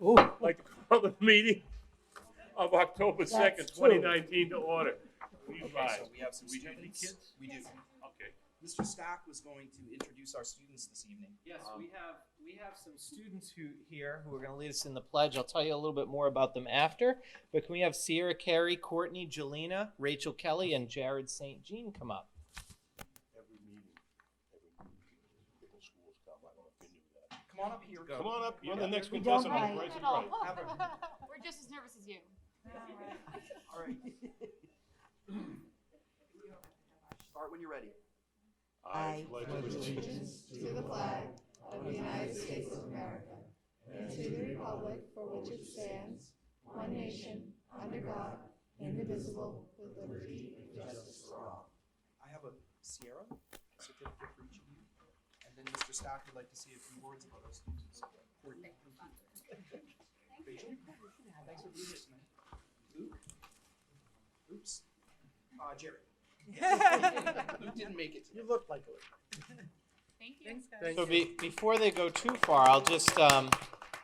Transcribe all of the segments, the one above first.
Ooh. I'd like to call the meeting of October 2nd, That's 2019 to order. Please Okay, rise. so we have some Do we have any students. kids? We do. Okay. Mr. Stack was going to introduce our students this evening. Yes, we have some students here who are going to lead us in the pledge. I'll tell you a little bit more about them after. But can we have Sierra Carey, Courtney, Jelena, Rachel Kelly, and Jared St. Jean come up? Every meeting, different schools come. I don't know if you knew that. Come on up here. Come on up. You're the next We contestant don't on the bite. Price is Right. We're just as nervous as you. All right. Start when you're ready. I pledge allegiance to the flag of the United States of America and to the republic for which it stands, one nation, under God, indivisible, with liberty and justice for all. I have a Sierra certificate for each of you. And then Mr. Stack would like to say a few words about our students. Courtney, thank you. Rachel, thanks for being here tonight. Luke? Oops. Jared. Luke didn't make it today. You look like it. Thank you. So before they go too far, I'll just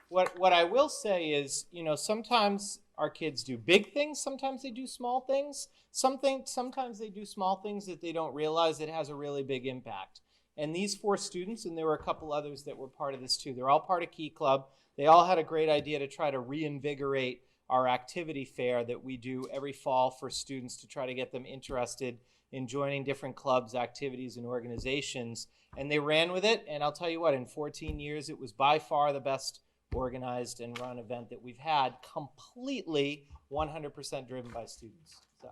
what I will say is, sometimes our kids do big things, sometimes they do small things. Sometimes they do small things that they don't realize it has a really big impact. And these 4 students, and there were a couple others that were part of this too, they're all part of Key Club. They all had a great idea to try to reinvigorate our activity fair that we do every fall for students to try to get them interested in joining different clubs, activities, and organizations. And they ran with it, and I'll tell you what, in 14 years, it was by far the best organized and run event that we've had, completely 100% driven by students. So.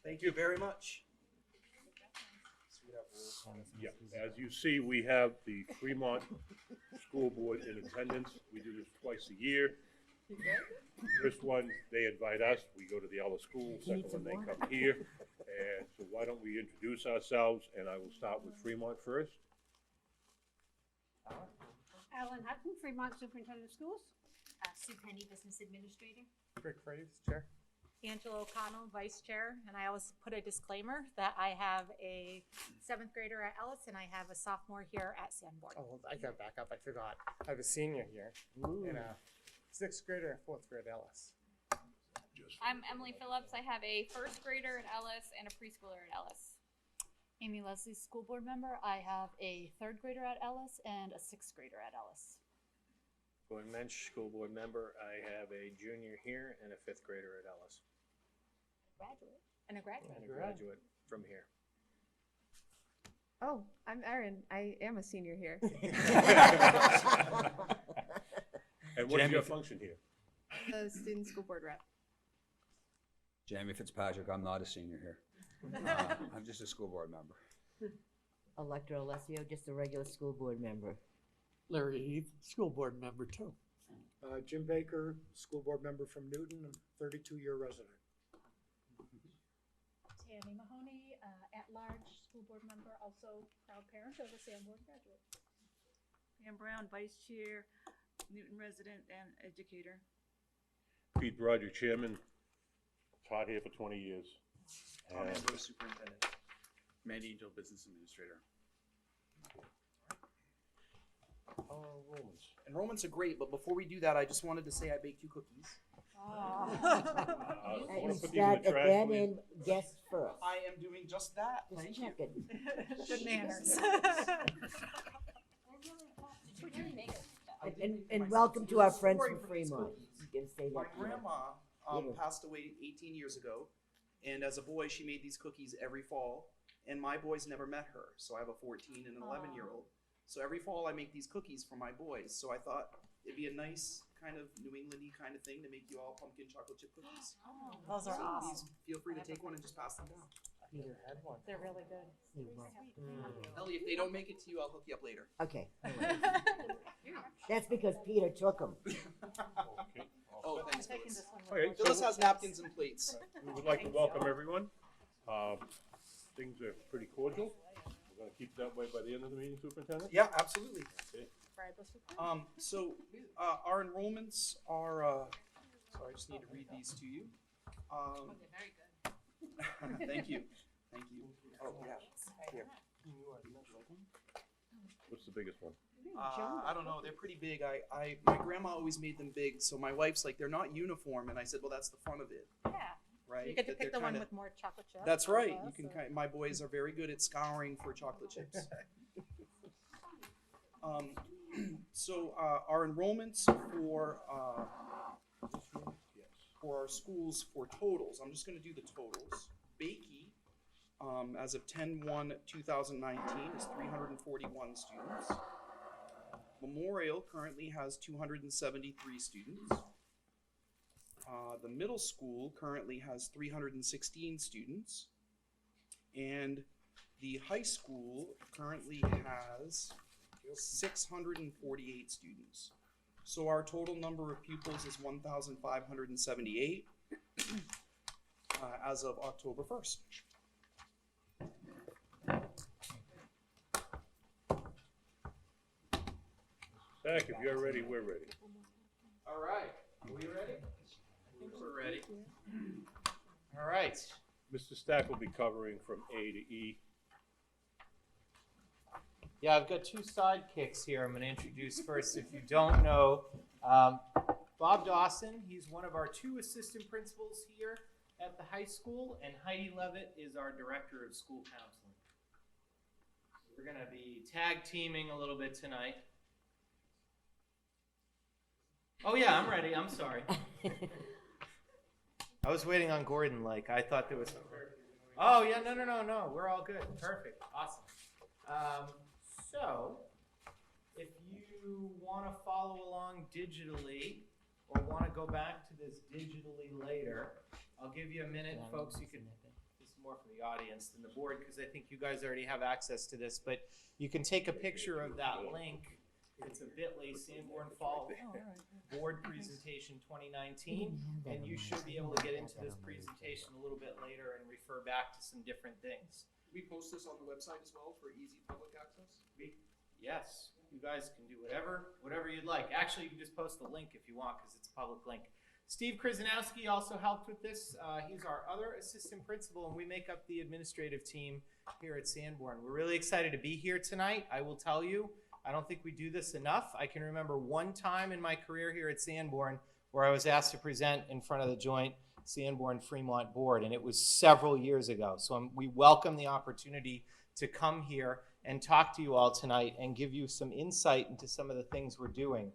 Thank you very much. Yeah, as you see, we have the Freemont School Board in attendance. We do this twice a year. First one, they invite us. We go to the other school. Second one, they come here. And so why don't we introduce ourselves? And I will start with Fremont first. Alan Hutton, Fremont Superintendent of Schools. Sue Penny, Business Administrator. Rick Fraze, Chair. Angela O'Connell, Vice Chair, and I always put a disclaimer that I have a 7th grader at Ellis and I have a sophomore here at Sanborn. Oh, I gotta back up. I forgot. I have a senior here and a 6th grader and 4th grade Ellis. I'm Emily Phillips. I have a 1st grader at Ellis and a preschooler at Ellis. Amy Leslie, School Board Member. I have a 3rd grader at Ellis and a 6th grader at Ellis. Gordon Mensch, School Board Member. I have a junior here and a 5th grader at Ellis. Graduate. And a graduate. And a graduate from here. Oh, I'm Erin. I am a senior here. And what is your function here? The student school board rep. Jamie Fitzpatrick, I'm not a senior here. I'm just a school board member. Electra Alessio, just a regular school board member. Larry Heath, school board member too. Jim Baker, school board member from Newton, 32-year resident. Tammy Mahoney, at-large school board member, also proud parent of a Sanborn graduate. Pam Brown, Vice Chair, Newton resident and educator. Pete Broder, Chairman. Taught here for 20 years. Tom Angelo, Superintendent. Matt Angel, Business Administrator. Enrollments. Enrollments are great, but before we do that, I just wanted to say I baked you cookies. Is that in guest first? I am doing just that. Just Thank you. checking. Good manners. And welcome to our friends from Fremont. You can say My that. grandma passed away 18 years ago, and as a boy, she made these cookies every fall, and my boys never met her. So I have a 14 and an 11-year-old. So every fall, I make these cookies for my boys. So I thought it'd be a nice kind of New England-y kind of thing to make you all pumpkin chocolate chip cookies. Those are So awesome. please feel free to take one and just pass them down. Peter had one. They're really good. Ellie, if they don't make it to you, I'll hook you up later. Okay. That's because Peter took them. Okay. Oh, thanks, Phyllis. Okay, Phyllis so has napkins and plates. we would like to welcome everyone. Things are pretty cordial. We're going to keep it that way by the end of the meeting, Superintendent? Yeah, absolutely. Okay. So our enrollments are, so I just need to read these to you. Very good. Thank you. Thank you. Oh, yeah. Here. What's the biggest one? I don't know. They're pretty big. My grandma always made them big, so my wife's like, they're not uniform, and I said, well, that's the fun of it, Yeah. right? You get to That pick they're the one kinda- with more chocolate chips. That's or right. less, You can or- my boys are very good at scouring for chocolate chips. So our enrollments for our schools for totals, I'm just going to do the totals. Bakey, as of 10/1/2019, is 341 students. Memorial currently has 273 students. The middle school currently has 316 students. And the high school currently has 648 students. So our total number of pupils is 1,578 as of October 1st. Zach, if you're ready, we're ready. All right, are we ready? I think we're ready. All right. Mr. Stack will be covering from A to E. Yeah, I've got two sidekicks here I'm going to introduce first. If you don't know, Bob Dawson, he's one of our two assistant principals here at the high school, and Heidi Levitt is our director of school counseling. We're going to be tag teaming a little bit tonight. Oh yeah, I'm ready. I'm sorry. I was waiting on Gordon. Like I thought there was. Oh yeah, no. We're all good. Perfect. Awesome. So, if you want to follow along digitally, or want to go back to this digitally later, I'll give you a minute, folks. You can. This is more for the audience than the board because I think you guys already have access to this. But you can take a picture of that link. It's a bit.ly Sanborn Fall Board Presentation 2019, and you should be able to get into this presentation a little bit later and refer back to some different things. We post this on the website as well for easy public access? Yes, you guys can do whatever you'd like. Actually, you can just post the link if you want because it's a public link. Steve Krzyzanowski also helped with this. He's our other assistant principal, and we make up the administrative team here at Sanborn. We're really excited to be here tonight. I will tell you, I don't think we do this enough. I can remember one time in my career here at Sanborn where I was asked to present in front of the joint Sanborn Fremont board, and it was several years ago. So we welcome the opportunity to come here and talk to you all tonight and give you some insight into some of the things we're doing.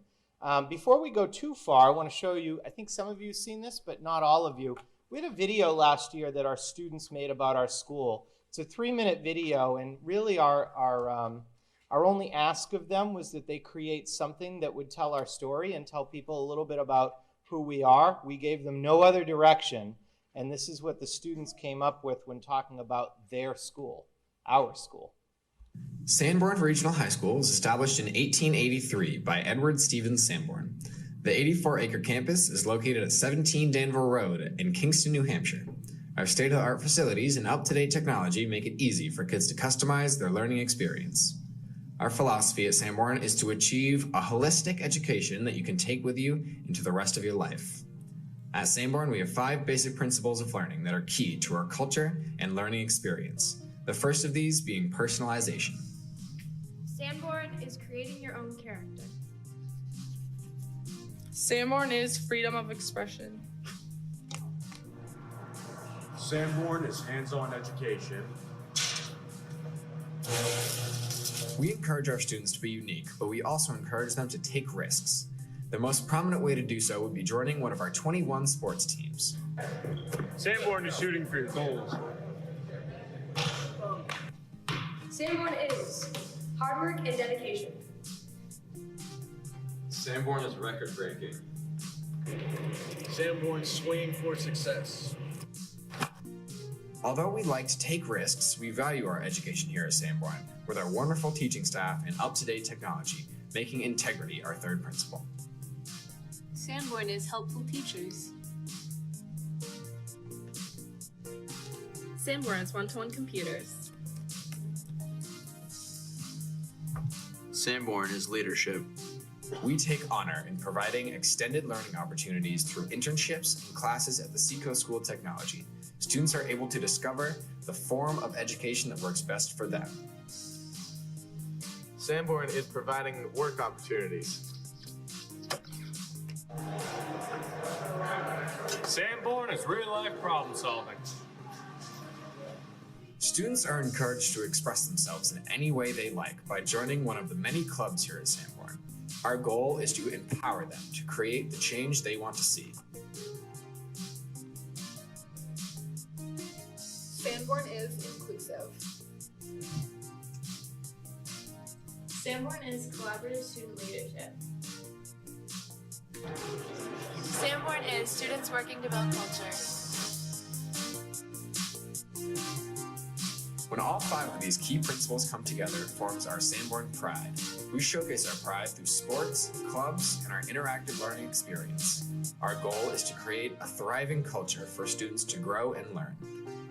Before we go too far, I want to show you, I think some of you have seen this, but not all of you. We had a video last year that our students made about our school. It's a 3-minute video, and really our only ask of them was that they create something that would tell our story and tell people a little bit about who we are. We gave them no other direction, and this is what the students came up with when talking about their school, our school. Sanborn Regional High School was established in 1883 by Edward Stevens Sanborn. The 84-acre campus is located at 17 Danville Road in Kingston, New Hampshire. Our state-of-the-art facilities and up-to-date technology make it easy for kids to customize their learning experience. Our philosophy at Sanborn is to achieve a holistic education that you can take with you into the rest of your life. At Sanborn, we have 5 basic principles of learning that are key to our culture and learning experience. The first of these being personalization. Sanborn is creating your own character. Sanborn is freedom of expression. Sanborn is hands-on education. We encourage our students to be unique, but we also encourage them to take risks. The most prominent way to do so would be joining one of our 21 sports teams. Sanborn is shooting for your goals. Sanborn is hard work and dedication. Sanborn is record-breaking. Sanborn swinging for success. Although we like to take risks, we value our education here at Sanborn, with our wonderful teaching staff and up-to-date technology, making integrity our third principle. Sanborn is helpful teachers. Sanborn is one-to-one computers. Sanborn is leadership. We take honor in providing extended learning opportunities through internships and classes at the Seacoast School of Technology, Students are able to discover the form of education that works best for them. Sanborn is providing work opportunities. Sanborn is real-life problem solving. Students are encouraged to express themselves in any way they like by joining one of the many clubs here at Sanborn. Our goal is to empower them to create the change they want to see. Sanborn is inclusive. Sanborn is collaborative student leadership. Sanborn is students working to build culture. When all 5 of these key principles come together, it forms our Sanborn Pride. We showcase our pride through sports, clubs, and our interactive learning experience. Our goal is to create a thriving culture for students to grow and learn.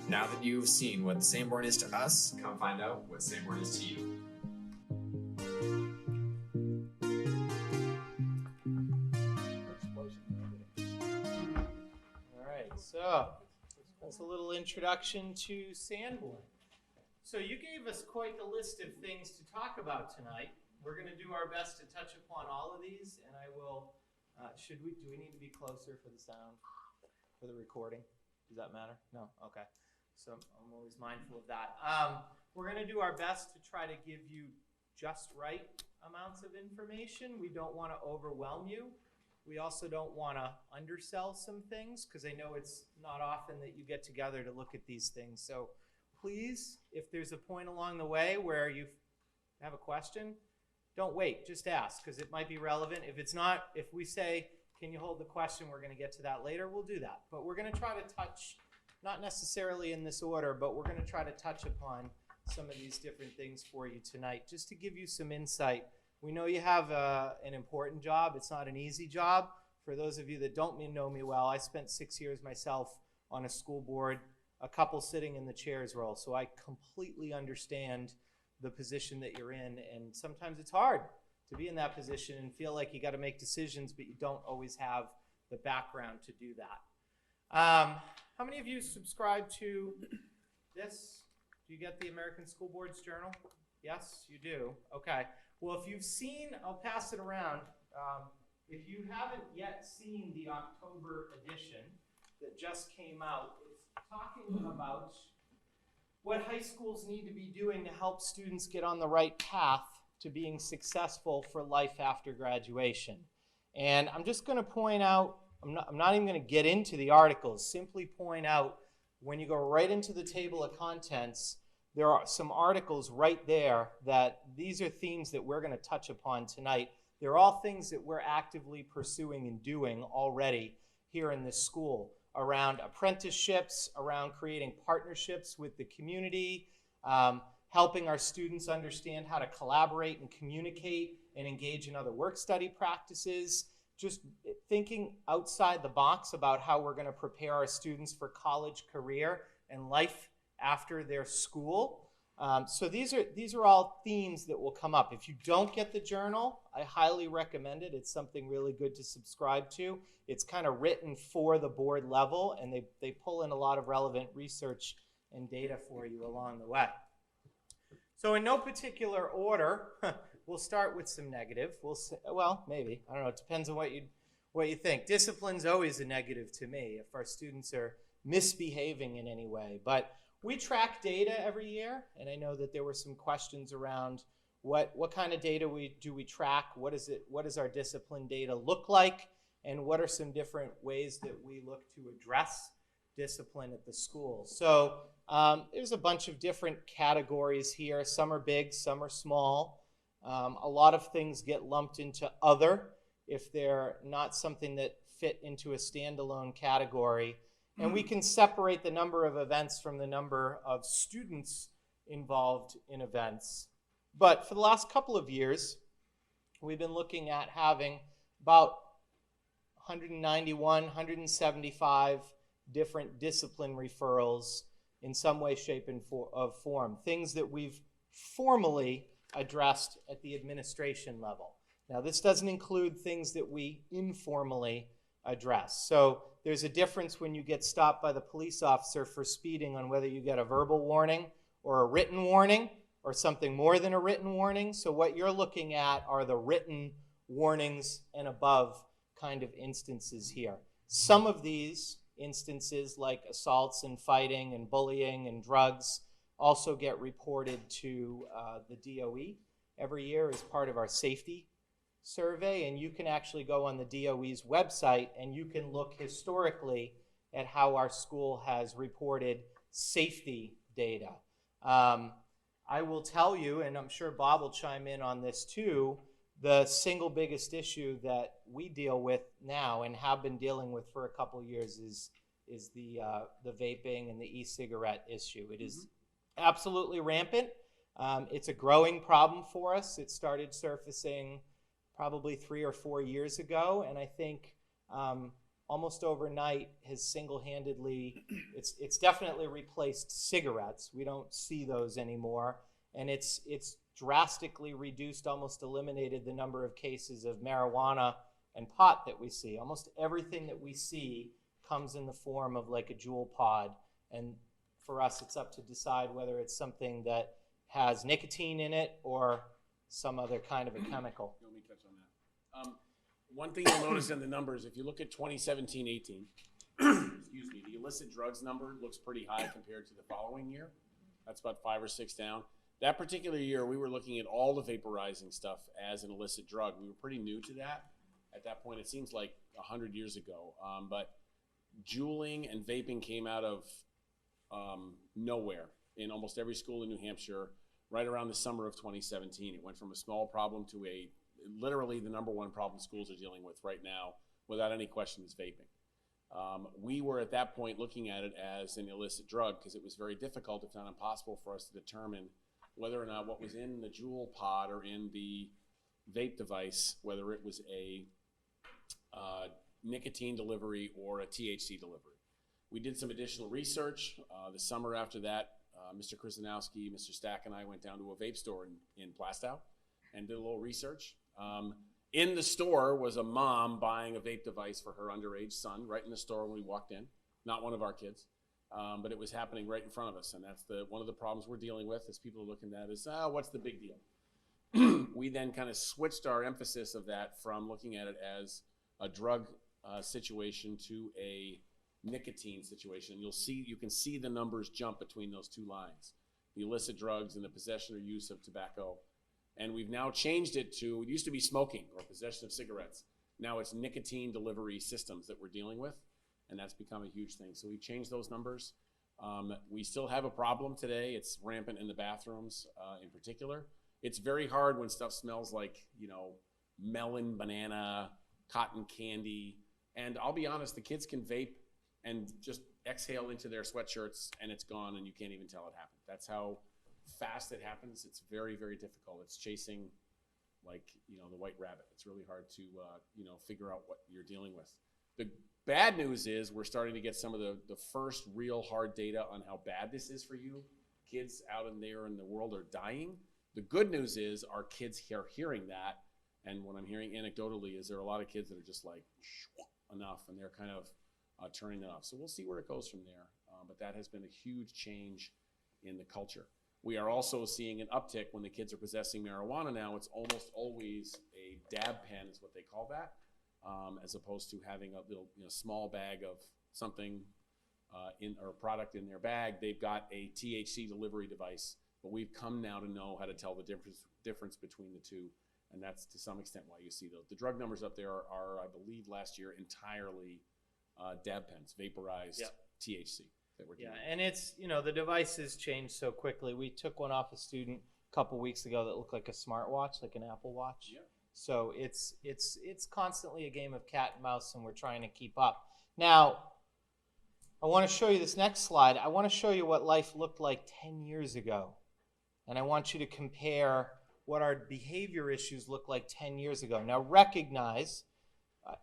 Now that you've seen what Sanborn is to us, come find out what Sanborn is to you. All right, so that's a little introduction to Sanborn. So you gave us quite the list of things to talk about tonight. We're going to do our best to touch upon all of these, and I will. Do we need to be closer for the sound, for the recording? Does that matter? No. Okay. So I'm always mindful of that. We're going to do our best to try to give you just right amounts of information. We don't want to overwhelm you. We also don't want to undersell some things, because I know it's not often that you get together to look at these things. So please, if there's a point along the way where you have a question, don't wait, just ask, because it might be relevant. If it's not, if we say, can you hold the question, we're going to get to that later, we'll do that. But we're going to try to touch, not necessarily in this order, but we're going to try to touch upon some of these different things for you tonight, just to give you some insight. We know you have an important job. It's not an easy job. For those of you that don't know me well, I spent 6 years myself on a school board, a couple sitting in the chairs role, so I completely understand the position that you're in, and sometimes it's hard to be in that position and feel like you got to make decisions, but you don't always have the background to do that. How many of you subscribe to this? Do you get the American School Board's Journal? Yes, you do. Okay. Well, if you've seen, I'll pass it around. If you haven't yet seen the October edition that just came out, it's talking about what high schools need to be doing to help students get on the right path to being successful for life after graduation. And I'm just going to point out, I'm not even going to get into the articles, simply point out when you go right into the table of contents, there are some articles right there that these are themes that we're going to touch upon tonight. They're all things that we're actively pursuing and doing already here in this school, around apprenticeships, around creating partnerships with the community, helping our students understand how to collaborate and communicate and engage in other work study practices, just thinking outside the box about how we're going to prepare our students for college, career, and life after their school. So these are all themes that will come up. If you don't get the journal, I highly recommend it. It's something really good to subscribe to. It's kind of written for the board level, and they pull in a lot of relevant research and data for you along the way. So in no particular order, we'll start with some negative. Well, maybe. I don't know. It depends on what you think. Discipline's always a negative to me if our students are misbehaving in any way. But we track data every year, and I know that there were some questions around what kind of data do we track, what does our discipline data look like, and what are some different ways that we look to address discipline at the school. So there's a bunch of different categories here. Some are big, some are small. A lot of things get lumped into other if they're not something that fit into a standalone category. And we can separate the number of events from the number of students involved in events. But for the last couple of years, we've been looking at having about 191, 175 different discipline referrals in some way, shape, and form. Things that we've formally addressed at the administration level. Now, this doesn't include things that we informally address. So there's a difference when you get stopped by the police officer for speeding on whether you get a verbal warning or a written warning or something more than a written warning. So what you're looking at are the written warnings and above kind of instances here. Some of these instances, like assaults and fighting and bullying and drugs, also get reported to the DOE every year as part of our safety survey. And you can actually go on the DOE's website and you can look historically at how our school has reported safety data. I will tell you, and I'm sure Bob will chime in on this too, the single biggest issue that we deal with now and have been dealing with for a couple of years is the vaping and the e-cigarette issue. It is absolutely rampant. It's a growing problem for us. It started surfacing probably 3 or 4 years ago, and I think almost overnight has single-handedly, it's definitely replaced cigarettes. We don't see those anymore, and it's drastically reduced, almost eliminated the number of cases of marijuana and pot that we see. Almost everything that we see comes in the form of like a jewel pod, and for us it's up to decide whether it's something that has nicotine in it or some other kind of a chemical. Let me touch on that. One thing you'll notice in the numbers, if you look at 2017-18, excuse me, the illicit drugs number looks pretty high compared to the following year. That's about 5 or 6 down. That particular year, we were looking at all the vaporizing stuff as an illicit drug. We were pretty new to that. At that point, it seems like 100 years ago. But juuling and vaping came out of nowhere in almost every school in New Hampshire right around the summer of 2017. It went from a small problem to literally the #1 problem schools are dealing with right now, without any question, is vaping. We were at that point looking at it as an illicit drug because it was very difficult, if not impossible, for us to determine whether or not what was in the jewel pod or in the vape device, whether it was a nicotine delivery or a THC delivery. We did some additional research. The summer after that, Mr. Krasinowski, Mr. Stack, and I went down to a vape store in Plastow and did a little research. In the store was a mom buying a vape device for her underage son right in the store when we walked in. Not one of our kids. But it was happening right in front of us, and that's one of the problems we're dealing with as people are looking at is, what's the big deal? We then kind of switched our emphasis of that from looking at it as a drug situation to a nicotine situation. You can see the numbers jump between those two lines, the illicit drugs and the possession or use of tobacco. And we've now changed it to, it used to be smoking or possession of cigarettes. Now it's nicotine delivery systems that we're dealing with. And that's become a huge thing. So we changed those numbers. We still have a problem today. It's rampant in the bathrooms in particular. It's very hard when stuff smells like, melon, banana, cotton candy. And I'll be honest, the kids can vape and just exhale into their sweatshirts and it's gone and you can't even tell it happened. That's how fast it happens. It's very, very difficult. It's chasing the white rabbit. It's really hard to, figure out what you're dealing with. The bad news is we're starting to get some of the first real hard data on how bad this is for you. Kids out in there in the world are dying. The good news is our kids are hearing that, and what I'm hearing anecdotally is there are a lot of kids that are just like, enough, and they're kind of turning it off. So we'll see where it goes from there, but that has been a huge change in the culture. We are also seeing an uptick when the kids are possessing marijuana now. It's almost always a dab pen is what they call that. As opposed to having a little small bag of something or product in their bag. They've got a THC delivery device, but we've come now to know how to tell the difference between the two, and that's to some extent why you see those. The drug numbers up there are I believe, last year entirely dab pens, vaporized THC that we're doing. Yeah, and it's, the devices change so quickly. We took one off a student a couple weeks ago that looked like a smartwatch, like an Apple Watch. Yeah. So it's constantly a game of cat and mouse, and we're trying to keep up. Now, I want to show you this next slide. I want to show you what life looked like 10 years ago. And I want you to compare what our behavior issues look like 10 years ago. Now, recognize,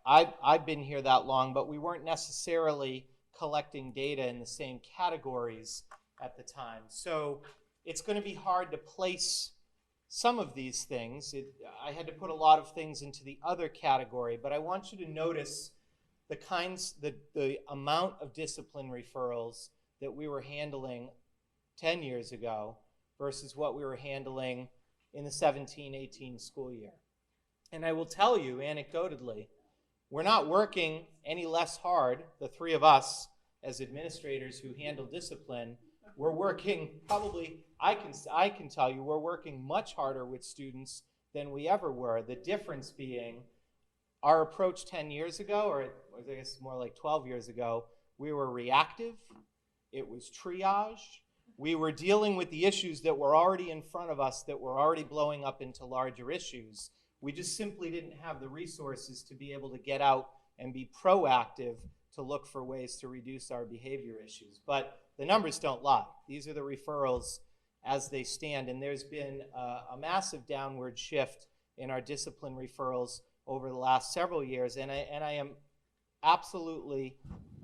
I've been here that long, but we weren't necessarily collecting data in the same categories at the time. So it's going to be hard to place some of these things. I had to put a lot of things into the other category, but I want you to notice the amount of discipline referrals that we were handling 10 years ago versus what we were handling in the 17-18 school year. And I will tell you anecdotally, we're not working any less hard, the three of us as administrators who handle discipline. We're working probably, I can tell you, we're working much harder with students than we ever were. The difference being our approach 10 years ago, or I guess more like 12 years ago, we were reactive. It was triage. We were dealing with the issues that were already in front of us, that were already blowing up into larger issues. We just simply didn't have the resources to be able to get out and be proactive to look for ways to reduce our behavior issues. But the numbers don't lie. These are the referrals as they stand, and there's been a massive downward shift in our discipline referrals over the last several years, and I am absolutely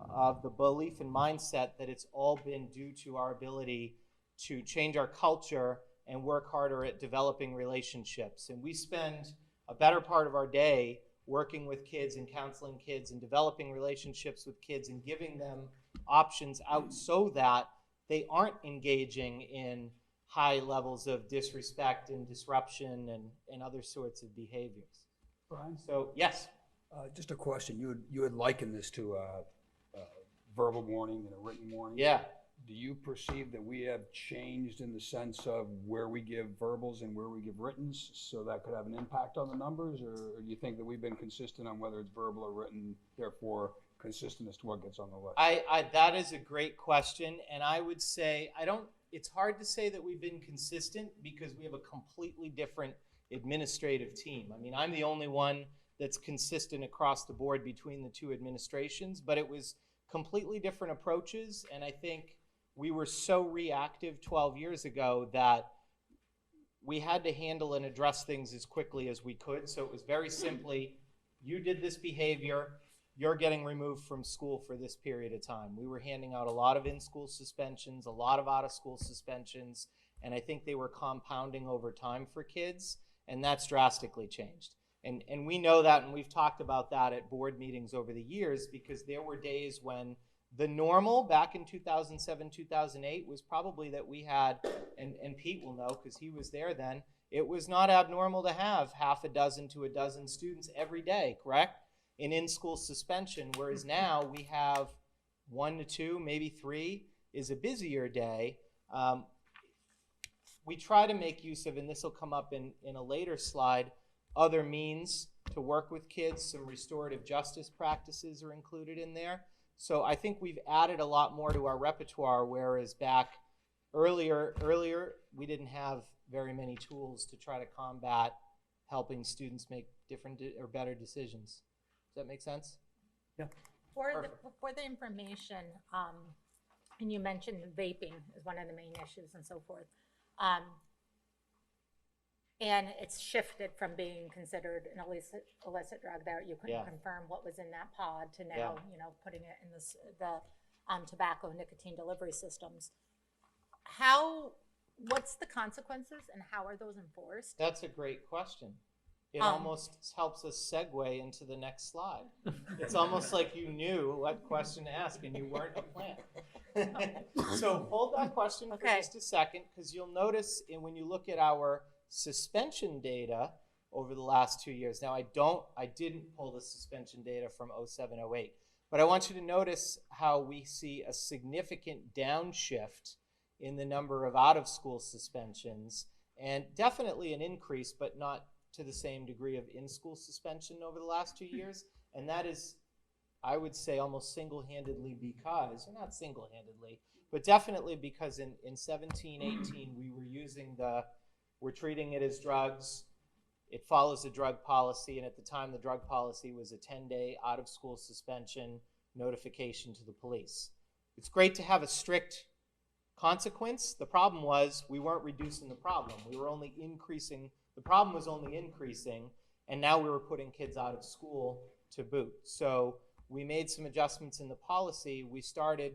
of the belief and mindset that it's all been due to our ability to change our culture and work harder at developing relationships. And we spend a better part of our day working with kids and counseling kids and developing relationships with kids and giving them options out so that they aren't engaging in high levels of disrespect and disruption and other sorts of behaviors. Brian? So, yes? Just a question. You had likened this to a verbal warning and a written warning. Yeah. Do you perceive that we have changed in the sense of where we give verbals and where we give writtens, so that could have an impact on the numbers, or do you think that we've been consistent on whether it's verbal or written, therefore consistent as to what gets on the list? That is a great question, and I would say it's hard to say that we've been consistent because we have a completely different administrative team. I mean, I'm the only one that's consistent across the board between the two administrations, but it was completely different approaches, and I think we were so reactive 12 years ago that we had to handle and address things as quickly as we could. So it was very simply, you did this behavior, you're getting removed from school for this period of time. We were handing out a lot of in-school suspensions, a lot of out-of-school suspensions, and I think they were compounding over time for kids, and that's drastically changed. And we know that, and we've talked about that at board meetings over the years, because there were days when the normal back in 2007, 2008 was probably that we had, and Pete will know because he was there then, it was not abnormal to have half a dozen to a dozen students every day, correct? In-school suspension, whereas now we have 1 to 2, maybe 3 is a busier day. We try to make use of, and this will come up in a later slide, other means to work with kids. Some restorative justice practices are included in there. So I think we've added a lot more to our repertoire, whereas back earlier we didn't have very many tools to try to combat helping students make different or better decisions. Does that make sense? Yeah. For the information, and you mentioned vaping is one of the main issues and so forth. And it's shifted from being considered an illicit drug that you couldn't confirm what was in that pod to now, putting it in the tobacco nicotine delivery systems. What's the consequences and how are those enforced? That's a great question. It almost helps us segue into the next slide. It's almost like you knew what question to ask and you weren't a plant. So hold that question for just a second, because you'll notice when you look at our suspension data over the last 2 years. Now I didn't pull the suspension data from 07-08, but I want you to notice how we see a significant downshift in the number of out-of-school suspensions, and definitely an increase, but not to the same degree of in-school suspension over the last 2 years. And that is, I would say, almost single-handedly because, or not single-handedly, but definitely because in 17-18 we were using we're treating it as drugs. It follows the drug policy, and at the time the drug policy was a 10-day out-of-school suspension notification to the police. It's great to have a strict consequence. The problem was we weren't reducing the problem. We were only increasing. The problem was only increasing, and now we were putting kids out of school to boot. So we made some adjustments in the policy. We started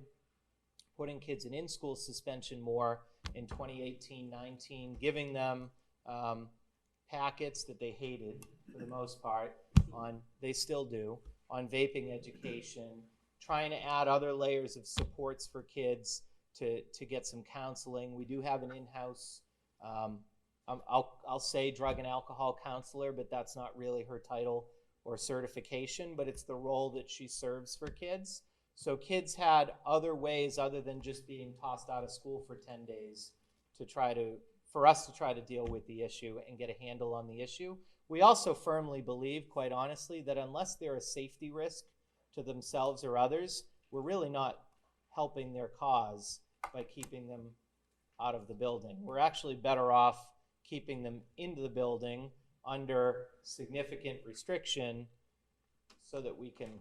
putting kids in-school suspension more in 2018-19, giving them packets that they hated for the most part. They still do, on vaping education, trying to add other layers of supports for kids to get some counseling. We do have an in-house, I'll say drug and alcohol counselor, but that's not really her title or certification, but it's the role that she serves for kids. So kids had other ways other than just being tossed out of school for 10 days for us to try to deal with the issue and get a handle on the issue. We also firmly believe, quite honestly, that unless they're a safety risk to themselves or others, we're really not helping their cause by keeping them out of the building. We're actually better off keeping them into the building under significant restriction so that we can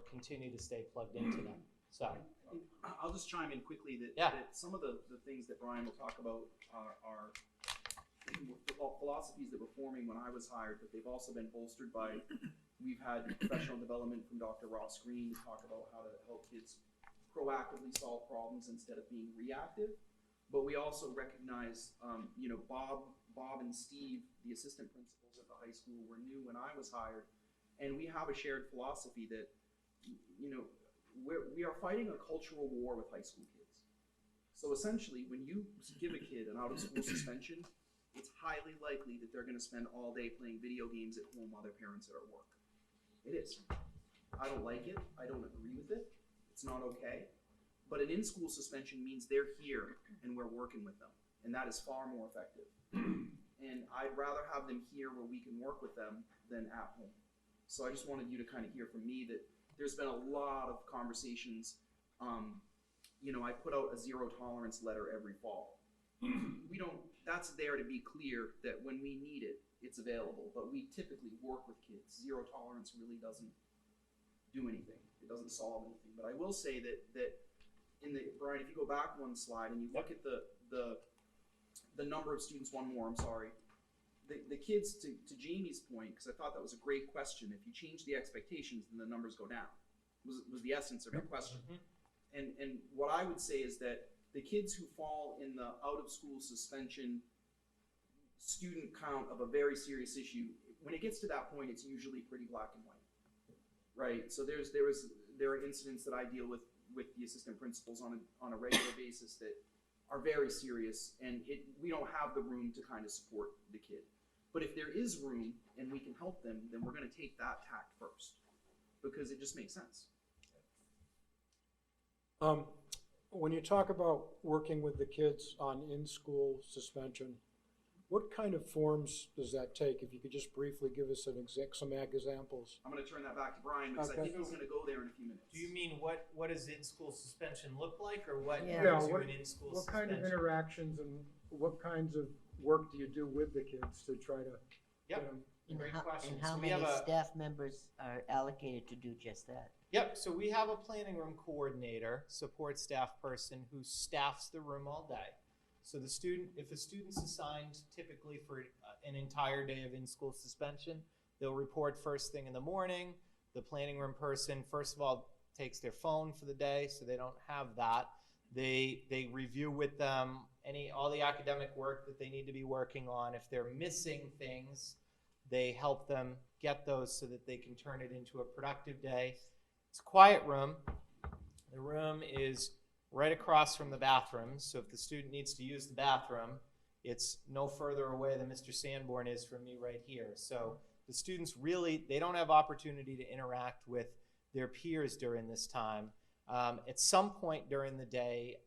continue to stay plugged into them. So I'll just chime in quickly that, Yeah. that some of the things that Brian will talk about are philosophies that were forming when I was hired, but they've also been bolstered by, we've had professional development from Dr. Ross Green to talk about how to help kids proactively solve problems instead of being reactive. But we also recognize, Bob and Steve, the assistant principals at the high school, were new when I was hired, and we have a shared philosophy that, we are fighting a cultural war with high school kids. So essentially, when you give a kid an out-of-school suspension, it's highly likely that they're going to spend all day playing video games at home while their parents are at work. It is. I don't like it. I don't agree with it. It's not okay. But an in-school suspension means they're here and we're working with them. And that is far more effective. And I'd rather have them here where we can work with them than at home. So I just wanted you to kind of hear from me that there's been a lot of conversations. I put out a zero tolerance letter every fall. That's there to be clear that when we need it, it's available. But we typically work with kids. Zero tolerance really doesn't do anything. It doesn't solve anything. But I will say that Brian, if you go back one slide and you look at the number of students, one more, I'm sorry. The kids, to Jamie's point, because I thought that was a great question, if you change the expectations, then the numbers go down, was the essence of your question. And what I would say is that the kids who fall in the out-of-school suspension student count of a very serious issue, when it gets to that point, it's usually pretty black and white, right? So there are incidents that I deal with the assistant principals on a regular basis that are very serious, and we don't have the room to kind of support the kid. But if there is room and we can help them, then we're going to take that tact first, because it just makes sense. When you talk about working with the kids on in-school suspension, what kind of forms does that take? If you could just briefly give us some examples. I'm going to turn that back to Brian because I think he's going to go there in a few minutes. do you mean what does in-school suspension look like, or what Yeah, gives you what an in-school kind suspension? of interactions and what kinds of work do you do with the kids to try to get them? Great question. And how So we many have a- staff members are allocated to do just that? Yep, so we have a planning room coordinator, support staff person who staffs the room all day. So if a student's assigned typically for an entire day of in-school suspension, they'll report first thing in the morning. The planning room person, first of all, takes their phone for the day, so they don't have that. They review with them all the academic work that they need to be working on. If they're missing things, they help them get those so that they can turn it into a productive day. It's a quiet room. The room is right across from the bathroom, so if the student needs to use the bathroom, it's no further away than Mr. Sanborn is from me right here. So the students they don't have opportunity to interact with their peers during this time. At some point during the day,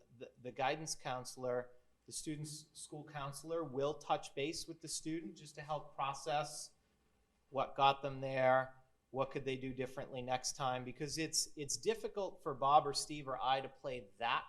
the guidance counselor, the student's school counselor, will touch base with the student just to help process what got them there, what could they do differently next time, because it's difficult for Bob or Steve or I to play that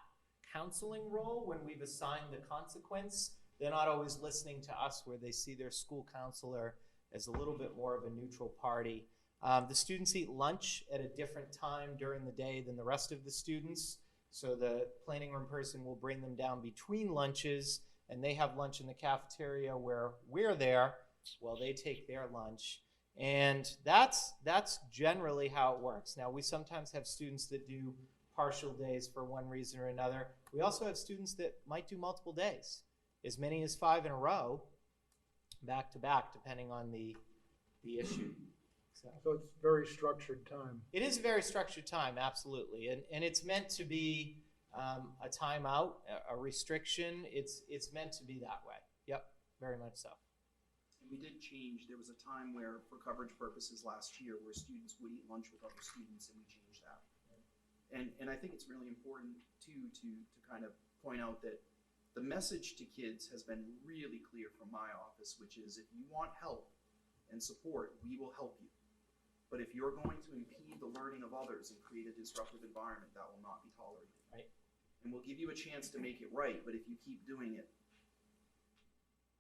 counseling role when we've assigned the consequence. They're not always listening to us, where they see their school counselor as a little bit more of a neutral party. The students eat lunch at a different time during the day than the rest of the students. So the planning room person will bring them down between lunches, and they have lunch in the cafeteria where we're there while they take their lunch. And that's generally how it works. Now, we sometimes have students that do partial days for one reason or another. We also have students that might do multiple days, as many as 5 in a row, back to back, depending on the issue. So it's very structured time. It is a very structured time, absolutely, and it's meant to be a timeout, a restriction. It's meant to be that way. Yep, very much so. And we did change, there was a time where, for coverage purposes last year, where students would eat lunch with other students, and we changed that. And I think it's really important too to kind of point out that the message to kids has been really clear from my office, which is if you want help and support, we will help you. But if you're going to impede the learning of others and create a disruptive environment, that will not be tolerated. Right. And we'll give you a chance to make it right, but if you keep doing it,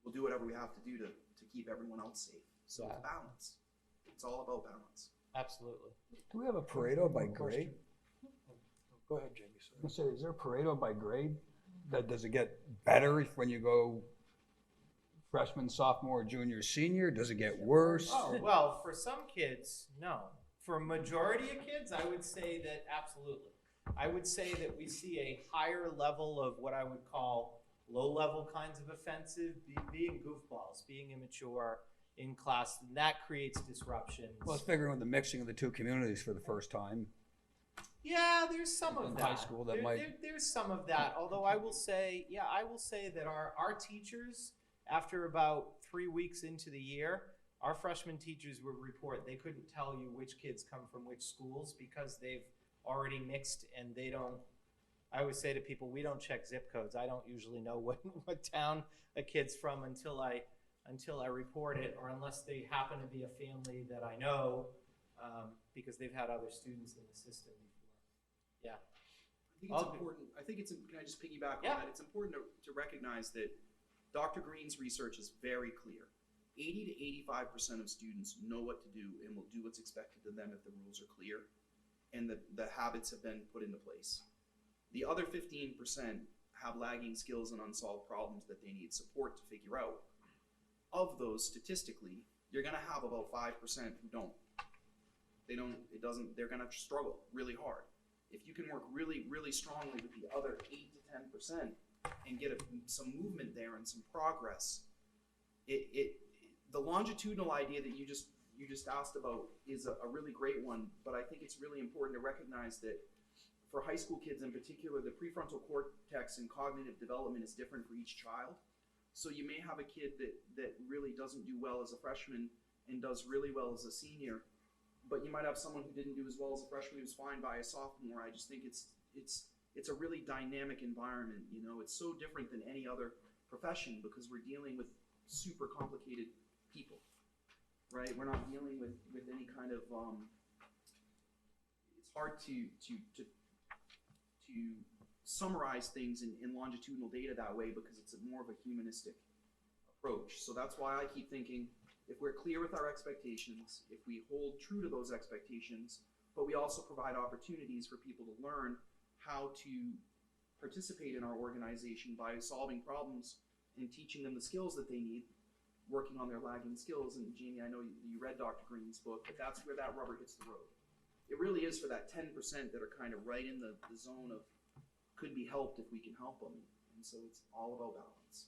we'll do whatever we have to do to keep everyone else safe. So it's balance. It's all about balance. Absolutely. Do we have a Pareto by grade? Go ahead, Jamie. I was gonna say, is there a Pareto by grade? Does it get better when you go freshman, sophomore, junior, senior? Does it get worse? Oh, well, for some kids, no. For a majority of kids, I would say that absolutely. I would say that we see a higher level of what I would call low-level kinds of offensive, being goofballs, being immature in class, and that creates disruptions. Well, I was figuring with the mixing of the two communities for the first time. Yeah, there's some of In that. high school, that might- There's some of that. Although I will say that our teachers, after about 3 weeks into the year, our freshman teachers would report they couldn't tell you which kids come from which schools because they've already mixed, and they don't. I always say to people, we don't check zip codes. I don't usually know what town a kid's from until I report it, or unless they happen to be a family that I know because they've had other students in the system before. Yeah. I think it's important, can I just piggyback on that? It's important to recognize that Dr. Green's research is very clear. 80 to 85% of students know what to do and will do what's expected of them if the rules are clear and the habits have been put into place. The other 15% have lagging skills and unsolved problems that they need support to figure out. Of those, statistically, you're gonna have about 5% who don't. They're gonna struggle really hard. If you can work really, really strongly with the other 8 to 10% and get some movement there and some progress, the longitudinal idea that you just asked about is a really great one, but I think it's really important to recognize that for high school kids in particular, the prefrontal cortex and cognitive development is different for each child. So you may have a kid that really doesn't do well as a freshman and does really well as a senior, but you might have someone who didn't do as well as a freshman who's fine by a sophomore. I just think it's a really dynamic environment. You know, it's so different than any other profession because we're dealing with super complicated people, right? We're not dealing with any kind of it's hard to summarize things in longitudinal data that way because it's more of a humanistic approach. So that's why I keep thinking, if we're clear with our expectations, if we hold true to those expectations, but we also provide opportunities for people to learn how to participate in our organization by solving problems and teaching them the skills that they need, working on their lagging skills. And Jamie, I know you read Dr. Green's book, but that's where that rubber hits the road. It really is for that 10% that are kind of right in the zone of could be helped if we can help them. And so it's all about balance.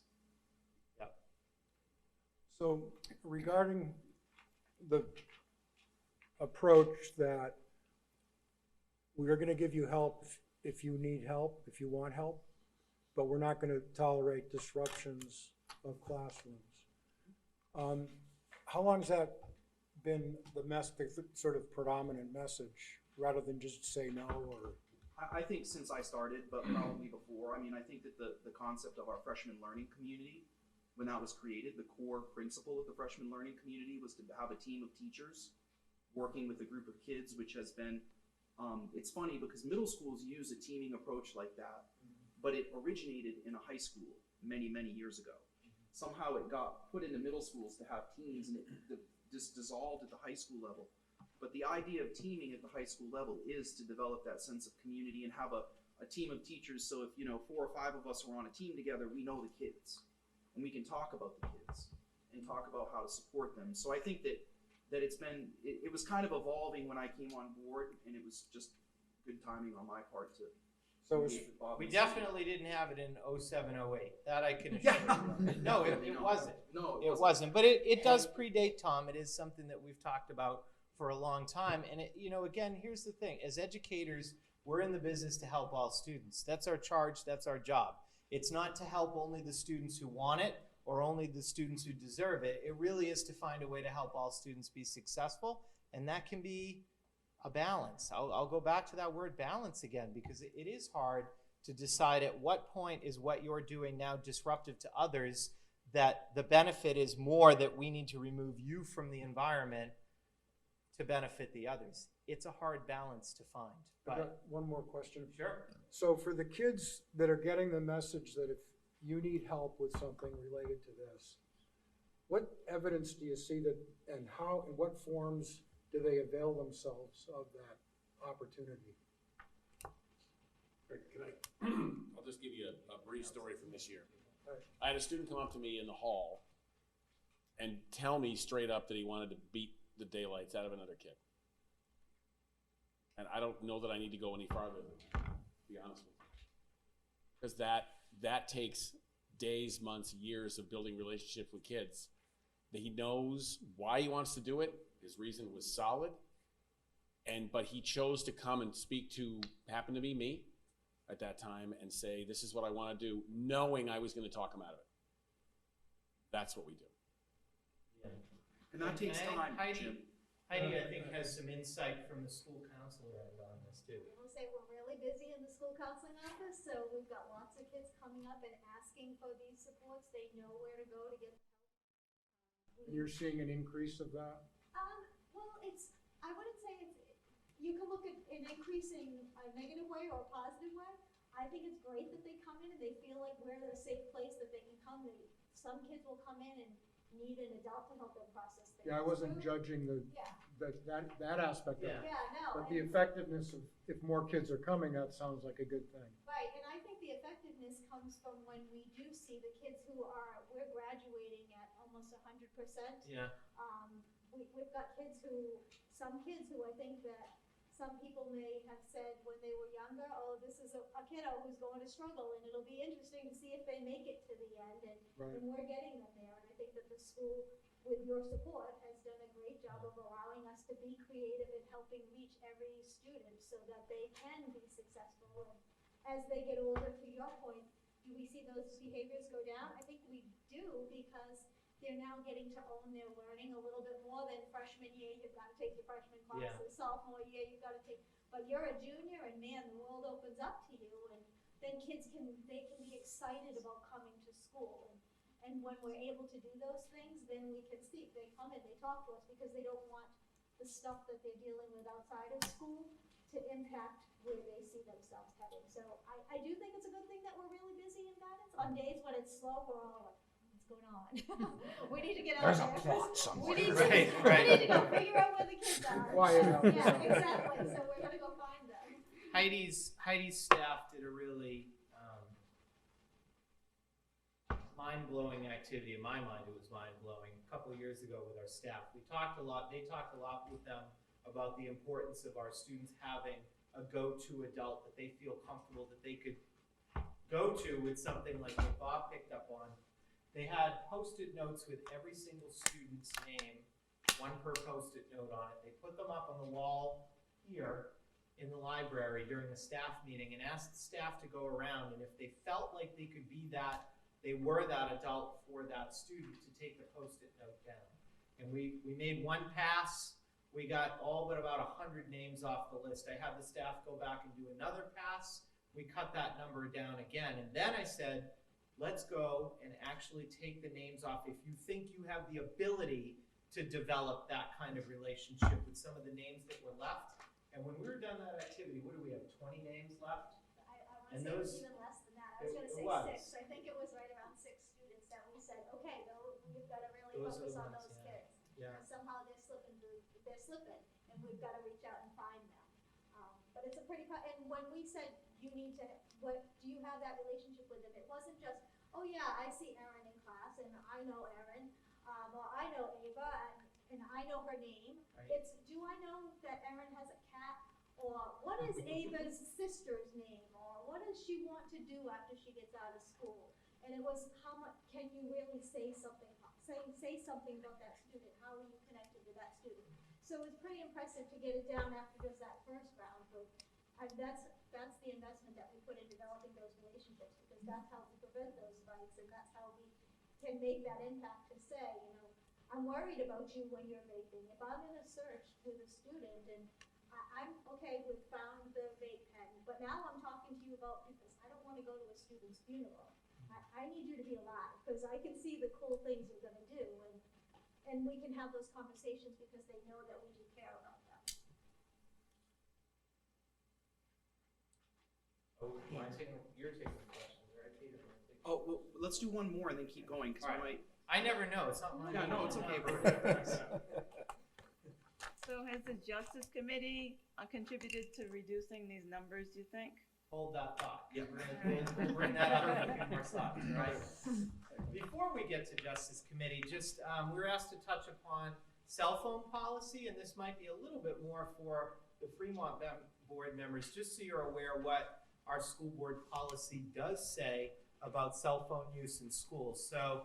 Yep. So regarding the approach that we're going to give you help if you need help, if you want help, but we're not going to tolerate disruptions of classrooms. How long has that been the sort of predominant message rather than just say no? Or I think since I started, but probably before. I mean, I think that the concept of our freshman learning community, when that was created, the core principle of the freshman learning community was to have a team of teachers working with a group of kids, which has been, it's funny because middle schools use a teaming approach like that, but it originated in a high school many, many years ago. Somehow it got put into middle schools to have teams, and it just dissolved at the high school level. But the idea of teaming at the high school level is to develop that sense of community and have a team of teachers. So if 4 or 5 of us are on a team together, we know the kids, and we can talk about the kids and talk about how to support them. So I think that it was kind of evolving when I came on board, and it was just good timing on my part to. So we definitely didn't have it in 07, 08. That I can assure you. No, it wasn't. No, it wasn't. But it does predate Tom. It is something that we've talked about for a long time. And it, you know, again, here's the thing: as educators, we're in the business to help all students. That's our charge. That's our job. It's not to help only the students who want it or only the students who deserve it. It really is to find a way to help all students be successful, and that can be a balance. I'll go back to that word balance again, because it is hard to decide at what point is what you're doing now disruptive to others, that the benefit is more that we need to remove you from the environment to benefit the others. It's a hard balance to find. I've got one more question. Sure. So for the kids that are getting the message that if you need help with something related to this, what evidence do you see that, and how, in what forms do they avail themselves of that opportunity? Can I, I'll just give you a brief story from this year. I had a student come up to me in the hall and tell me straight up that he wanted to beat the daylights out of another kid. And I don't know that I need to go any farther than that, to be honest with you. Because that takes days, months, years of building relationships with kids. That he knows why he wants to do it. His reason was solid. But he chose to come and speak to, happened to be me at that time, and say, this is what I want to do, knowing I was going to talk him out of it. That's what we do. Yeah. And that takes time, Jim. Heidi, I think, has some insight from the school counselor on this too. I will say we're really busy in the school counseling office, so we've got lots of kids coming up and asking for these supports. They know where to go to get help. You're seeing an increase of that? Well, I wouldn't say you can look at an increase in a negative way or a positive way. I think it's great that they come in and they feel like we're a safe place that they can come. Some kids will come in and need an adult to help them process things. Yeah, I wasn't judging that aspect of it. Yeah, no. But the effectiveness of, if more kids are coming, that sounds like a good thing. Right, and I think the effectiveness comes from when we do see the kids we're graduating at almost 100%. Yeah. We've got some kids who I think that some people may have said when they were younger, oh, this is a kiddo who's going to struggle, and it'll be interesting to see if they make it to the end, and we're getting them there. And I think that the school, with your support, has done a great job of allowing us to be creative and helping reach every student so that they can be successful. And as they get older, to your point, do we see those behaviors go down? I think we do, because they're now getting to own their learning a little bit more than freshman year. You've got to take your freshman classes. Sophomore year, you've got to take, but you're a junior, and man, the world opens up to you, and then kids can be excited about coming to school. And when we're able to do those things, then we can see, they come and they talk to us, because they don't want the stuff that they're dealing with outside of school to impact where they see themselves heading. So I do think it's a good thing that we're really busy in guidance. On days when it's slow, we're all like, going on. We need to get out there. There's a plot somewhere. We need to go figure out where the kids are. Yeah, exactly. So we're gonna go find them. Heidi's staff did a really mind-blowing activity. In my mind, it was mind-blowing. A couple of years ago with our staff, they talked a lot with them about the importance of our students having a go-to adult that they feel comfortable that they could go to with something like what Bob picked up on. They had Post-it notes with every single student's name, one per Post-it note on it. They put them up on the wall here in the library during the staff meeting and asked the staff to go around, and if they felt like they could be that, they were that adult for that student, to take the Post-it note down. And we made one pass. We got all but about 100 names off the list. I had the staff go back and do another pass. We cut that number down again, and then I said, let's go and actually take the names off if you think you have the ability to develop that kind of relationship with some of the names that were left. And when we were done that activity, what do we have, 20 names left? I want to say it was even less than that. I was going to say 6. I think it was right around 6 students that we said, okay, we've got to really focus on those kids. Yeah. Somehow they're slipping, and we've got to reach out and find them. But it's a pretty, and when we said you need to, do you have that relationship with them? It wasn't just, oh yeah, I see Erin in class, and I know Erin, or I know Ava, and I know her name. Right. It's, do I know that Erin has a cat? Or what is Ava's sister's name? Or what does she want to do after she gets out of school? And it was, how much can you really say something about that student? How are you connected to that student? So it's pretty impressive to get it down after just that first round, but that's the investment that we put in developing those relationships, because that's how we prevent those fights, and that's how we can make that impact to say, you know, I'm worried about you when you're vaping. If I'm in a search with a student and I'm okay with found the vape pen, but now I'm talking to you about, because I don't want to go to a student's funeral. I need you to be alive, because I can see the cool things you're going to do, and we can have those conversations because they know that we do care about them. Oh, you're taking the questions, right, Peter? Oh, well, let's do one more and then keep going, because All we right. might. I never know. It's not mine. Yeah, no, it's okay. So has the Justice Committee contributed to reducing these numbers, do you think? Hold that thought. Yeah. We'll bring that up in a few more slides, right? Before we get to Justice Committee, just we were asked to touch upon cell phone policy, and this might be a little bit more for the Fremont board members, just so you're aware what our school board policy does say about cell phone use in schools. So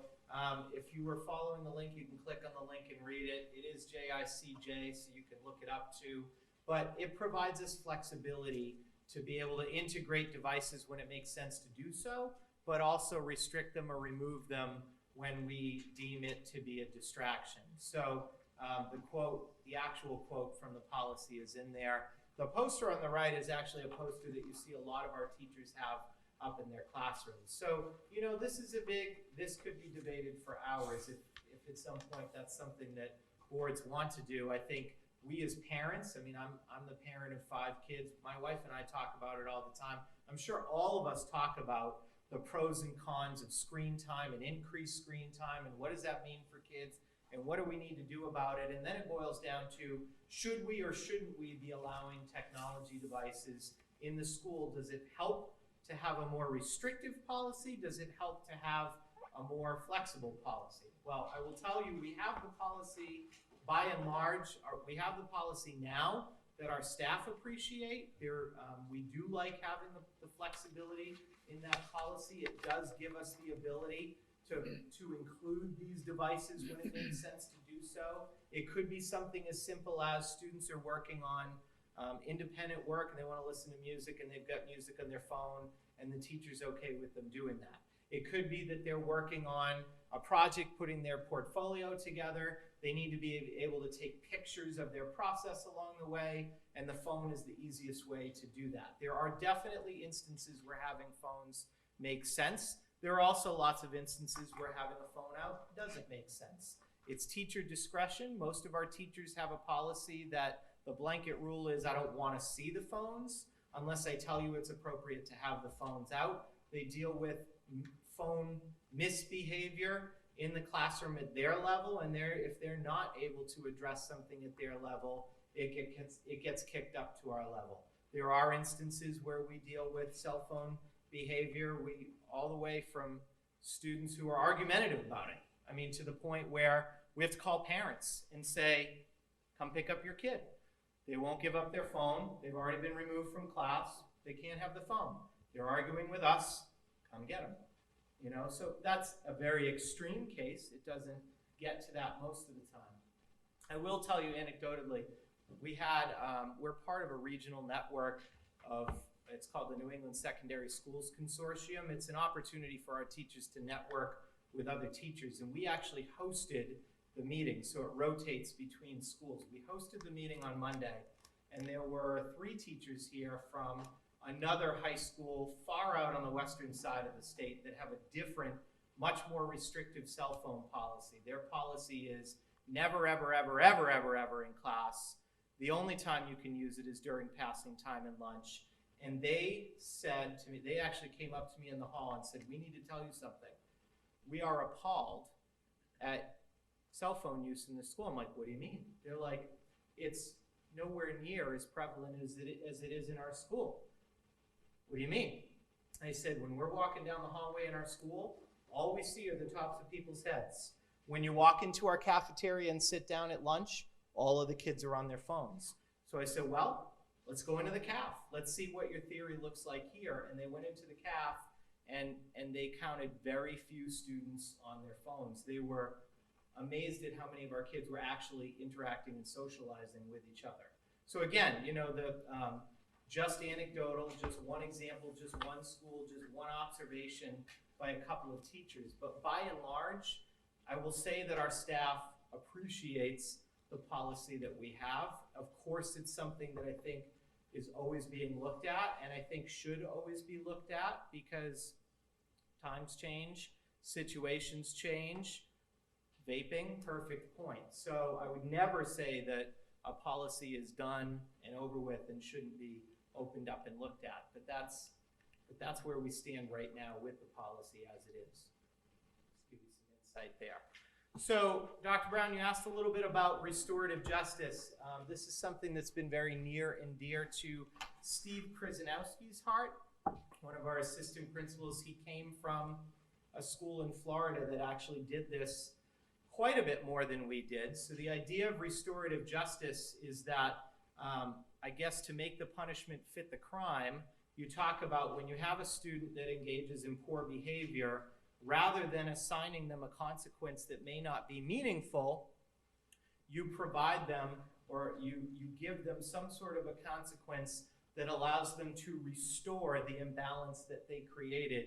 if you were following the link, you can click on the link and read it. It is JICJ, so you can look it up too. But it provides us flexibility to be able to integrate devices when it makes sense to do so, but also restrict them or remove them when we deem it to be a distraction. So the actual quote from the policy is in there. The poster on the right is actually a poster that you see a lot of our teachers have up in their classrooms. So, you know, this could be debated for hours if at some point that's something that boards want to do. I think we as parents, I mean, I'm the parent of 5 kids. My wife and I talk about it all the time. I'm sure all of us talk about the pros and cons of screen time and increased screen time, and what does that mean for kids, and what do we need to do about it? And then it boils down to, should we or shouldn't we be allowing technology devices in the school? Does it help to have a more restrictive policy? Does it help to have a more flexible policy? Well, I will tell you, we have the policy by and large. We have the policy now that our staff appreciate. We do like having the flexibility in that policy. It does give us the ability to include these devices when it makes sense to do so. It could be something as simple as students are working on independent work and they want to listen to music and they've got music on their phone and the teacher's okay with them doing that. It could be that they're working on a project, putting their portfolio together. They need to be able to take pictures of their process along the way, and the phone is the easiest way to do that. There are definitely instances where having phones makes sense. There are also lots of instances where having a phone out doesn't make sense. It's teacher discretion. Most of our teachers have a policy that the blanket rule is I don't want to see the phones unless I tell you it's appropriate to have the phones out. They deal with phone misbehavior in the classroom at their level, and if they're not able to address something at their level, it gets kicked up to our level. There are instances where we deal with cell phone behavior, all the way from students who are argumentative about it. I mean, to the point where we have to call parents and say, come pick up your kid. They won't give up their phone. They've already been removed from class. They can't have the phone. They're arguing with us. Come get them. You know, so that's a very extreme case. It doesn't get to that most of the time. I will tell you anecdotally, we're part of a regional network it's called the New England Secondary Schools Consortium. It's an opportunity for our teachers to network with other teachers, and we actually hosted the meeting, so it rotates between schools. We hosted the meeting on Monday, and there were 3 teachers here from another high school far out on the western side of the state that have a different, much more restrictive cell phone policy. Their policy is never, ever, ever, ever, ever, ever in class. The only time you can use it is during passing time and lunch. And they said to me, they actually came up to me in the hall and said, we need to tell you something. We are appalled at cell phone use in the school. I'm like, what do you mean? They're like, it's nowhere near as prevalent as it is in our school. What do you mean? I said, when we're walking down the hallway in our school, all we see are the tops of people's heads. When you walk into our cafeteria and sit down at lunch, all of the kids are on their phones. So I said, well, let's go into the CAF. Let's see what your theory looks like here. And they went into the CAF and they counted very few students on their phones. They were amazed at how many of our kids were actually interacting and socializing with each other. So again, you know, just anecdotal, just one example, just one school, just one observation by a couple of teachers. But by and large, I will say that our staff appreciates the policy that we have. Of course, it's something that I think is always being looked at, and I think should always be looked at, because times change, situations change. Vaping, perfect point. So I would never say that a policy is done and over with and shouldn't be opened up and looked at. But that's where we stand right now with the policy as it is. Just give you some insight there. So, Dr. Brown, you asked a little bit about restorative justice. This is something that's been very near and dear to Steve Krzyzanowski's heart, one of our assistant principals. He came from a school in Florida that actually did this quite a bit more than we did. So the idea of restorative justice is that, I guess, to make the punishment fit the crime, you talk about when you have a student that engages in poor behavior, rather than assigning them a consequence that may not be meaningful, you provide them, or you give them some sort of a consequence that allows them to restore the imbalance that they created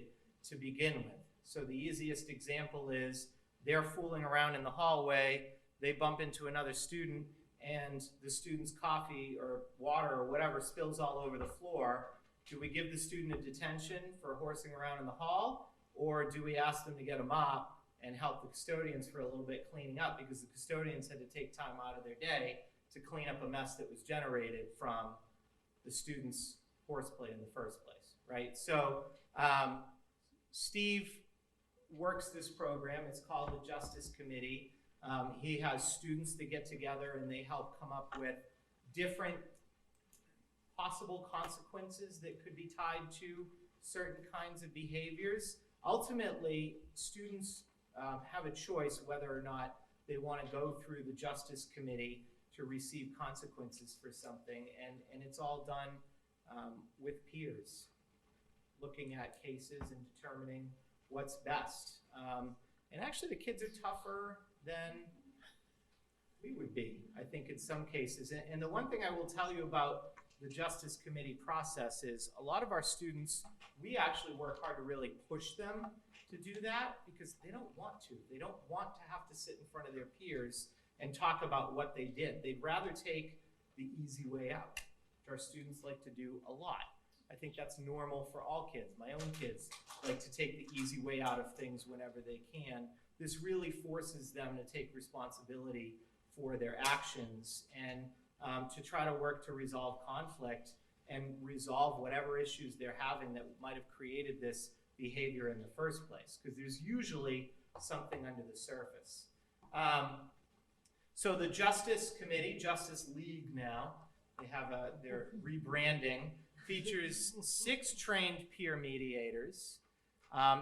to begin with. So the easiest example is they're fooling around in the hallway, they bump into another student, and the student's coffee or water or whatever spills all over the floor. Do we give the student a detention for horsing around in the hall? Or do we ask them to get a mop and help the custodians for a little bit cleaning up, because the custodians had to take time out of their day to clean up a mess that was generated from the students' horseplay in the first place, right? So Steve works this program. It's called the Justice Committee. He has students that get together and they help come up with different possible consequences that could be tied to certain kinds of behaviors. Ultimately, students have a choice whether or not they want to go through the Justice Committee to receive consequences for something, and it's all done with peers, looking at cases and determining what's best. And actually, the kids are tougher than we would be, I think, in some cases. And the one thing I will tell you about the Justice Committee process is a lot of our students, we actually work hard to really push them to do that, because they don't want to. They don't want to have to sit in front of their peers and talk about what they did. They'd rather take the easy way out, which our students like to do a lot. I think that's normal for all kids. My own kids like to take the easy way out of things whenever they can. This really forces them to take responsibility for their actions and to try to work to resolve conflict and resolve whatever issues they're having that might have created this behavior in the first place, because there's usually something under the surface. So the Justice Committee, Justice League now, they have their rebranding, features 6 trained peer mediators.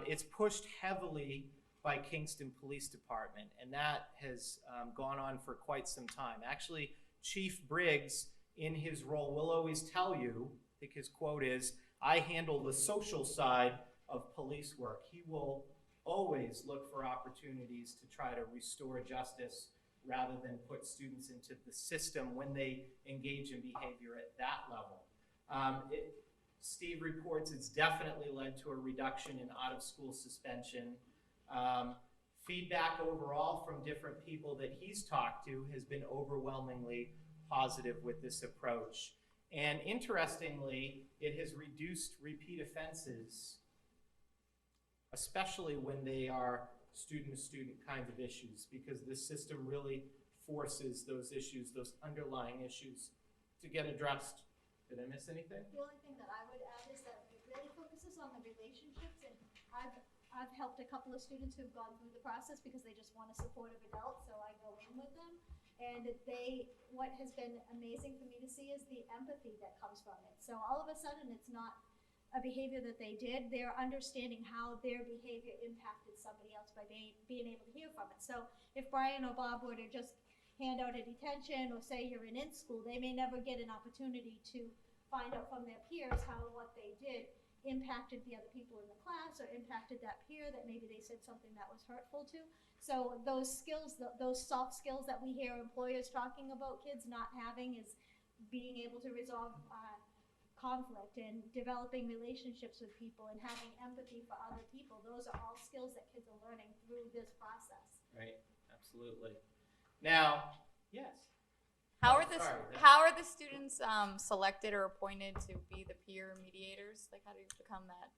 It's pushed heavily by Kingston Police Department, and that has gone on for quite some time. Actually, Chief Briggs, in his role, will always tell you, I think his quote is, "I handle the social side of police work." He will always look for opportunities to try to restore justice rather than put students into the system when they engage in behavior at that level. Steve reports it's definitely led to a reduction in out-of-school suspension. Feedback overall from different people that he's talked to has been overwhelmingly positive with this approach. And interestingly, it has reduced repeat offenses, especially when they are student-to-student kinds of issues, because this system really forces those issues, those underlying issues, to get addressed. Did I miss anything? The only thing that I would add is that it really focuses on the relationships, and I've helped a couple of students who've gone through the process because they just want a supportive adult, so I go in with them. And what has been amazing for me to see is the empathy that comes from it. So all of a sudden, it's not a behavior that they did, they're understanding how their behavior impacted somebody else by being able to hear from it. So if Brian or Bob were to just hand out a detention or say you're in school, they may never get an opportunity to find out from their peers how what they did impacted the other people in the class or impacted that peer that maybe they said something that was hurtful to. So those skills, those soft skills that we hear employers talking about kids not having is being able to resolve conflict and developing relationships with people and having empathy for other people. Those are all skills that kids are learning through this process. Right, absolutely. Now, yes. How are the students selected or appointed to be the peer mediators? Like, how do you become that?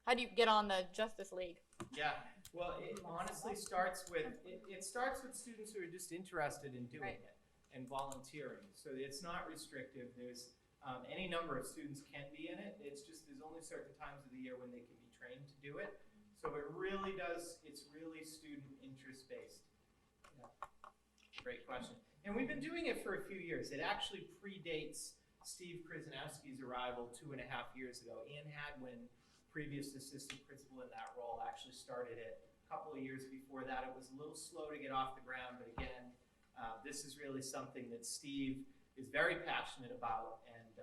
How do you get on the Justice League? Yeah, well, it honestly starts with, it starts with students who are just interested in doing it and volunteering. So it's not restrictive. There's any number of students can be in it. It's just there's only certain times of the year when they can be trained to do it. So it really does, it's really student interest based. Yeah. Great question. And we've been doing it for a few years. It actually predates Steve Krasnowski's arrival 2.5 years ago. Ann Hadwin, previous assistant principal in that role, actually started it a couple of years before that. It was a little slow to get off the ground, but again, this is really something that Steve is very passionate about and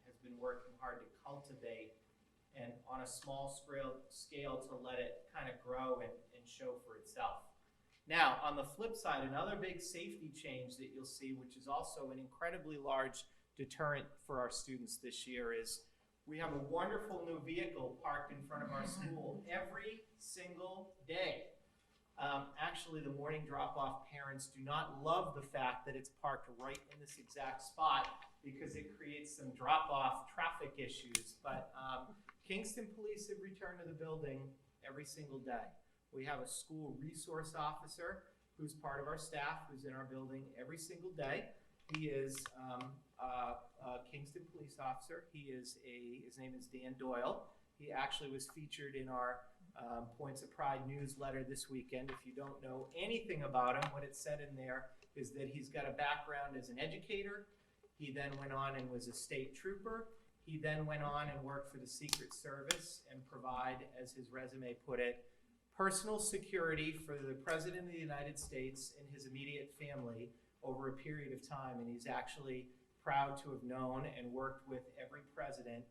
has been working hard to cultivate and on a small scale to let it kind of grow and show for itself. Now, on the flip side, another big safety change that you'll see, which is also an incredibly large deterrent for our students this year, is we have a wonderful new vehicle parked in front of our school every single day. Actually, the morning drop-off parents do not love the fact that it's parked right in this exact spot because it creates some drop-off traffic issues. But Kingston Police have returned to the building every single day. We have a school resource officer who's part of our staff, who's in our building every single day. He is a Kingston police officer. His name is Dan Doyle. He actually was featured in our Points of Pride newsletter this weekend. If you don't know anything about him, what it said in there is that he's got a background as an educator. He then went on and was a state trooper. He then went on and worked for the Secret Service and provide, as his resume put it, personal security for the President of the United States and his immediate family over a period of time. And he's actually proud to have known and worked with every president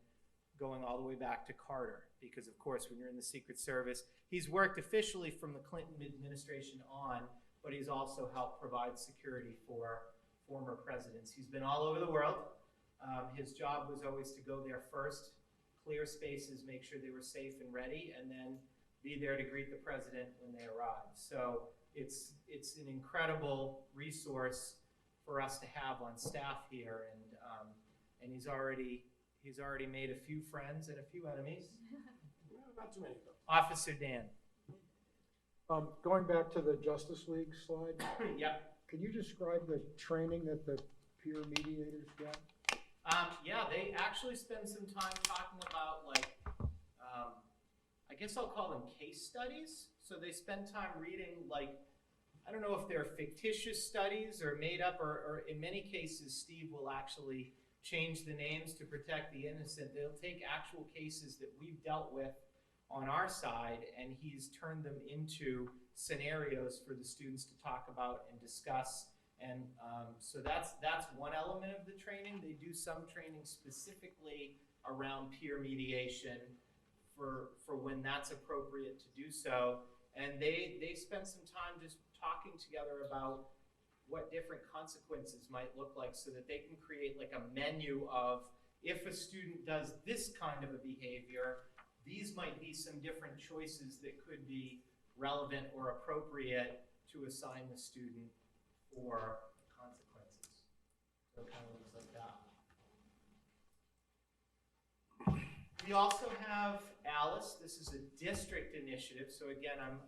going all the way back to Carter. Because of course, when you're in the Secret Service, he's worked officially from the Clinton administration on, but he's also helped provide security for former presidents. He's been all over the world. His job was always to go there first, clear spaces, make sure they were safe and ready, and then be there to greet the president when they arrive. So it's an incredible resource for us to have on staff here, and he's already made a few friends and a few enemies. Not too many though. Officer Dan. Going back to the Justice League slide. Yep. Can you describe the training that the peer mediators get? Yeah, they actually spend some time talking about, like, I guess I'll call them case studies. So they spend time reading, like, I don't know if they're fictitious studies or made up, or in many cases, Steve will actually change the names to protect the innocent. They'll take actual cases that we've dealt with on our side, and he's turned them into scenarios for the students to talk about and discuss. And so that's one element of the training. They do some training specifically around peer mediation for when that's appropriate to do so. And they spend some time just talking together about what different consequences might look like so that they can create like a menu of, if a student does this kind of a behavior, these might be some different choices that could be relevant or appropriate to assign the student for consequences. So it kind of looks like that. We also have Alice. This is a district initiative. So again, I'm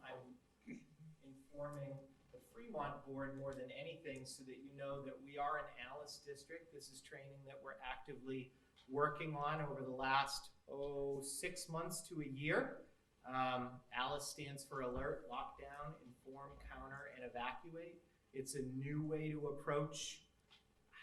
informing the Freemont board more than anything so that you know that we are an Alice district. This is training that we're actively working on over the last 6 months to a year. Alice stands for Alert, Lockdown, Inform, Counter, and Evacuate. It's a new way to approach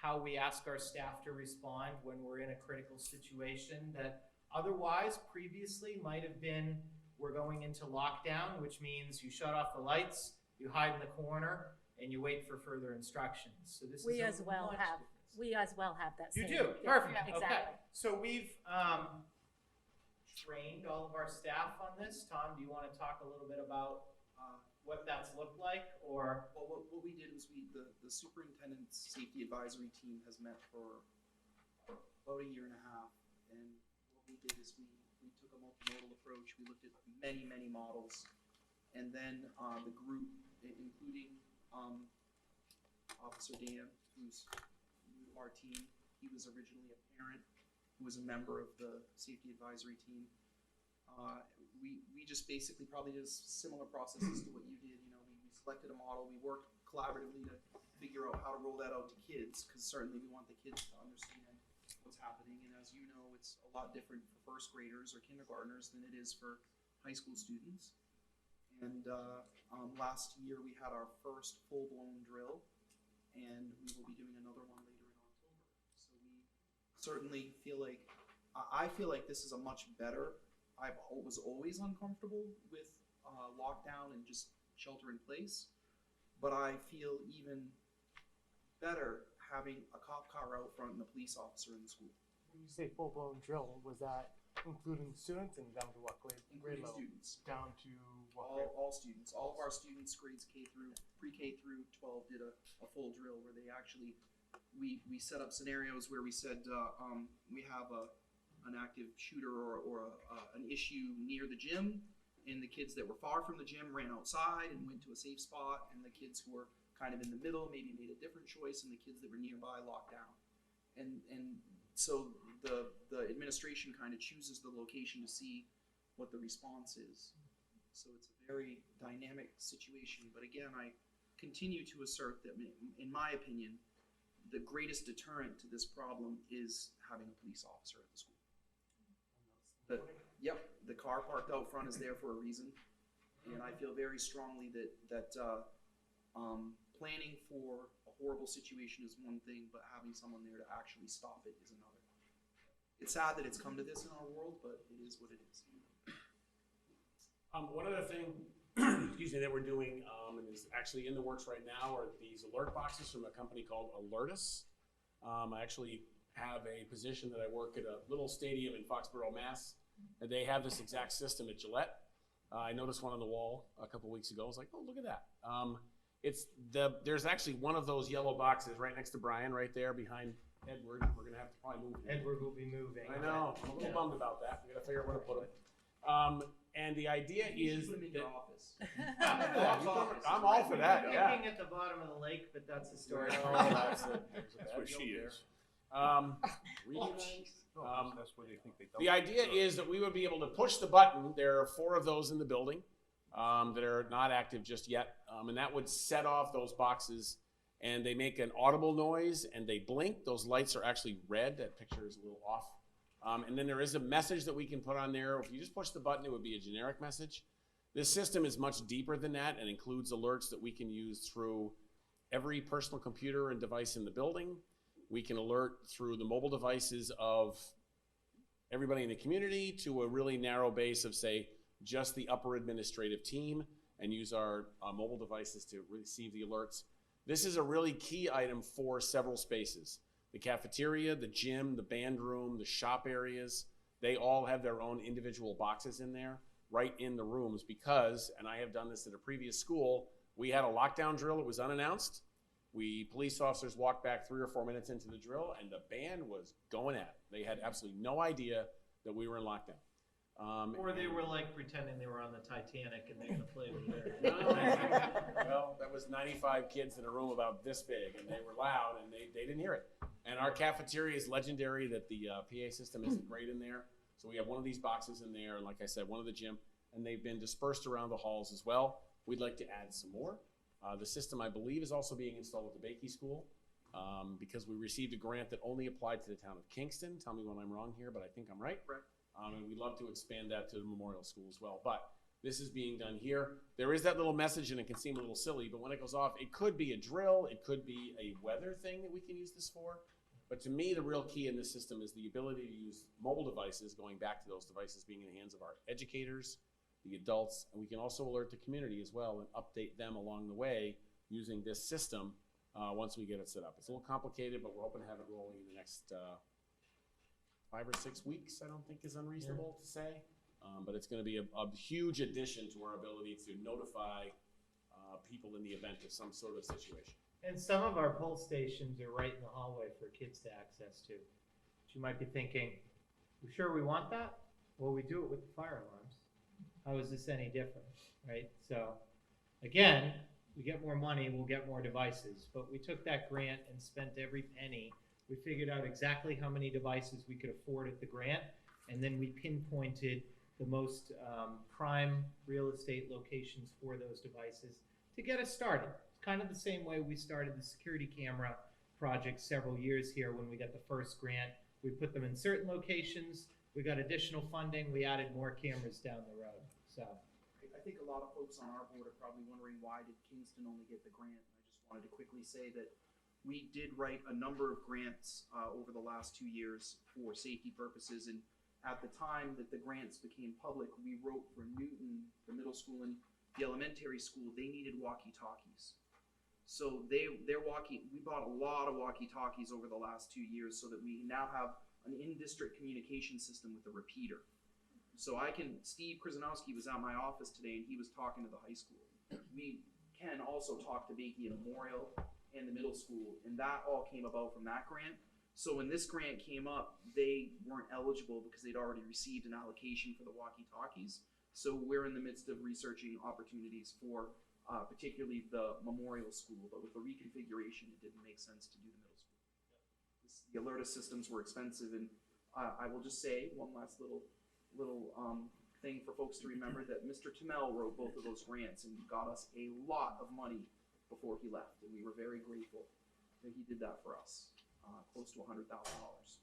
how we ask our staff to respond when we're in a critical situation that otherwise previously might have been, we're going into lockdown, which means you shut off the lights, you hide in the corner, and you wait for further instructions. So this We is as well have that You same. do? Perfect. Yeah, Okay. exactly. So we've trained all of our staff on this. Tom, do you want to talk a little bit about what that's looked like, or? Well, what we did was the superintendent's safety advisory team has met for about a year and a half, and what we did is we took a multimodal approach. We looked at many models, and then the group, including Officer Dan, who's new to our team, he was originally a parent who was a member of the safety advisory team. We just basically probably did a similar processes to what you did. You know, we selected a model, we worked collaboratively to figure out how to roll that out to kids, because certainly we want the kids to understand what's happening. And as you know, it's a lot different for first graders or kindergartners than it is for high school students. And last year we had our first full-blown drill, and we will be doing another one later in October. So we certainly feel like, I feel like this is a much better, I was always uncomfortable with lockdown and just shelter in place, but I feel even better having a cop car out front and a police officer in the school. When you say full-blown drill, was that including students and down to what grade level? Students. Down to what grade? All students. All of our students, grades pre-K through 12, did a full drill where they actually, we set up scenarios where we said we have an active shooter or an issue near the gym, and the kids that were far from the gym ran outside and went to a safe spot, and the kids who were kind of in the middle maybe made a different choice, and the kids that were nearby locked down. And so the administration kind of chooses the location to see what the response is. So it's a very dynamic situation. But again, I continue to assert that, in my opinion, the greatest deterrent to this problem is having a police officer at the school. The car parked out front is there for a reason, and I feel very strongly that planning for a horrible situation is one thing, but having someone there to actually stop it is another. It's sad that it's come to this in our world, but it is what it is. One other thing, excuse me, that we're doing, and is actually in the works right now, are these alert boxes from a company called Alertus. I actually have a position that I work at a little stadium in Foxborough, Mass. And they have this exact system at Gillette. I noticed one on the wall a couple weeks ago. I was like, oh, look at that. There's actually one of those yellow boxes right next to Brian, right there behind Edward. We're gonna have to probably move him. Edward will be moving. I know. I'm a little bummed about that. We gotta figure out where to put him. And the idea is put him in your office. I'm all for that. I'm Yeah. thinking at the bottom of the lake, but that's a story. That's where she is. That's where they think they the idea is that we would be able to push the button. There are 4 of those in the building that are not active just yet, and that would set off those boxes, and they make an audible noise and they blink. Those lights are actually red. That picture is a little off. And then there is a message that we can put on there. If you just push the button, it would be a generic message. This system is much deeper than that and includes alerts that we can use through every personal computer and device in the building. We can alert through the mobile devices of everybody in the community to a really narrow base of, say, just the upper administrative team, and use our mobile devices to receive the alerts. This is a really key item for several spaces. The cafeteria, the gym, the band room, the shop areas, they all have their own individual boxes in there, right in the rooms, because, and I have done this at a previous school, we had a lockdown drill. It was unannounced. Police officers walked back 3 or 4 minutes into the drill, and the band was going at it. They had absolutely no idea that we were in lockdown. Or they were like pretending they were on the Titanic and they're gonna play with their. Well, that was 95 kids in a room about this big, and they were loud, and they didn't hear it. And our cafeteria is legendary that the PA system isn't great in there. So we have one of these boxes in there, and like I said, one of the gym, and they've been dispersed around the halls as well. We'd like to add some more. The system, I believe, is also being installed at the Bakey School because we received a grant that only applied to the town of Kingston. Tell me when I'm wrong here, but I think I'm right. Correct. And we'd love to expand that to the Memorial School as well. But this is being done here. There is that little message, and it can seem a little silly, but when it goes off, it could be a drill. It could be a weather thing that we can use this for. But to me, the real key in this system is the ability to use mobile devices, going back to those devices being in the hands of our educators, the adults, and we can also alert the community as well and update them along the way using this system once we get it set up. It's a little complicated, but we're hoping to have it rolling in the next 5 or 6 weeks, I don't think is unreasonable to say. But it's gonna be a huge addition to our ability to notify people in the event of some sort of situation. And some of our pull stations are right in the hallway for kids to access to. But you might be thinking, "You sure we want that?" Well, we do it with the fire alarms. How is this any different, right? So, again, we get more money, we'll get more devices. But we took that grant and spent every penny. We figured out exactly how many devices we could afford at the grant, and then we pinpointed the most prime real estate locations for those devices to get us started. It's kind of the same way we started the security camera project several years here when we got the first grant. We put them in certain locations, we got additional funding, we added more cameras down the road. So I think a lot of folks on our board are probably wondering, why did Kingston only get the grant? I just wanted to quickly say that we did write a number of grants over the last 2 years for safety purposes, and at the time that the grants became public, we wrote for Newton, the middle school, and the elementary school. They needed walkie-talkies. So we bought a lot of walkie-talkies over the last 2 years so that we now have an in-district communication system with a repeater. So Steve Krasnowski was at my office today and he was talking to the high school. We can also talk to Bakey Memorial and the middle school, and that all came about from that grant. So when this grant came up, they weren't eligible because they'd already received an allocation for the walkie-talkies. So we're in the midst of researching opportunities for particularly the memorial school, but with the reconfiguration, it didn't make sense to do the middle school. The Alerta systems were expensive, and I will just say one last little thing for folks to remember, that Mr. Tamel wrote both of those grants and got us a lot of money before he left, and we were very grateful that he did that for us, close to $100,000.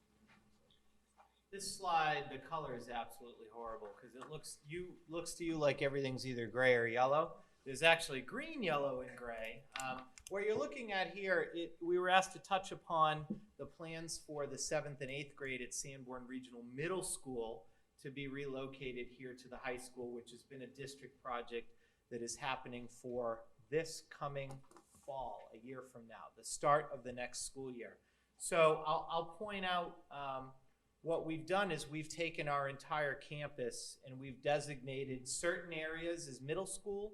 this slide, the color is absolutely horrible because it looks to you like everything's either gray or yellow. There's actually green, yellow, and gray. What you're looking at here, we were asked to touch upon the plans for the 7th and 8th grade at Sanborn Regional Middle School to be relocated here to the high school, which has been a district project that is happening for this coming fall, a year from now, the start of the next school year. So I'll point out what we've done is we've taken our entire campus and we've designated certain areas as middle school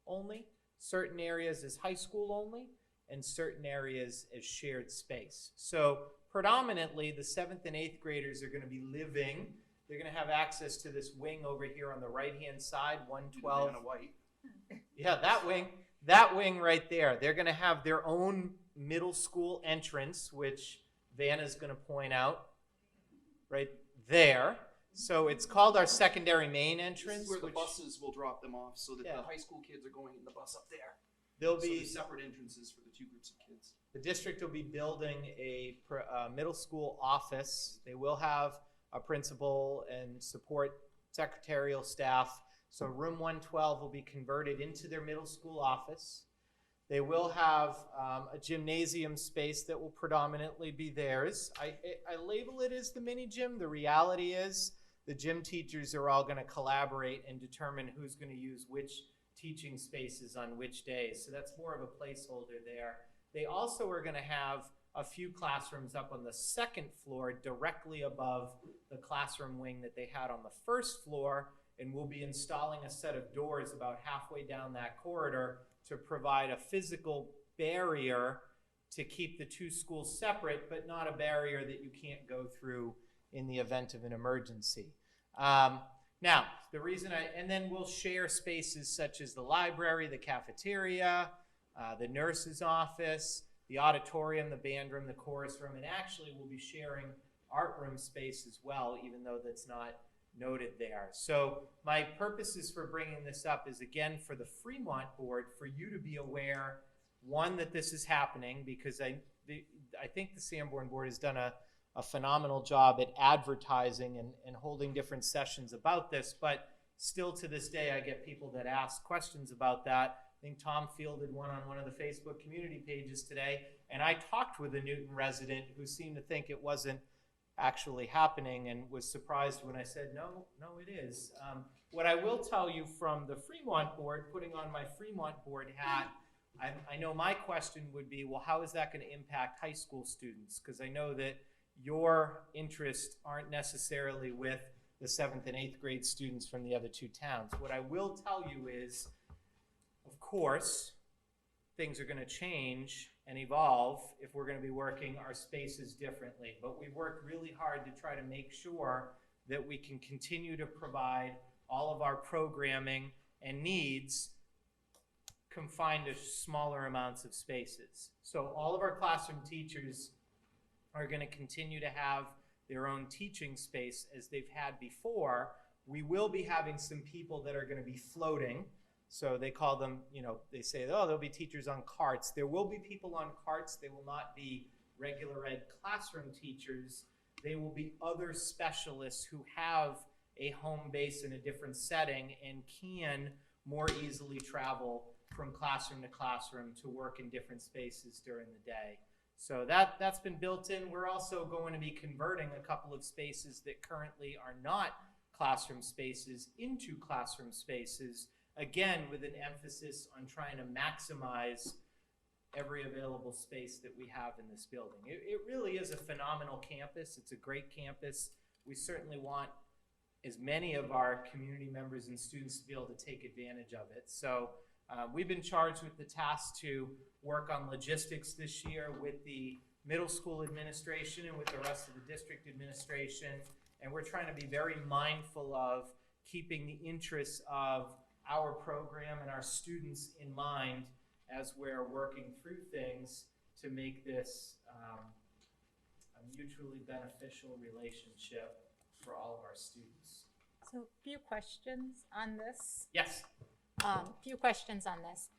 only, certain areas as high school only, and certain areas as shared space. So predominantly the 7th and 8th graders are going to be living, they're going to have access to this wing over here on the right-hand side, 112. White. Yeah, that wing right there. They're going to have their own middle school entrance, which Vanna's going to point out right there. So it's called our secondary main entrance. This is where the buses will drop them off, so that the high school kids are going in the bus up there. There'll So be there's separate entrances for the two groups of kids. The district will be building a middle school office. They will have a principal and support secretarial staff. So room 112 will be converted into their middle school office. They will have a gymnasium space that will predominantly be theirs. I label it as the mini gym. The reality is the gym teachers are all going to collaborate and determine who's going to use which teaching spaces on which days. So that's more of a placeholder there. They also are going to have a few classrooms up on the second floor directly above the classroom wing that they had on the first floor, and we'll be installing a set of doors about halfway down that corridor to provide a physical barrier to keep the two schools separate, but not a barrier that you can't go through in the event of an emergency. Now, the reason and then we'll share spaces such as the library, the cafeteria, the nurse's office, the auditorium, the band room, the chorus room, and actually we'll be sharing art room space as well, even though that's not noted there. So my purposes for bringing this up is, again, for the Fremont board, for you to be aware, one, that this is happening, because I think the Sanborn board has done a phenomenal job at advertising and holding different sessions about this, but still to this day I get people that ask questions about that. I think Tom fielded one on one of the Facebook community pages today, and I talked with a Newton resident who seemed to think it wasn't actually happening and was surprised when I said, no, it is. What I will tell you from the Fremont board, putting on my Fremont board hat, I know my question would be, well, how is that going to impact high school students? Because I know that your interests aren't necessarily with the 7th and 8th grade students from the other two towns. What I will tell you is, of course, things are going to change and evolve if we're going to be working our spaces differently. But we've worked really hard to try to make sure that we can continue to provide all of our programming and needs confined to smaller amounts of spaces. So all of our classroom teachers are going to continue to have their own teaching space as they've had before. We will be having some people that are going to be floating. So they call them, you know, they say, oh, there'll be teachers on carts. There will be people on carts. They will not be regular ed classroom teachers. They will be other specialists who have a home base in a different setting and can more easily travel from classroom to classroom to work in different spaces during the day. So that's been built in. We're also going to be converting a couple of spaces that currently are not classroom spaces into classroom spaces, again, with an emphasis on trying to maximize every available space that we have in this building. It really is a phenomenal campus. It's a great campus. We certainly want as many of our community members and students to be able to take advantage of it. So we've been charged with the task to work on logistics this year with the middle school administration and with the rest of the district administration. And we're trying to be very mindful of keeping the interests of our program and our students in mind as we're working through things to make this a mutually beneficial relationship for all of our students. So, few questions on this. Yes. Few questions on this.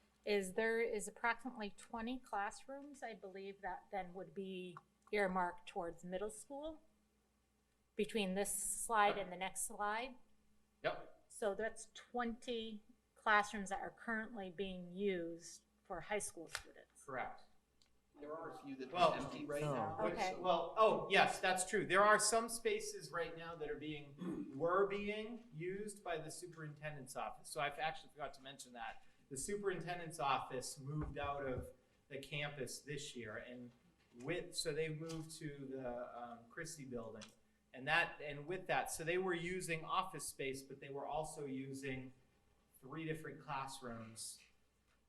There is approximately 20 classrooms, I believe, that then would be earmarked towards middle school between this slide and the next slide. Yep. So that's 20 classrooms that are currently being used for high school students. Correct. There are a few that are empty right now. Okay. Well, oh, yes, that's true. There are some spaces right now that were being used by the superintendent's office. So I actually forgot to mention that. The superintendent's office moved out of the campus this year, and so they moved to the Christie building. And with that, so they were using office space, but they were also using 3 different classrooms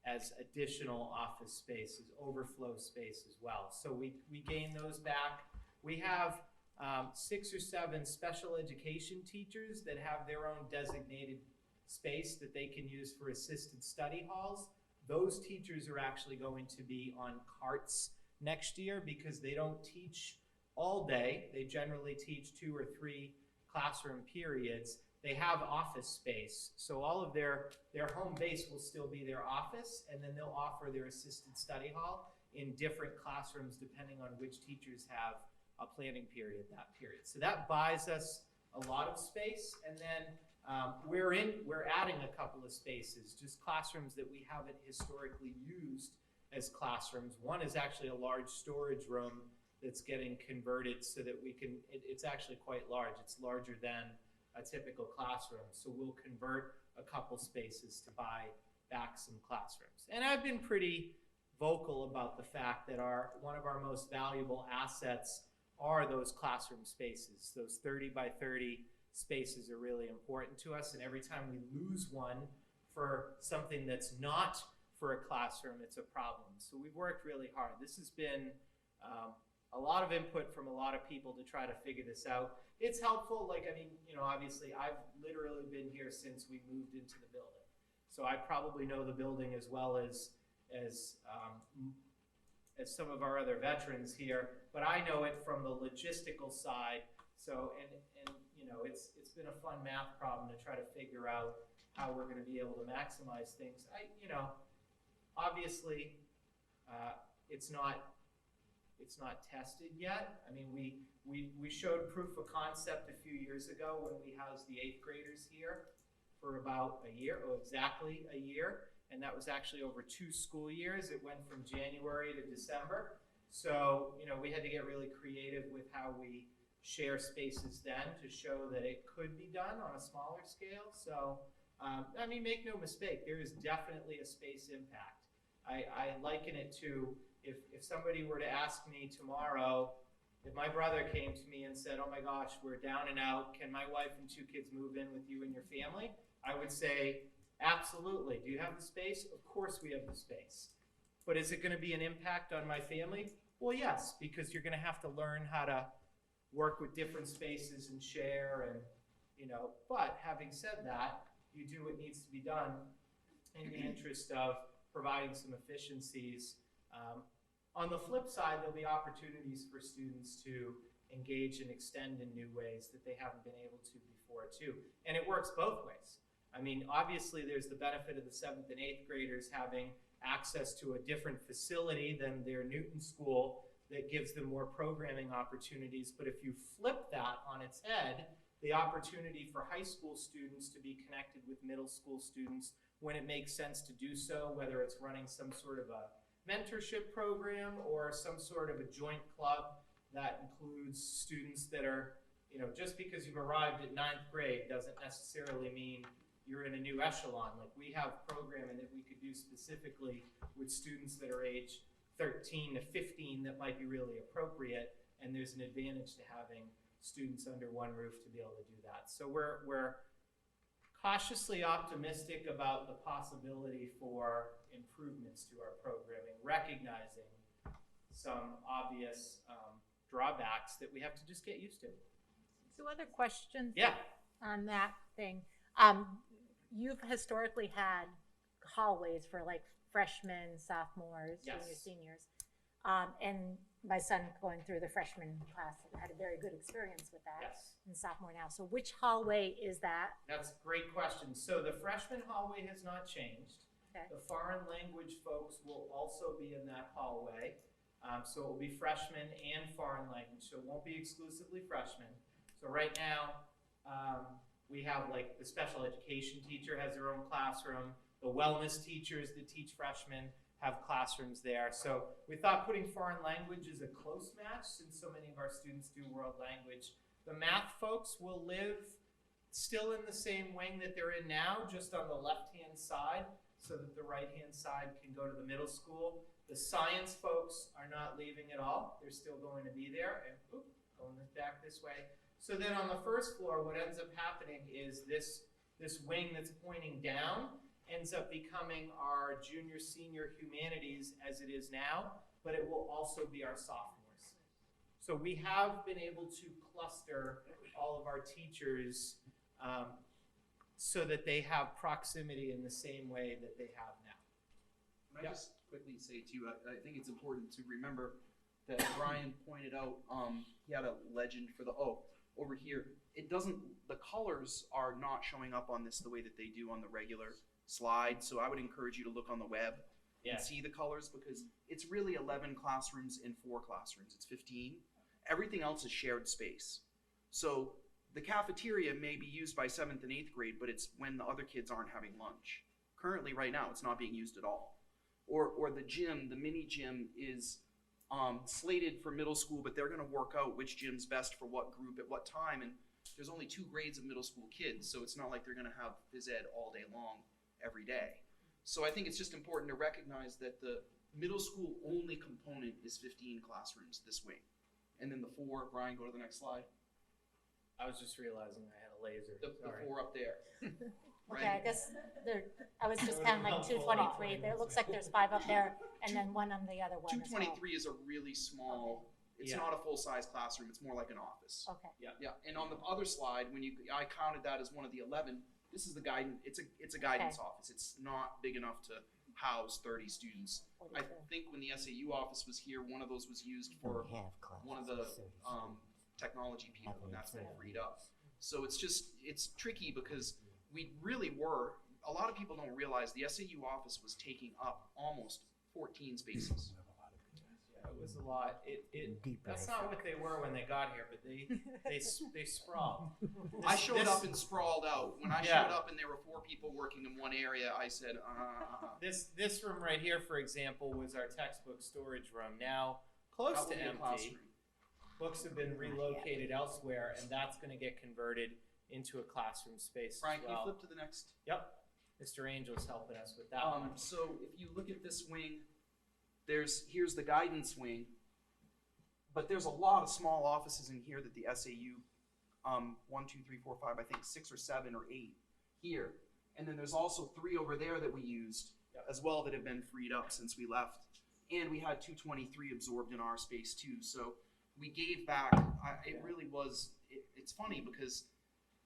as additional office spaces, overflow space as well. So we gained those back. We have 6 or 7 special education teachers that have their own designated space that they can use for assisted study halls. Those teachers are actually going to be on carts next year because they don't teach all day. They generally teach 2 or 3 classroom periods. They have office space, so all of their home base will still be their office, and then they'll offer their assisted study hall in different classrooms depending on which teachers have a planning period that period. So that buys us a lot of space, and then we're adding a couple of spaces, just classrooms that we haven't historically used as classrooms. One is actually a large storage room that's getting converted so that we can, it's actually quite large. It's larger than a typical classroom. So we'll convert a couple spaces to buy back some classrooms. And I've been pretty vocal about the fact that one of our most valuable assets are those classroom spaces. Those 30 by 30 spaces are really important to us. And every time we lose one for something that's not for a classroom, it's a problem. So we've worked really hard. This has been a lot of input from a lot of people to try to figure this out. It's helpful, obviously I've literally been here since we moved into the building. So I probably know the building as well as some of our other veterans here, but I know it from the logistical side. So, and it's been a fun math problem to try to figure out how we're gonna be able to maximize things. Obviously, it's not tested yet. I mean, we showed proof of concept a few years ago when we housed the 8th graders here for about a year, exactly a year. And that was actually over 2 school years. It went from January to December. So, we had to get really creative with how we share spaces then to show that it could be done on a smaller scale. So, make no mistake, there is definitely a space impact. I liken it to, if somebody were to ask me tomorrow, If my brother came to me and said, oh my gosh, we're down and out, can my wife and 2 kids move in with you and your family? I would say, absolutely. Do you have the space? Of course we have the space. But is it going to be an impact on my family? Well, yes, because you're going to have to learn how to work with different spaces and share and, but having said that, you do what needs to be done in the interest of providing some efficiencies. On the flip side, there'll be opportunities for students to engage and extend in new ways that they haven't been able to before too. And it works both ways. I mean, obviously there's the benefit of the 7th and 8th graders having access to a different facility than their Newton school that gives them more programming opportunities. But if you flip that on its head, the opportunity for high school students to be connected with middle school students when it makes sense to do so, whether it's running some sort of a mentorship program or some sort of a joint club that includes students that are, just because you've arrived at 9th grade doesn't necessarily mean you're in a new echelon. Like we have programming that we could do specifically with students that are age 13 to 15 that might be really appropriate, and there's an advantage to having students under one roof to be able to do that. So we're cautiously optimistic about the possibility for improvements to our programming, recognizing some obvious drawbacks that we have to just get used to. So other questions Yeah. on that thing. You've historically had hallways for like freshmen, sophomores, Yes. juniors, seniors. And my son going through the freshman class had a very good experience with that. Yes. And sophomore now. So which hallway is that? That's a great question. So the freshman hallway has not changed. Okay. The foreign language folks will also be in that hallway. So it will be freshmen and foreign language. So it won't be exclusively freshmen. So right now, we have like the special education teacher has their own classroom. The wellness teachers that teach freshmen have classrooms there. So we thought putting foreign language is a close match since so many of our students do world language. The math folks will live still in the same wing that they're in now, just on the left-hand side, so that the right-hand side can go to the middle school. The science folks are not leaving at all. They're still going to be there. And going back this way. So then on the first floor, what ends up happening is this wing that's pointing down ends up becoming our junior, senior humanities as it is now, but it will also be our sophomores. So we have been able to cluster all of our teachers so that they have proximity in the same way that they have now. Can I just quickly say too, I think it's important to remember that Brian pointed out, he had a legend for over here. The colors are not showing up on this the way that they do on the regular slide. So I would encourage you to look on the web and see the colors, because it's really 11 classrooms in 4 classrooms. It's 15. Everything else is shared space. So the cafeteria may be used by 7th and 8th grade, but it's when the other kids aren't having lunch. Currently, right now, it's not being used at all. Or the gym, the mini gym is slated for middle school, but they're going to work out which gym's best for what group at what time. And there's only 2 grades of middle school kids, so it's not like they're going to have phys ed all day long every day. So I think it's just important to recognize that the middle school only component is 15 classrooms this wing. And then the 4, Brian, go to the next slide. I was just realizing I had a laser. The 4 up there. Okay, I guess I was just counting like 223. There looks like there's 5 up there, and then 1 on the other one. 223 is a really small. It's not a full-size classroom. It's more like an office. Okay. Yeah. And on the other slide, I counted that as one of the 11. This is the guidance. It's a guidance office. It's not big enough to house 30 students. I think when the SAU office was here, one of those was used for one of the technology people, and that's been freed up. So it's tricky because we really were. A lot of people don't realize the SAU office was taking up almost 14 spaces. It was a lot. That's not what they were when they got here, but they sprawled. I showed up and sprawled out. When I showed up and there were 4 people working in one area, I said, This room right here, for example, was our textbook storage room. Now close to empty. Books have been relocated elsewhere, and that's going to get converted into a classroom space Brian, as well. can you flip to the next? Yep. Mr. Angel's helping us with that one. So if you look at this wing, here's the guidance wing. but there's a lot of small offices in here that the SAU, 1, 2, 3, 4, 5, I think 6 or 7 or 8 here. And then there's also 3 over there that we used as well that have been freed up since we left. And we had 223 absorbed in our space too. So we gave back, it really was, it's funny because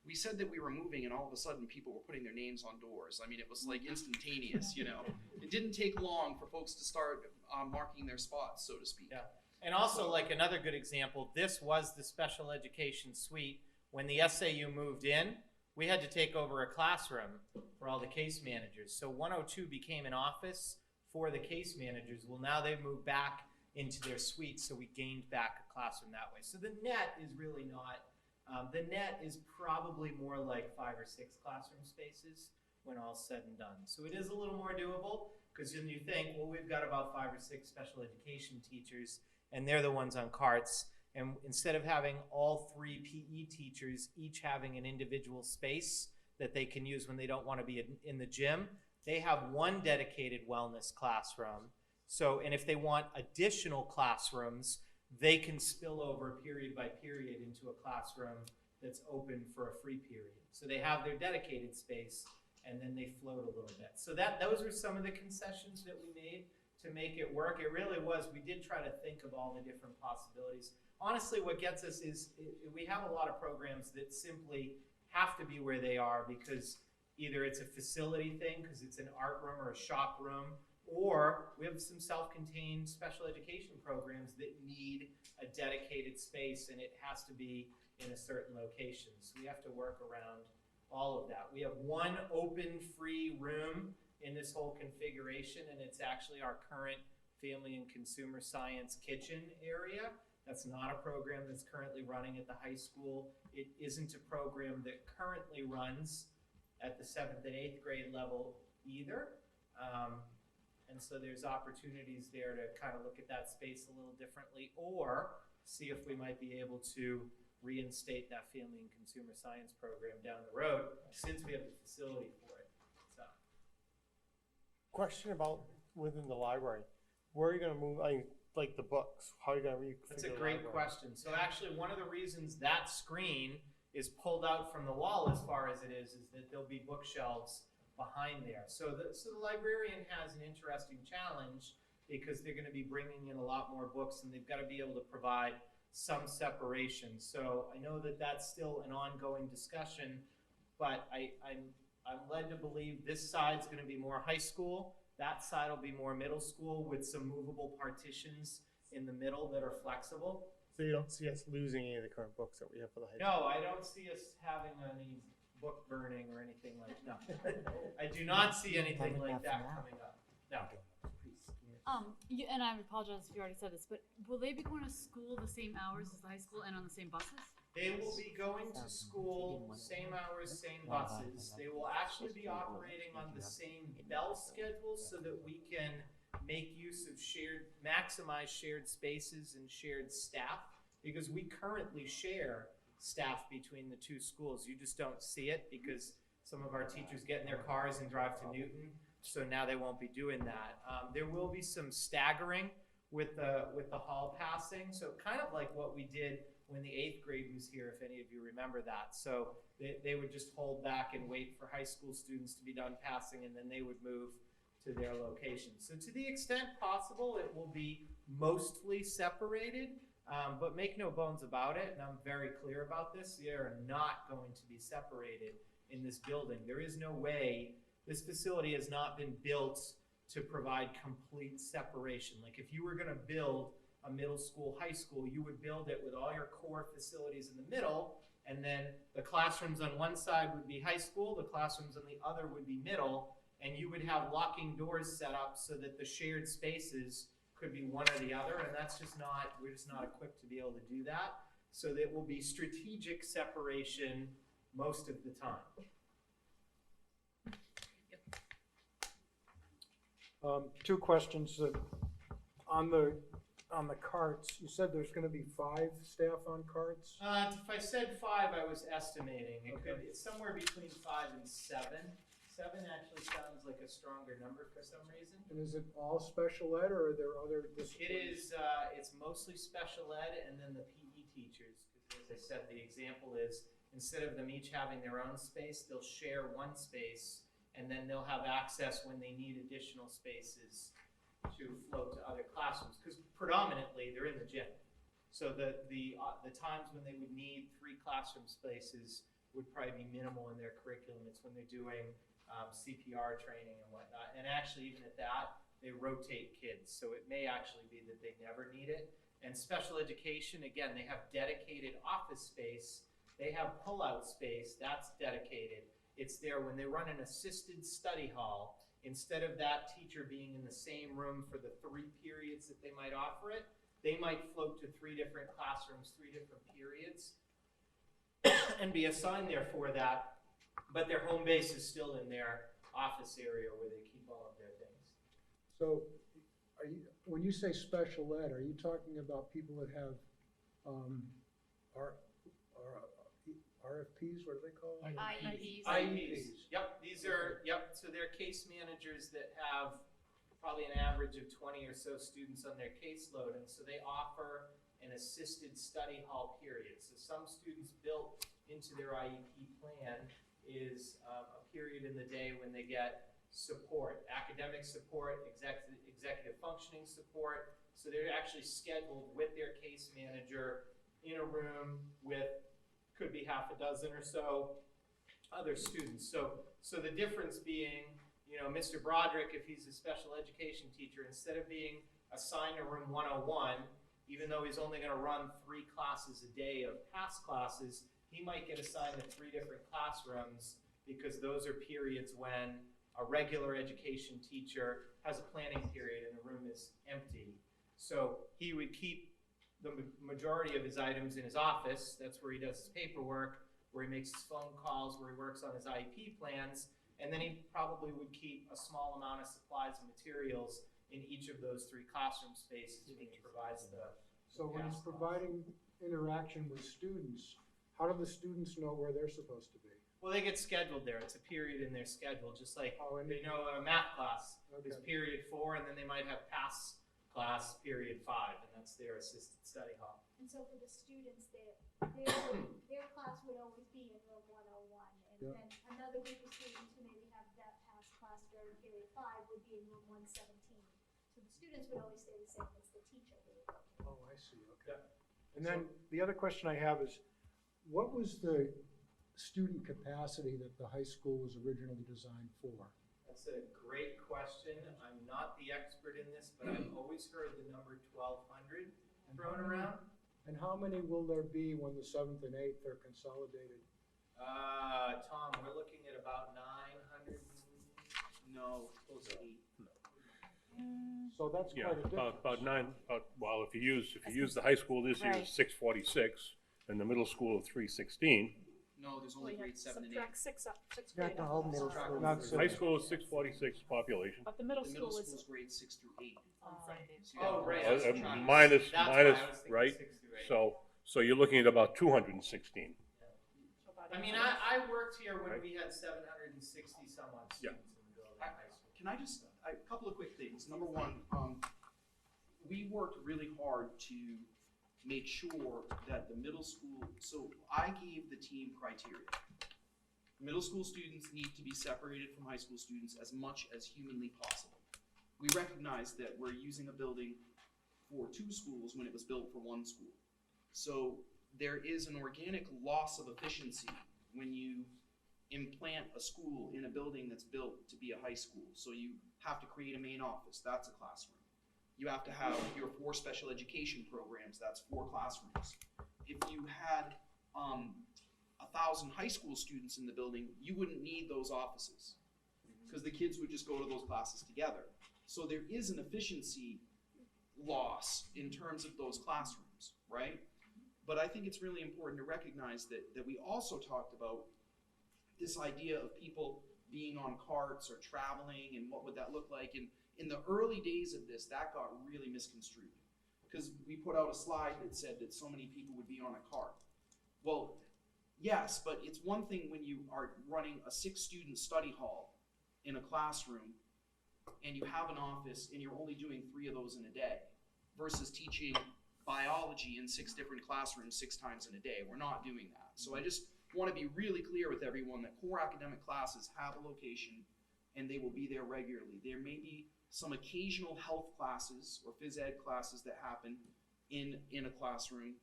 we said that we were moving and all of a sudden people were putting their names on doors. I mean, it was like instantaneous, you know. It didn't take long for folks to start marking their spots, so to speak. Yeah. And also, like another good example, this was the special education suite. When the SAU moved in, we had to take over a classroom for all the case managers. So 102 became an office for the case managers. Well, now they've moved back into their suite, so we gained back a classroom that way. So the net is really not, the net is probably more like 5 or 6 classroom spaces when all's said and done. So it is a little more doable, because then you think, well, we've got about 5 or 6 special education teachers, and they're the ones on carts. And instead of having all 3 PE teachers each having an individual space that they can use when they don't want to be in the gym, they have one dedicated wellness classroom. So, and if they want additional classrooms, they can spill over period by period into a classroom that's open for a free period. So they have their dedicated space, and then they float a little bit. So those were some of the concessions that we made to make it work. It really was, we did try to think of all the different possibilities. Honestly, what gets us is we have a lot of programs that simply have to be where they are because either it's a facility thing, because it's an art room or a shop room, or we have some self-contained special education programs that need a dedicated space and it has to be in a certain location. So we have to work around all of that. We have one open free room in this whole configuration, and it's actually our current family and consumer science kitchen area. That's not a program that's currently running at the high school. It isn't a program that currently runs at the 7th and 8th grade level either. And so there's opportunities there to kind of look at that space a little differently, or see if we might be able to reinstate that family and consumer science program down the road, since we have the facility for it. So. Question about within the library. Where are you going to move, like the books? How are you going to reconfigure That's a great question. So actually, one of the reasons that screen is pulled out from the wall as far as it is that there'll be bookshelves behind there. So the librarian has an interesting challenge because they're going to be bringing in a lot more books and they've got to be able to provide some separation. So I know that that's still an ongoing discussion, but I'm led to believe this side's going to be more high school. That side will be more middle school with some movable partitions in the middle that are flexible. So you don't see us losing any of the current books that we have for the high No, school? I don't see us having any book burning or anything like that. No. I do not see anything like that coming up. No. And I apologize if you already said this, but will they be going to school the same hours as the high school and on the same buses? They will be going to school, same hours, same buses. They will actually be operating on the same bell schedule so that we can make use of maximize shared spaces and shared staff, because we currently share staff between the 2 schools. You just don't see it because some of our teachers get in their cars and drive to Newton, so now they won't be doing that. There will be some staggering with the hall passing, so kind of like what we did when the 8th grade was here, if any of you remember that. So they would just hold back and wait for high school students to be done passing, and then they would move to their locations. So to the extent possible, it will be mostly separated, but make no bones about it, and I'm very clear about this, they are not going to be separated in this building. There is no way, this facility has not been built to provide complete separation. Like if you were gonna build a middle school, high school, you would build it with all your core facilities in the middle, and then the classrooms on one side would be high school, the classrooms on the other would be middle, and you would have locking doors set up so that the shared spaces could be one or the other, and that's just not, we're just not equipped to be able to do that. So that will be strategic separation most of the time. 2 questions. On the carts, you said there's going to be 5 staff on carts? If I said 5, I was estimating. It's somewhere between 5 and 7. 7 actually sounds like a stronger number for some reason. And is it all special ed, or are there other disciplines? It is, it's mostly special ed and then the PE teachers. Because as I said, the example is, instead of them each having their own space, they'll share one space, and then they'll have access when they need additional spaces to float to other classrooms. Because predominantly, they're in the gym. So the times when they would need 3 classroom spaces would probably be minimal in their curriculum. It's when they're doing CPR training and whatnot. And actually, even at that, they rotate kids. So it may actually be that they never need it. And special education, again, they have dedicated office space. They have pull-out space. That's dedicated. It's there when they run an assisted study hall. Instead of that teacher being in the same room for the 3 periods that they might offer it, they might float to 3 different classrooms, 3 different periods, and be assigned there for that. But their home base is still in their office area where they keep all of their things. So, when you say special ed, are you talking about people that have RFPs? What are they called? IEPs. IEPs. Yep. These are So they're case managers that have probably an average of 20 or so students on their caseload, and so they offer an assisted study hall period. So some students built into their IEP plan is a period in the day when they get support, academic support, executive functioning support. So they're actually scheduled with their case manager in a room with, could be half a dozen or so other students. So the difference being, you know, Mr. Broderick, if he's a special education teacher, instead of being assigned a room 101, even though he's only going to run 3 classes a day of past classes, he might get assigned to 3 different classrooms because those are periods when a regular education teacher has a planning period and the room is empty. So he would keep the majority of his items in his office. That's where he does his paperwork, where he makes his phone calls, where he works on his IEP plans, and then he probably would keep a small amount of supplies and materials in each of those 3 classroom spaces, which provides the So when he's providing interaction with students, how do the students know where they're supposed to be? Well, they get scheduled there. It's a period in their schedule, just like they know a math class is period 4, and then they might have pass class period 5, and that's their assisted study hall. And so for the students, their class would always be in room 101, and then another group of students who maybe have that past class during period 5 would be in room 117. So the students would always stay the same as the teacher would go to. Oh, I see, okay. And then the other question I have is, what was the student capacity that the high school was originally designed for? That's a great question. I'm not the expert in this, but I've always heard the number 1,200 thrown around. And how many will there be when the 7th and 8th are consolidated? Tom, we're looking at about 900. No, close to 8. So that's Yeah, quite a difference. about 9, well, if you use the high school this year is 646, and the middle school of 316. No, there's only grade 7 and 8. Subtract 6 up, 6 Not grade the up. whole middle Subtract school. one Not grade. six. High school is 646 population. But the middle The middle school school's is grades 6 through 8. on Sundays. So you got- right. Minus, That's why I was thinking right? 6 through 8. So you're looking at about 216. I mean, I worked here when we had 760 some odd students in the building in high school. Can I just, a couple of quick things. Number one, we worked really hard to make sure that the middle school, so I gave the team criteria. Middle school students need to be separated from high school students as much as humanly possible. We recognize that we're using a building for 2 schools when it was built for 1 school. So there is an organic loss of efficiency when you implant a school in a building that's built to be a high school. So you have to create a main office, that's a classroom. You have to have your 4 special education programs, that's 4 classrooms. If you had 1,000 high school students in the building, you wouldn't need those offices because the kids would just go to those classes together. So there is an efficiency loss in terms of those classrooms, right? But I think it's really important to recognize that we also talked about this idea of people being on carts or traveling and what would that look like. And in the early days of this, that got really misconstrued because we put out a slide that said that so many people would be on a cart. Well, yes, but it's one thing when you are running a 6-student study hall in a classroom and you have an office and you're only doing 3 of those in a day versus teaching biology in 6 different classrooms 6 times in a day. We're not doing that. So I just want to be really clear with everyone that core academic classes have a location and they will be there regularly. There may be some occasional health classes or phys ed classes that happen in a classroom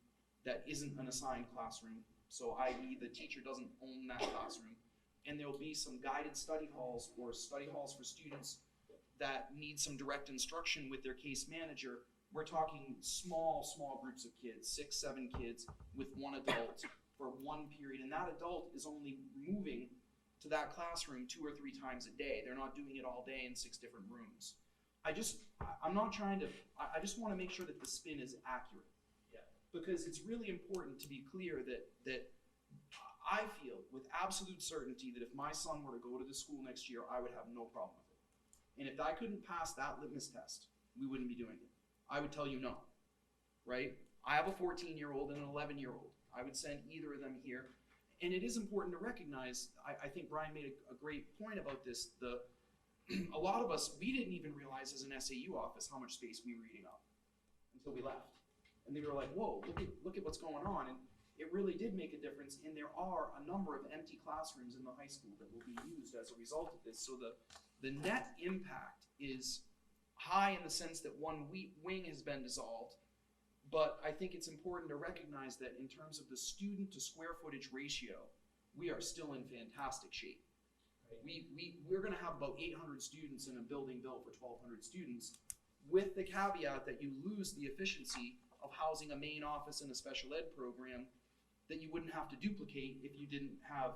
that isn't an assigned classroom. So i.e. the teacher doesn't own that classroom. And there'll be some guided study halls or study halls for students that need some direct instruction with their case manager. We're talking small groups of kids, 6, 7 kids with one adult for one period. And that adult is only moving to that classroom 2 or 3 times a day. They're not doing it all day in 6 different rooms. I'm not trying to, I just want to make sure that the spin is accurate. Yeah. Because it's really important to be clear that I feel with absolute certainty that if my son were to go to the school next year, I would have no problem with it. And if I couldn't pass that litmus test, we wouldn't be doing it. I would tell you no, right? I have a 14-year-old and an 11-year-old. I would send either of them here. And it is important to recognize, I think Brian made a great point about this, a lot of us, we didn't even realize as an SAU office how much space we were eating up until we left. And they were like, whoa, look at what's going on. And it really did make a difference. And there are a number of empty classrooms in the high school that will be used as a result of this. So the net impact is high in the sense that one wing has been dissolved. But I think it's important to recognize that in terms of the student to square footage ratio, we are still in fantastic shape. We're going to have about 800 students in a building built for 1,200 students, with the caveat that you lose the efficiency of housing a main office and a special ed program that you wouldn't have to duplicate if you didn't have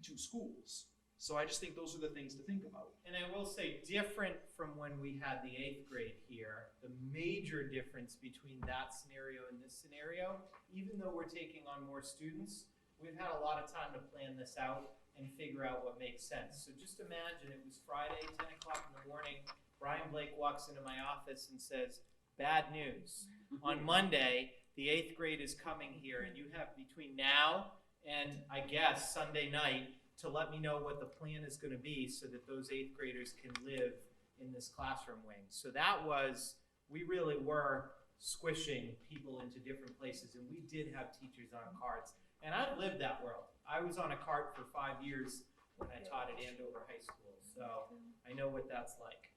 2 schools. So I just think those are the things to think about. And I will say, different from when we had the 8th grade here, the major difference between that scenario and this scenario, even though we're taking on more students, we've had a lot of time to plan this out and figure out what makes sense. So just imagine it was Friday, 10 o'clock in the morning, Brian Blake walks into my office and says, bad news. On Monday, the 8th grade is coming here, and you have between now and, I guess, Sunday night to let me know what the plan is going to be so that those 8th graders can live in this classroom wing. So that was, we really were squishing people into different places, and we did have teachers on carts. And I've lived that world. I was on a cart for 5 years when I taught at Andover High School, so I know what that's like.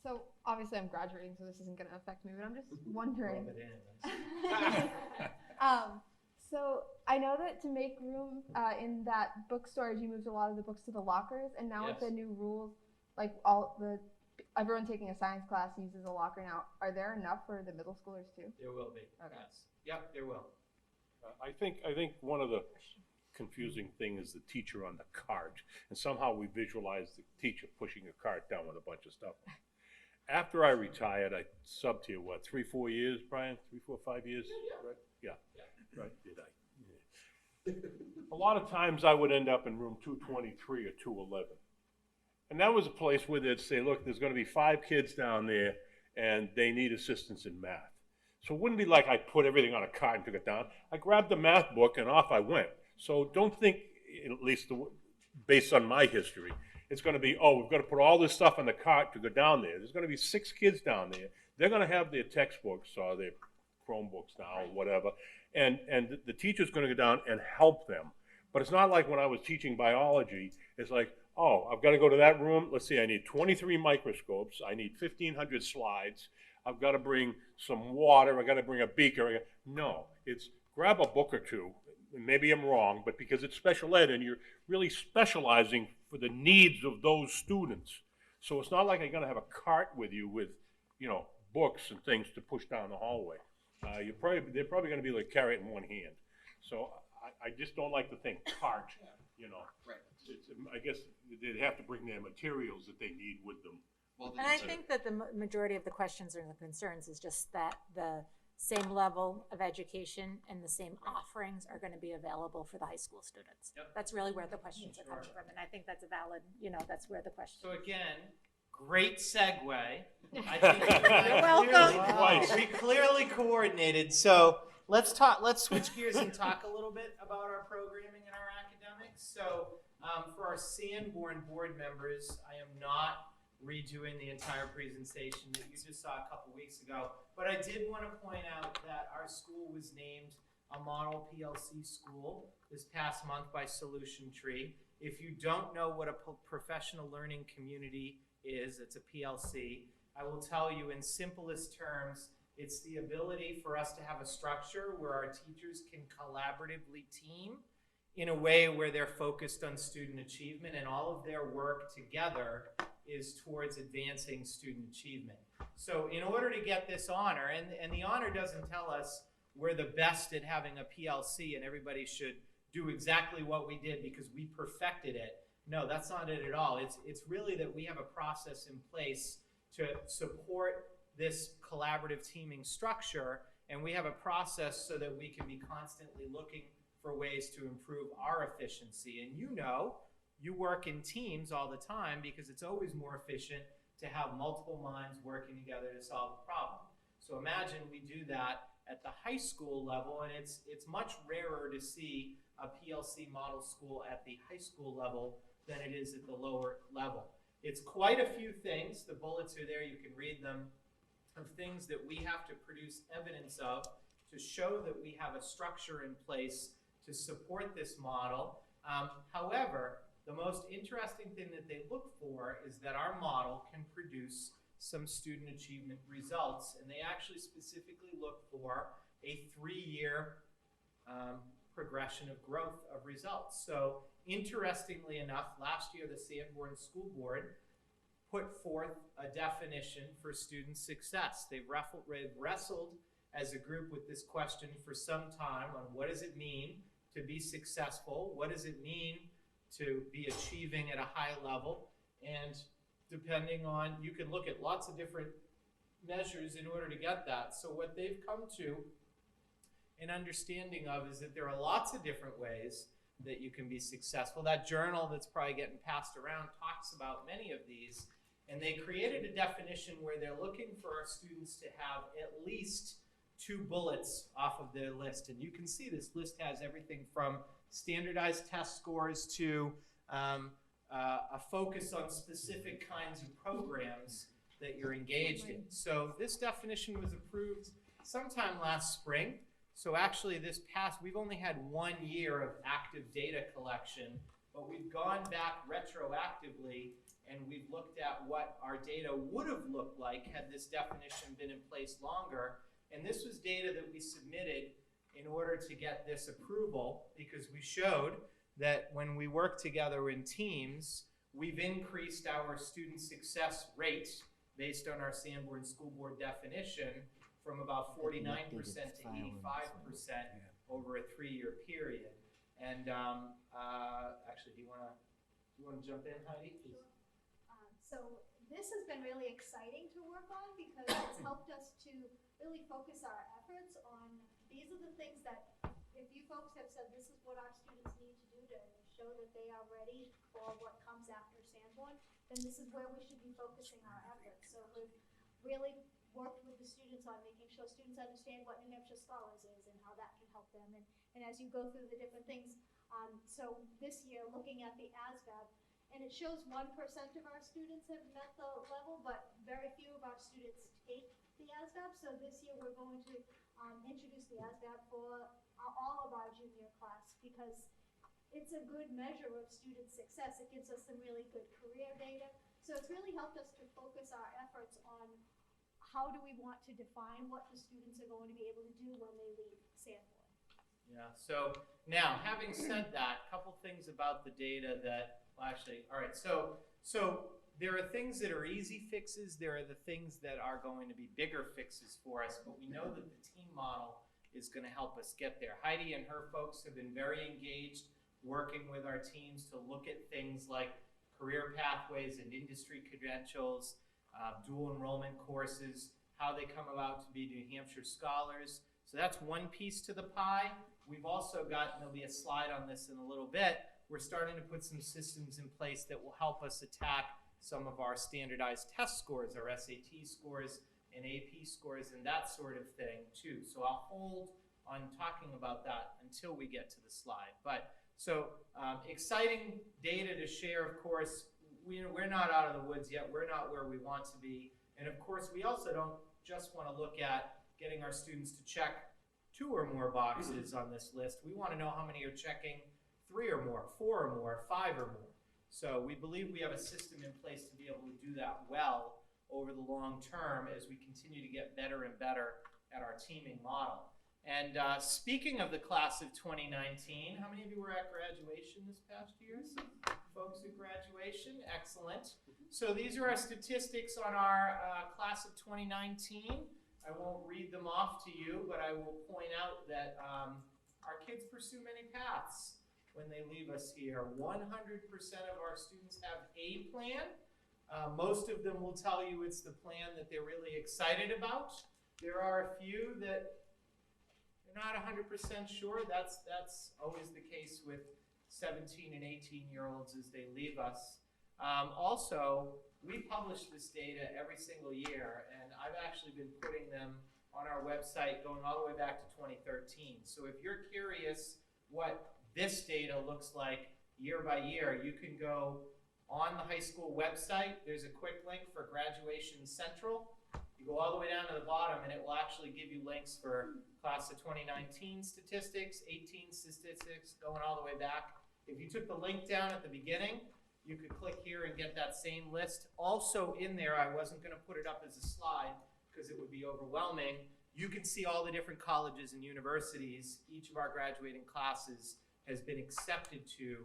So obviously I'm graduating, so this isn't going to affect me, but I'm just wondering. So I know that to make room in that book storage, you moved a lot of the books to the lockers, and now with the new rules, like everyone taking a science class uses a locker now. Are there enough for the middle schoolers too? There will be. Okay. Yes. Yep, there will. I think one of the confusing thing is the teacher on the cart, and somehow we visualize the teacher pushing a cart down with a bunch of stuff. After I retired, I subbed here, 3, 4 years, Brian? 3, 4, 5 years? Yeah. Right? Yeah. Right, did I? Yeah. A lot of times I would end up in room 223 or 211. And that was a place where they'd say, look, there's going to be 5 kids down there, and they need assistance in math. So it wouldn't be like I put everything on a cart and took it down. I grabbed the math book and off I went. So don't think, at least based on my history, it's going to be, oh, we've got to put all this stuff on the cart to go down there. There's going to be 6 kids down there. They're going to have their textbooks or their Chromebooks now or whatever. And the teacher's going to go down and help them. But it's not like when I was teaching biology. It's like, oh, I've got to go to that room. Let's see, I need 23 microscopes. I need 1,500 slides. I've got to bring some water. I've got to bring a beaker. No, it's grab a book or 2. Maybe I'm wrong, but because it's special ed and you're really specializing for the needs of those students. So it's not like I'm going to have a cart with you with, books and things to push down the hallway. They're probably going to be like carry it in one hand. So I just don't like to think cart, Right. I guess they'd have to bring their materials that they need with them. And I think that the majority of the questions or the concerns is just that the same level of education and the same offerings are going to be available for the high school students. Yep. That's really where the questions are coming from, and I think that's a valid, that's where the question. So again, great segue. I think you're welcome. We clearly coordinated. So let's switch gears and talk a little bit about our programming and our academics. So For our Sanborn board members, I am not redoing the entire presentation that you just saw a couple weeks ago, but I did want to point out that our school was named a model PLC school this past month by Solution Tree. If you don't know what a professional learning community is, it's a PLC. I will tell you in simplest terms, it's the ability for us to have a structure where our teachers can collaboratively team in a way where they're focused on student achievement, and all of their work together is towards advancing student achievement. So in order to get this honor, and the honor doesn't tell us we're the best at having a PLC and everybody should do exactly what we did because we perfected it. No, that's not it at all. It's really that we have a process in place to support this collaborative teaming structure, and we have a process so that we can be constantly looking for ways to improve our efficiency. And you know, you work in teams all the time because it's always more efficient to have multiple minds working together to solve a problem. So imagine we do that at the high school level, and it's much rarer to see a PLC model school at the high school level than it is at the lower level. It's quite a few things. The bullets are there, you can read them, of things that we have to produce evidence of to show that we have a structure in place to support this model. However, the most interesting thing that they look for is that our model can produce some student achievement results, and they actually specifically look for a 3-year progression of growth of results. So interestingly enough, last year the Sanborn School Board put forth a definition for student success. They've wrestled as a group with this question for some time on what does it mean to be successful, what does it mean to be achieving at a high level, and depending on, you can look at lots of different measures in order to get that. So what they've come to an understanding of is that there are lots of different ways that you can be successful. That journal that's probably getting passed around talks about many of these, and they created a definition where they're looking for our students to have at least 2 bullets off of their list. And you can see this list has everything from standardized test scores to a focus on specific kinds of programs that you're engaged in. So this definition was approved sometime last spring. So actually we've only had 1 year of active data collection, but we've gone back retroactively and we've looked at what our data would have looked like had this definition been in place longer. And this was data that we submitted in order to get this approval, because we showed that when we work together in teams, we've increased our student success rate based on our Sanborn School Board definition from about 49% to 85% over a 3-year period. And actually, do you want to jump in, Heidi? Sure. So this has been really exciting to work on because it's helped us to really focus our efforts on, these are the things that, if you folks have said this is what our students need to do to show that they are ready for what comes after Sanborn, then this is where we should be focusing our efforts. So we've really worked with the students on making sure students understand what New Hampshire Scholars is and how that can help them. And as you go through the different things, so this year looking at the ASVAB, and it shows 1% of our students have met the level, but very few of our students take the ASVAB. So this year we're going to introduce the ASVAB for all of our junior class because it's a good measure of student success. It gives us some really good career data. So it's really helped us to focus our efforts on how do we want to define what the students are going to be able to do when they leave Sanborn. Yeah, so now, having said that, a couple things about the data that, well actually, all right, so there are things that are easy fixes, there are the things that are going to be bigger fixes for us, but we know that the team model is going to help us get there. Heidi and her folks have been very engaged working with our teams to look at things like career pathways and industry credentials, dual enrollment courses, how they come about to be New Hampshire Scholars. So that's one piece to the pie. We've also got, and there'll be a slide on this in a little bit, we're starting to put some systems in place that will help us attack some of our standardized test scores, our SAT scores and AP scores and that sort of thing too. So I'll hold on talking about that until we get to the slide. But So exciting data to share, of course. We're not out of the woods yet. We're not where we want to be. And of course, we also don't just want to look at getting our students to check 2 or more boxes on this list. We want to know how many are checking 3 or more, 4 or more, 5 or more. So we believe we have a system in place to be able to do that well over the long term as we continue to get better and better at our teaming model. And speaking of the class of 2019, how many of you were at graduation this past year? Some folks at graduation, excellent. So these are our statistics on our class of 2019. I won't read them off to you, but I will point out that our kids pursue many paths when they leave us here. 100% of our students have a plan. Most of them will tell you it's the plan that they're really excited about. There are a few that they're not 100% sure. That's always the case with 17 and 18-year-olds as they leave us. Also, we publish this data every single year, and I've actually been putting them on our website going all the way back to 2013. So if you're curious what this data looks like year by year, you can go on the high school website. There's a quick link for Graduation Central. You go all the way down to the bottom, and it will actually give you links for class of 2019 statistics, 18 statistics, going all the way back. If you took the link down at the beginning, you could click here and get that same list. Also in there, I wasn't going to put it up as a slide because it would be overwhelming. You can see all the different colleges and universities each of our graduating classes has been accepted to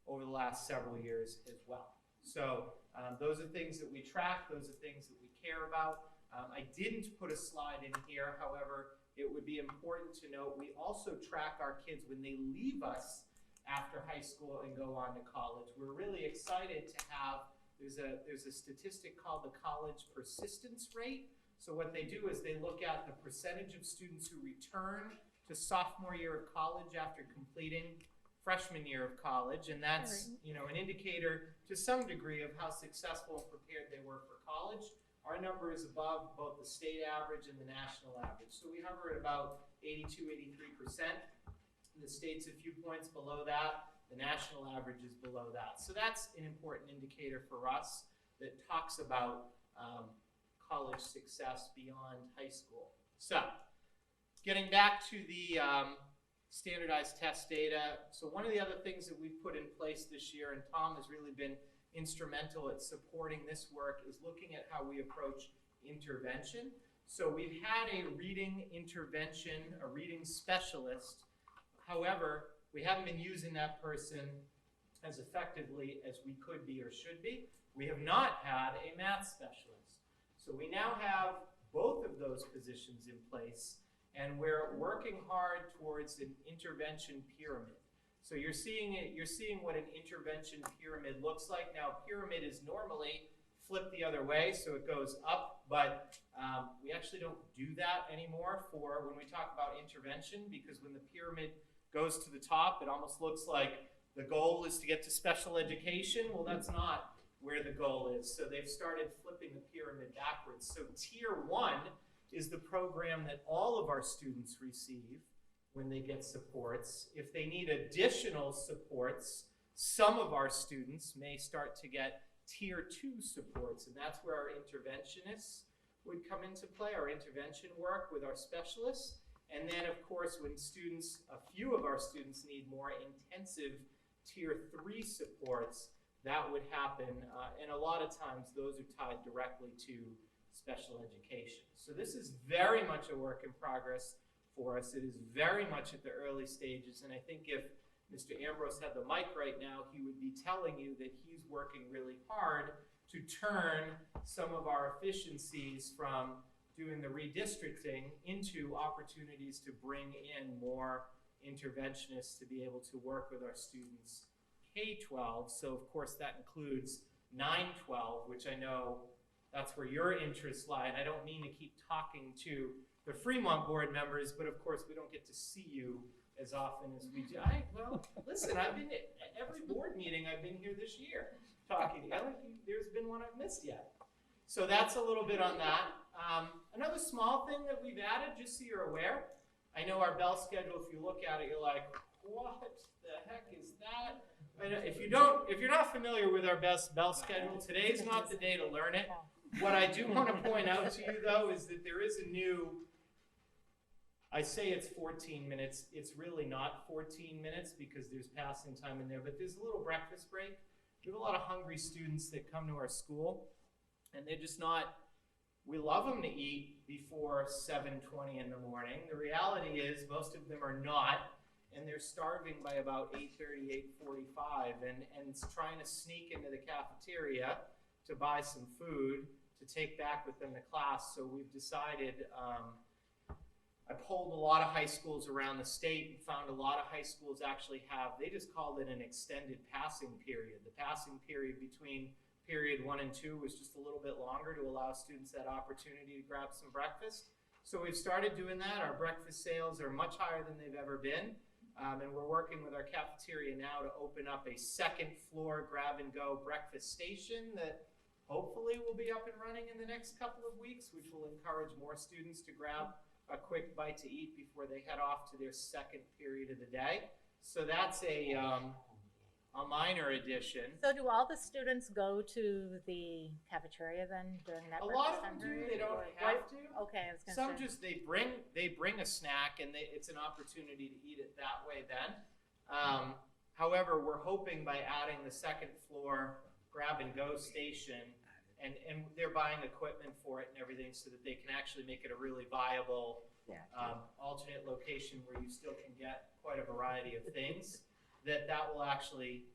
over the last several years as well. So those are things that we track. Those are things that we care about. I didn't put a slide in here. However, it would be important to note we also track our kids when they leave us after high school and go on to college. We're really excited to have, there's a statistic called the college persistence rate. So what they do is they look at the percentage of students who return to sophomore year of college after completing freshman year of college, and that's an indicator to some degree of how successful and prepared they were for college. Our number is above both the state average and the national average. So we hover at about 82, 83%. The state's a few points below that. The national average is below that. So that's an important indicator for us that talks about college success beyond high school. So getting back to the standardized test data. So one of the other things that we've put in place this year, and Tom has really been instrumental at supporting this work, is looking at how we approach intervention. So we've had a reading intervention, a reading specialist. However, we haven't been using that person as effectively as we could be or should be. We have not had a math specialist. So we now have both of those positions in place, and we're working hard towards an intervention pyramid. So you're seeing what an intervention pyramid looks like. Now, a pyramid is normally flipped the other way, so it goes up, but we actually don't do that anymore for when we talk about intervention, because when the pyramid goes to the top, it almost looks like the goal is to get to special education. Well, that's not where the goal is. So they've started flipping the pyramid backwards. So Tier 1 is the program that all of our students receive when they get supports. If they need additional supports, some of our students may start to get Tier 2 supports, and that's where our interventionists would come into play, our intervention work with our specialists. And then, of course, when a few of our students need more intensive Tier 3 supports, that would happen. And a lot of times, those are tied directly to special education. So this is very much a work in progress for us. It is very much at the early stages. And I think if Mr. Ambrose had the mic right now, he would be telling you that he's working really hard to turn some of our efficiencies from doing the redistricting into opportunities to bring in more interventionists to be able to work with our students K-12. So of course that includes 9-12, which I know that's where your interests lie. And I don't mean to keep talking to the Fremont board members, but of course we don't get to see you as often as we do. Well, listen, I've been at every board meeting I've been here this year talking to you. I don't think there's been one I've missed yet. So that's a little bit on that. Another small thing that we've added, just so you're aware, I know our bell schedule, if you look at it, you're like, What the heck is that? If you're not familiar with our best bell schedule, today's not the day to learn it. What I do want to point out to you though is that there is a new, I say it's 14 minutes. It's really not 14 minutes because there's passing time in there, but there's a little breakfast break. We have a lot of hungry students that come to our school and they're just not, we love them to eat before 7:20 in the morning. The reality is most of them are not, and they're starving by about 8:30, 8:45, and trying to sneak into the cafeteria to buy some food to take back with them to class. So we've decided, I polled a lot of high schools around the state and found a lot of high schools actually have, they just called it an extended passing period. The passing period between period 1 and 2 was just a little bit longer to allow students that opportunity to grab some breakfast. So we've started doing that. Our breakfast sales are much higher than they've ever been. And we're working with our cafeteria now to open up a second floor grab-and-go breakfast station that hopefully will be up and running in the next couple of weeks, which will encourage more students to grab a quick bite to eat before they head off to their second period of the day. So that's a minor addition. So do all the students go to the cafeteria then during that A breakfast lot of them time do. period? They don't Or have what? to. Okay, I was gonna Some say. just they bring a snack and it's an opportunity to eat it that way then. However, we're hoping by adding the second floor grab and go station and they're buying equipment for it and everything so that they can actually make it a really viable alternate location where you still can get quite a variety of things. That will actually,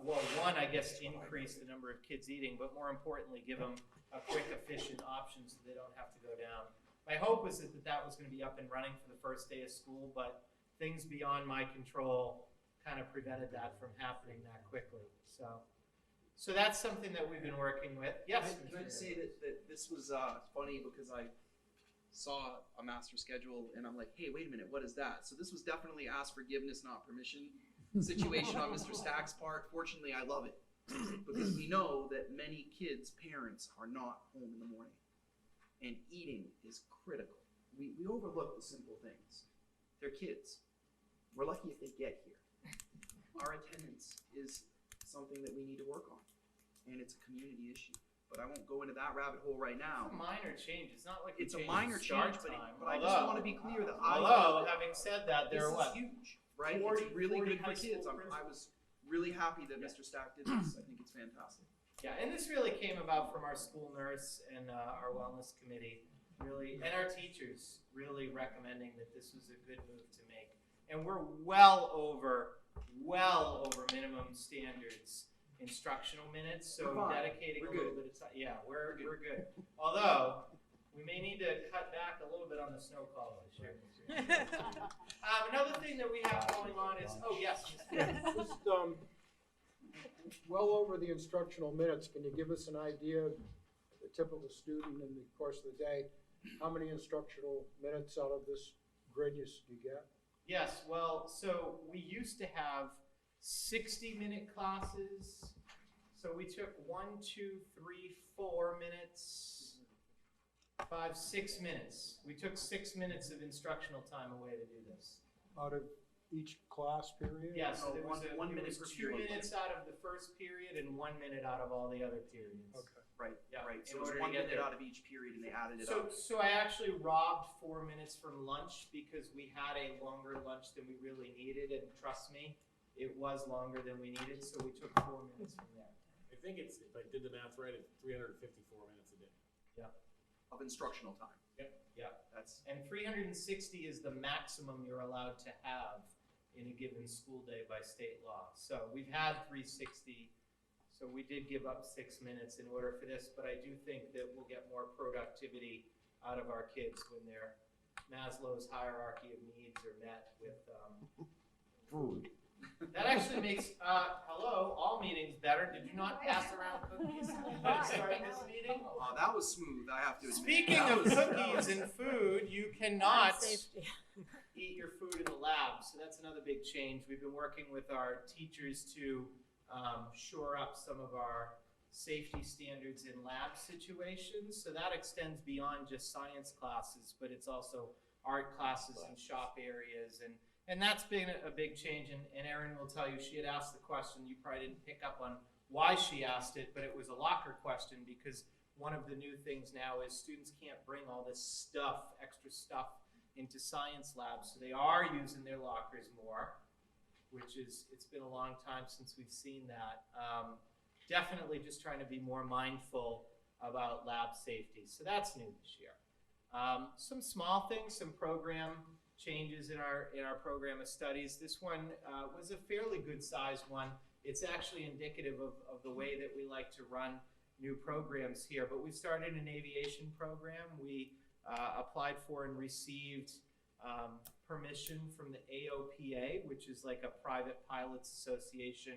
well, one, I guess, increase the number of kids eating, but more importantly, give them a quick, efficient option so they don't have to go down. My hope was that was going to be up and running for the first day of school, but things beyond my control kind of prevented that from happening that quickly. So that's something that we've been working with. Yes? Can I just say that this was funny because I saw a master schedule and I'm like, hey, wait a minute, what is that? So this was definitely ask forgiveness, not permission situation on Mr. Stack's part. Fortunately, I love it because we know that many kids' parents are not home in the morning and eating is critical. We overlook the simple things. They're kids. We're lucky if they get here. Our attendance is something that we need to work on and it's a community issue. But I won't go into that rabbit hole right now. It's a minor change. It's not like it's a change minor the start change, time. but I just want to be clear that Although, having said that, there this what? is huge, right? 40 it's really good for high school kids. I was really happy that Mr. Stack did this. I think it's fantastic. Yeah, and this really came about from our school nurse and our wellness committee, really, and our teachers really recommending that this was a good move to make. And we're well over minimum standards instructional minutes, so dedicating a little bit of time. Yeah, we're good. Although we may need to cut back a little bit on the snow call this year. Another thing that we have going on is just well over the instructional minutes, can you give us an idea of the typical student in the course of the day? How many instructional minutes out of this grid do you get? Yes, well, so we used to have 60-minute classes. So we took 1, 2, 3, 4 minutes, 5, 6 minutes. We took 6 minutes of instructional time away to do this. Out of each class period? Yeah, so there was, one minute per 2 period. minutes out of the first period and 1 minute out of all the other periods. Okay. Right, Yeah, right. So in it was order to 1 get minute there. out of each period and they added it So, up. so I actually robbed 4 minutes from lunch because we had a longer lunch than we really needed, and trust me, it was longer than we needed, so we took 4 minutes from there. I think it's, if I did the math right, it's 354 minutes a day. Yeah. Of instructional time. Yep. Yeah. That's And 360 is the maximum you're allowed to have in a given school day by state law. So we've had 360, so we did give up 6 minutes in order for this, but I do think that we'll get more productivity out of our kids when their Maslow's hierarchy of needs are met with Food. That actually makes, all meetings better. Did you not pass around cookies starting this meeting? that was smooth, I have to admit. Speaking That of was- cookies and food, you cannot Safety. eat your food in the lab. So that's another big change. We've been working with our teachers to shore up some of our safety standards in lab situations. So that extends beyond just science classes, but it's also art classes and shop areas and And that's been a big change, and Erin will tell you, she had asked the question, you probably didn't pick up on why she asked it, but it was a locker question, because one of the new things now is students can't bring all this stuff, extra stuff, into science labs, so they are using their lockers more, which is, it's been a long time since we've seen that. Definitely just trying to be more mindful about lab safety, so that's new this year. Some small things, some program changes in our program of studies. This one was a fairly good sized one. It's actually indicative of the way that we like to run new programs here, but we started an aviation program. We applied for and received permission from the AOPA, which is like a private pilots association,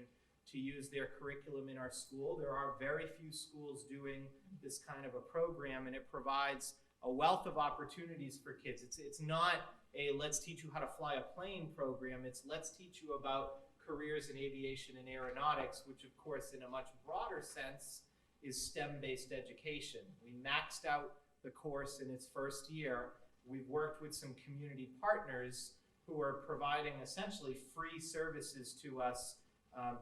to use their curriculum in our school. There are very few schools doing this kind of a program, and it provides a wealth of opportunities for kids. It's not a let's teach you how to fly a plane program, it's let's teach you about careers in aviation and aeronautics, which of course in a much broader sense is STEM-based education. We maxed out the course in its first year. We've worked with some community partners who are providing essentially free services to us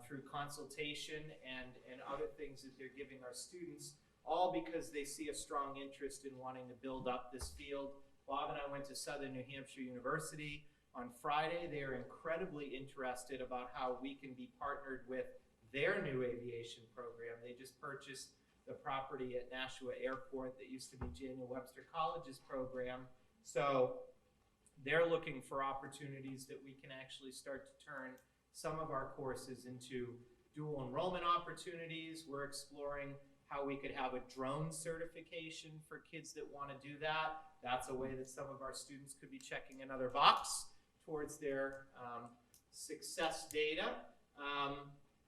through consultation and other things that they're giving our students, all because they see a strong interest in wanting to build up this field. Bob and I went to Southern New Hampshire University on Friday. They are incredibly interested about how we can be partnered with their new aviation program. They just purchased the property at Nashua Airport that used to be Daniel Webster College's program. So they're looking for opportunities that we can actually start to turn some of our courses into dual enrollment opportunities. We're exploring how we could have a drone certification for kids that want to do that. That's a way that some of our students could be checking another box towards their success data.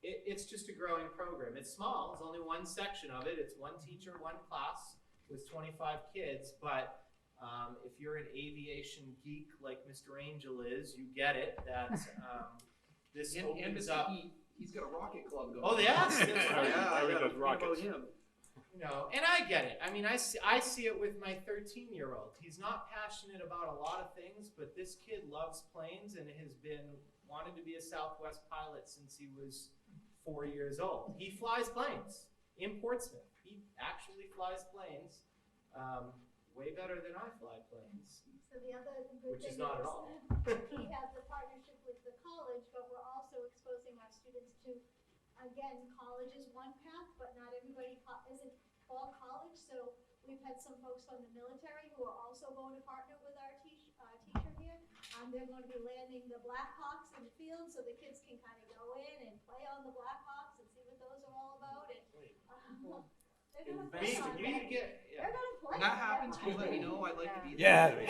It's just a growing program. It's small. It's only one section of it. It's one teacher, one class with 25 kids. But if you're an aviation geek like Mr. Angel is, you get it. That this opens up. He's got a rocket club going. Oh, yes, that's right. Yeah, does rockets. about him. You know, and I get it. I mean, I see it with my 13-year-old. He's not passionate about a lot of things, but this kid loves planes and has been wanted to be a Southwest pilot since he was 4 years old. He flies planes in Portsmouth. He actually flies planes way better than I fly planes. So the other good Which thing is not at all. we have the partnership with the college, but we're also exposing our students to, again, college is one path, but not everybody isn't all college. So we've had some folks from the military who are also going to partner with our teacher here. They're going to be landing the Blackhawks in the field, so the kids can kind of go in and play on the Blackhawks and see what those are all about. And they're going to play on them. They're going to play. When that happens, can you let me know? I'd like to be Yeah. there.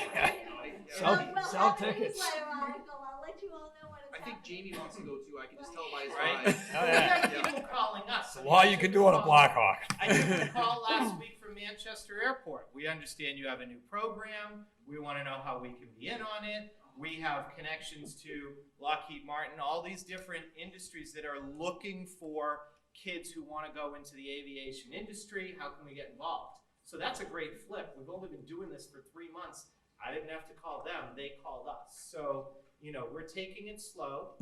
Sell tickets. I'll let you all know when it's I think Jamie wants to go too. I can just tell by his Right? eyes. Oh, We yeah. have people calling us. I mean, Well, I you took could a do on a call- Blackhawk. I took a call last week from Manchester Airport. We understand you have a new program. We want to know how we can be in on it. We have connections to Lockheed Martin, all these different industries that are looking for kids who want to go into the aviation industry. How can we get involved? So that's a great flip. We've only been doing this for 3 months. I didn't have to call them. They called us. So, you know, we're taking it slow.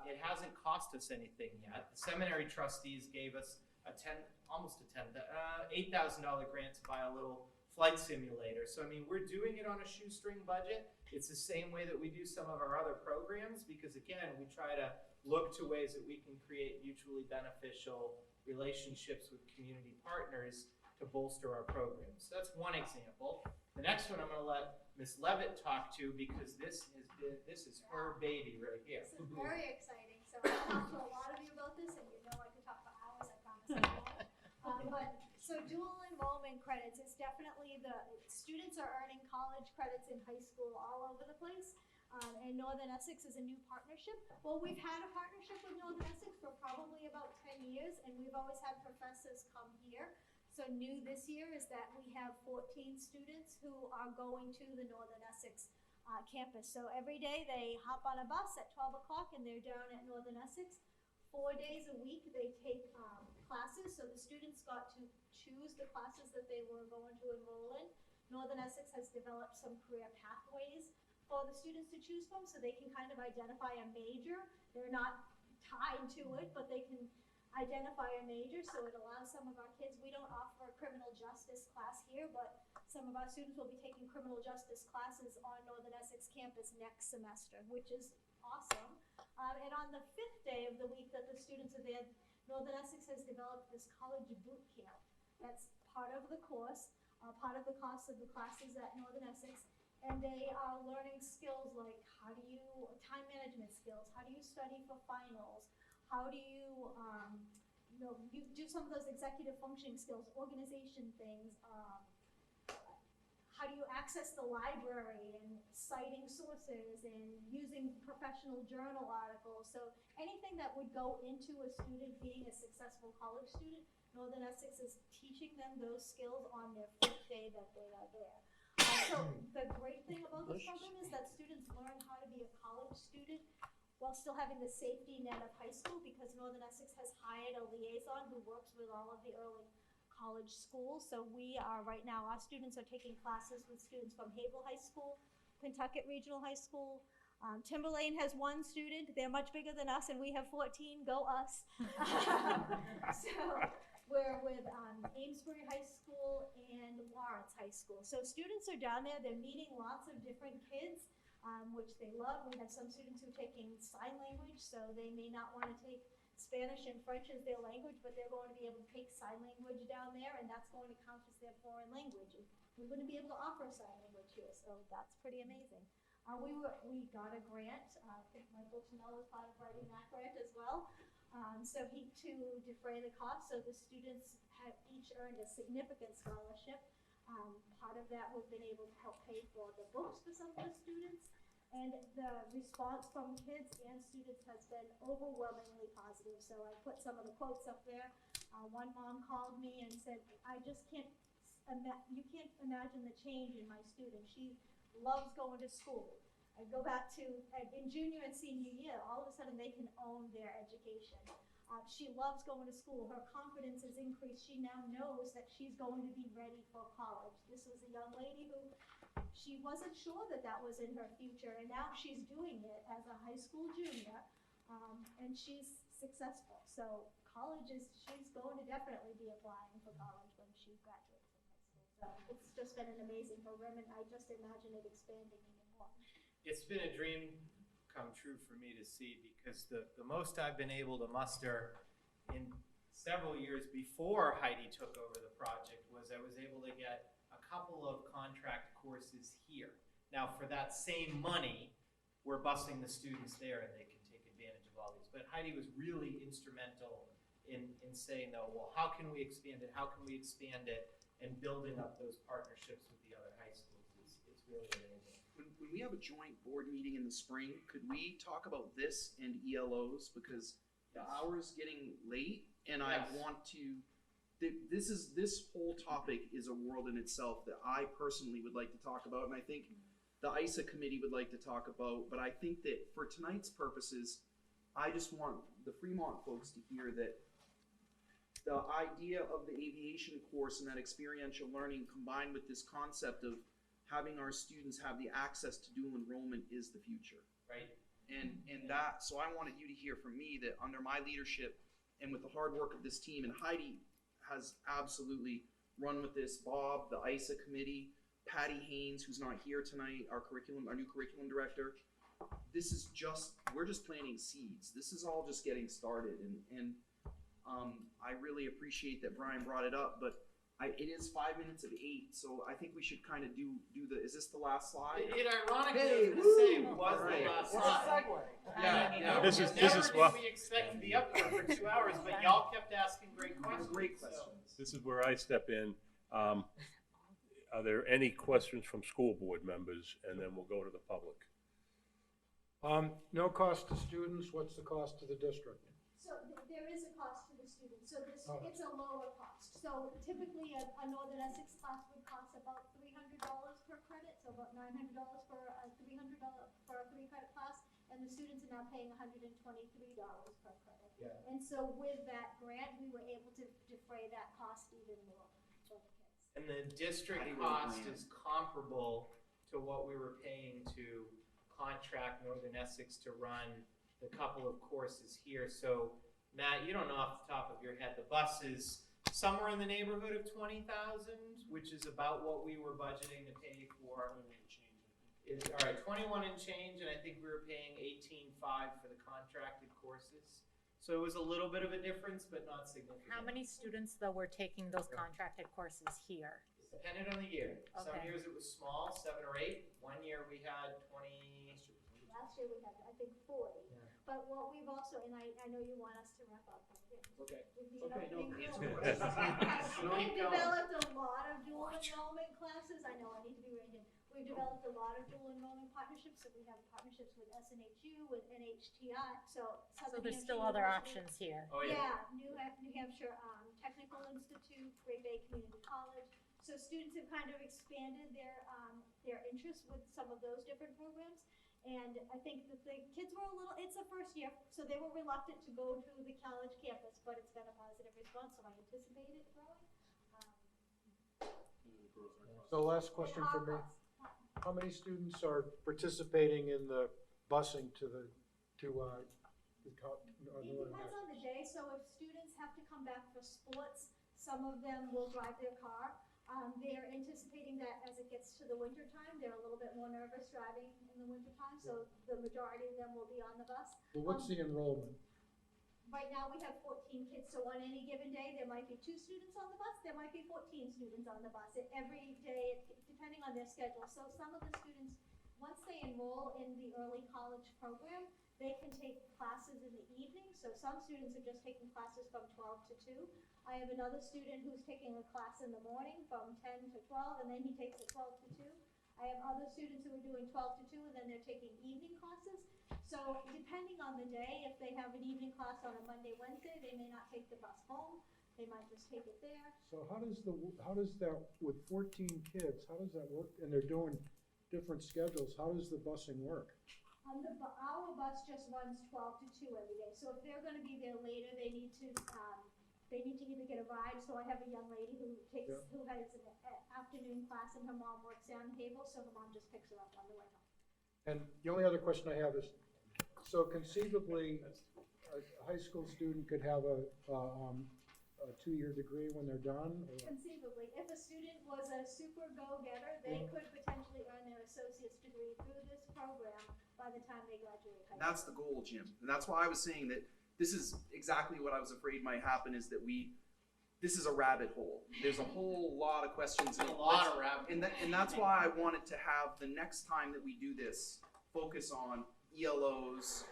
It hasn't cost us anything yet. The seminary trustees gave us $8,000 grant to buy a little flight simulator. So, I mean, we're doing it on a shoestring budget. It's the same way that we do some of our other programs because, again, we try to look to ways that we can create mutually beneficial relationships with community partners to bolster our programs. So that's one example. The next one I'm going to let Ms. Levitt talk to because this is her baby right here. This is very exciting. So I talked to a lot of you about this, and you know I could talk for hours. I promise I won't. So dual enrollment credits is definitely the students are earning college credits in high school all over the place. And Northern Essex is a new partnership. Well, we've had a partnership with Northern Essex for probably about 10 years, and we've always had professors come here. So new this year is that we have 14 students who are going to the Northern Essex campus. So every day they hop on a bus at 12 o'clock and they're down at Northern Essex. 4 days a week they take classes. So the students got to choose the classes that they were going to enroll in. Northern Essex has developed some career pathways for the students to choose from, so they can kind of identify a major. They're not tied to it, but they can identify a major, so it allows some of our kids, we don't offer a criminal justice class here, but some of our students will be taking criminal justice classes on Northern Essex campus next semester, which is awesome. And on the 5th day of the week that the students are there, Northern Essex has developed this college boot camp. That's part of the course, part of the cost of the classes at Northern Essex. And they are learning skills like time management skills, how do you study for finals, how do you, you do some of those executive functioning skills, organization things, how do you access the library and citing sources and using professional journal articles. So anything that would go into a student being a successful college student, Northern Essex is teaching them those skills on their 5th day that they are there. So the great thing about this program is that students learn how to be a college student while still having the safety net of high school, because Northern Essex has hired a liaison who works with all of the early college schools. So we are right now, our students are taking classes with students from Havel High School, Pentucket Regional High School. Timberlane has 1 student. They're much bigger than us, and we have 14. Go us. So we're with Amesbury High School and Lawrence High School. So students are down there. They're meeting lots of different kids, which they love. We have some students who are taking sign language, so they may not want to take Spanish and French as their language, but they're going to be able to take sign language down there, and that's going to count as their foreign language. And we're going to be able to offer sign language here, so that's pretty amazing. We got a grant. I think Michael Chanel was part of writing that grant as well. So to defray the cost, so the students have each earned a significant scholarship. Part of that we've been able to help pay for the books for some of the students. And the response from kids and students has been overwhelmingly positive. So I put some of the quotes up there. One mom called me and said, I just can't, you can't imagine the change in my student. She loves going to school. I go back to, in junior and senior year, all of a sudden they can own their education. She loves going to school. Her confidence has increased. She now knows that she's going to be ready for college. This was a young lady who, she wasn't sure that that was in her future, and now she's doing it as a high school junior, and she's successful. So she's going to definitely be applying for college when she graduates from high school. So it's just been an amazing program, and I just imagine it expanding even more. It's been a dream come true for me to see, because the most I've been able to muster in several years before Heidi took over the project was I was able to get a couple of contract courses here. Now for that same money, we're busing the students there and they can take advantage of all these. But Heidi was really instrumental in saying, though, well, how can we expand it? How can we expand it? And building up those partnerships with the other high schools. It's really amazing. When we have a joint board meeting in the spring, could we talk about this and ELOs? Because the hour's getting late, and I want to, this whole topic is a world in itself that I personally would like to talk about, and I think the ISA committee would like to talk about, but I think that for tonight's purposes, I just want the Fremont folks to hear that the idea of the aviation course and that experiential learning combined with this concept of having our students have the access to dual enrollment is the future. Right. And that, so I wanted you to hear from me that under my leadership and with the hard work of this team, and Heidi has absolutely run with this, Bob, the ISA committee, Patty Haynes, who's not here tonight, our new curriculum director. This is just, we're just planting seeds. This is all just getting started. And I really appreciate that Brian brought it up, but it is 5 minutes of 8, so I think we should kind of do the, is this the last slide? It ironically, was the last slide. Yeah. This is what we expect to be up here for 2 hours, but y'all kept asking great questions. This is where I step in. Are there any questions from school board members? And then we'll go to the public. No cost to students. What's the cost to the district? So there is a cost to the student. So it's a lower cost. So typically a Northern Essex class would cost about $300 per credit, so about $900 for a $300 for a 3-credit class, and the students are now paying $123 per credit. Yeah. And so with that grant, we were able to defray that cost even more for the kids. And the district cost is comparable to what we were paying to contract Northern Essex to run the couple of courses here. So Matt, you don't know off the top of your head, the bus is somewhere in the neighborhood of 20,000, which is about what we were budgeting to pay for. All right, 21 and change, and I think we were paying 18.5 for the contracted courses. So it was a little bit of a difference, but not significant. How many students, though, were taking those contracted courses here? Depended on the year. Some Okay. years it was small, 7 or 8. One year we had 20. Last year we had, I think, 40. Yeah. But what we've also, and I know you want us to wrap up. Okay. We've developed a lot of dual enrollment classes. I know I need to be reined in. We've developed a lot of dual enrollment partnerships. So we have partnerships with SNHU, with NHTI. So there's still other options here. Oh, yeah. New Hampshire Technical Institute, Great Bay Community College. So students have kind of expanded their interest with some of those different programs. And I think that the kids were it's the first year, so they were reluctant to go to the college campus, but it's been a positive response, so I anticipate it growing. So last question for me. How many students are participating in the busing to the It depends on the day, so if students have to come back for sports, some of them will drive their car. They're anticipating that as it gets to the winter time, they're a little bit more nervous driving in the winter time, so the majority of them will be on the bus. Well, what's the enrollment? Right now, we have 14 kids, so on any given day, there might be 2 students on the bus, there might be 14 students on the bus. Every day, depending on their schedule. So some of the students, once they enroll in the early college program, they can take classes in the evening. So some students are just taking classes from 12 to 2. I have another student who's taking a class in the morning from 10 to 12, and then he takes it 12 to 2. I have other students who are doing 12 to 2, and then they're taking evening classes. So depending on the day, if they have an evening class on a Monday, Wednesday, they may not take the bus home. They might just take it there. So how does that, with 14 kids, how does that work? And they're doing different schedules. How does the busing work? Our bus just runs 12 to 2 every day. So if they're going to be there later, they need to either get a ride. So I have a young lady who has an afternoon class, and her mom works down in Havel, so her mom just picks her up on the way home. And the only other question I have is, so conceivably, a high school student could have a 2-year degree when they're done? Or? Conceivably, if a student was a super go-getter, they could potentially earn their associate's degree through this program by the time they graduate high school. That's the goal, Jim. And that's why I was saying that this is exactly what I was afraid might happen, is that this is a rabbit hole. There's a whole lot of questions. A lot of rabbit holes. And that's why I wanted to have the next time that we do this, focus on ELOs,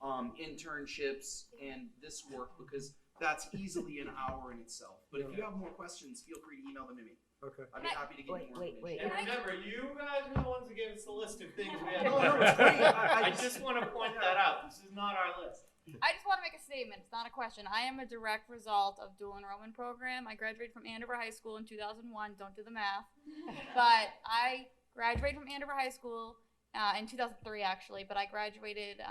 internships, and this work, because that's easily an hour in itself. But if you have more questions, feel free to email them to me. Okay. I'd be happy to give you more information. And remember, you guys were the ones that gave us the list of things we had. No, it's great. I just want to point that out. This is not our list. I just want to make a statement. It's not a question. I am a direct result of dual enrollment program. I graduated from Andover High School in 2001. Don't do the math. But I graduated from Andover High School in 2003, actually. But I graduated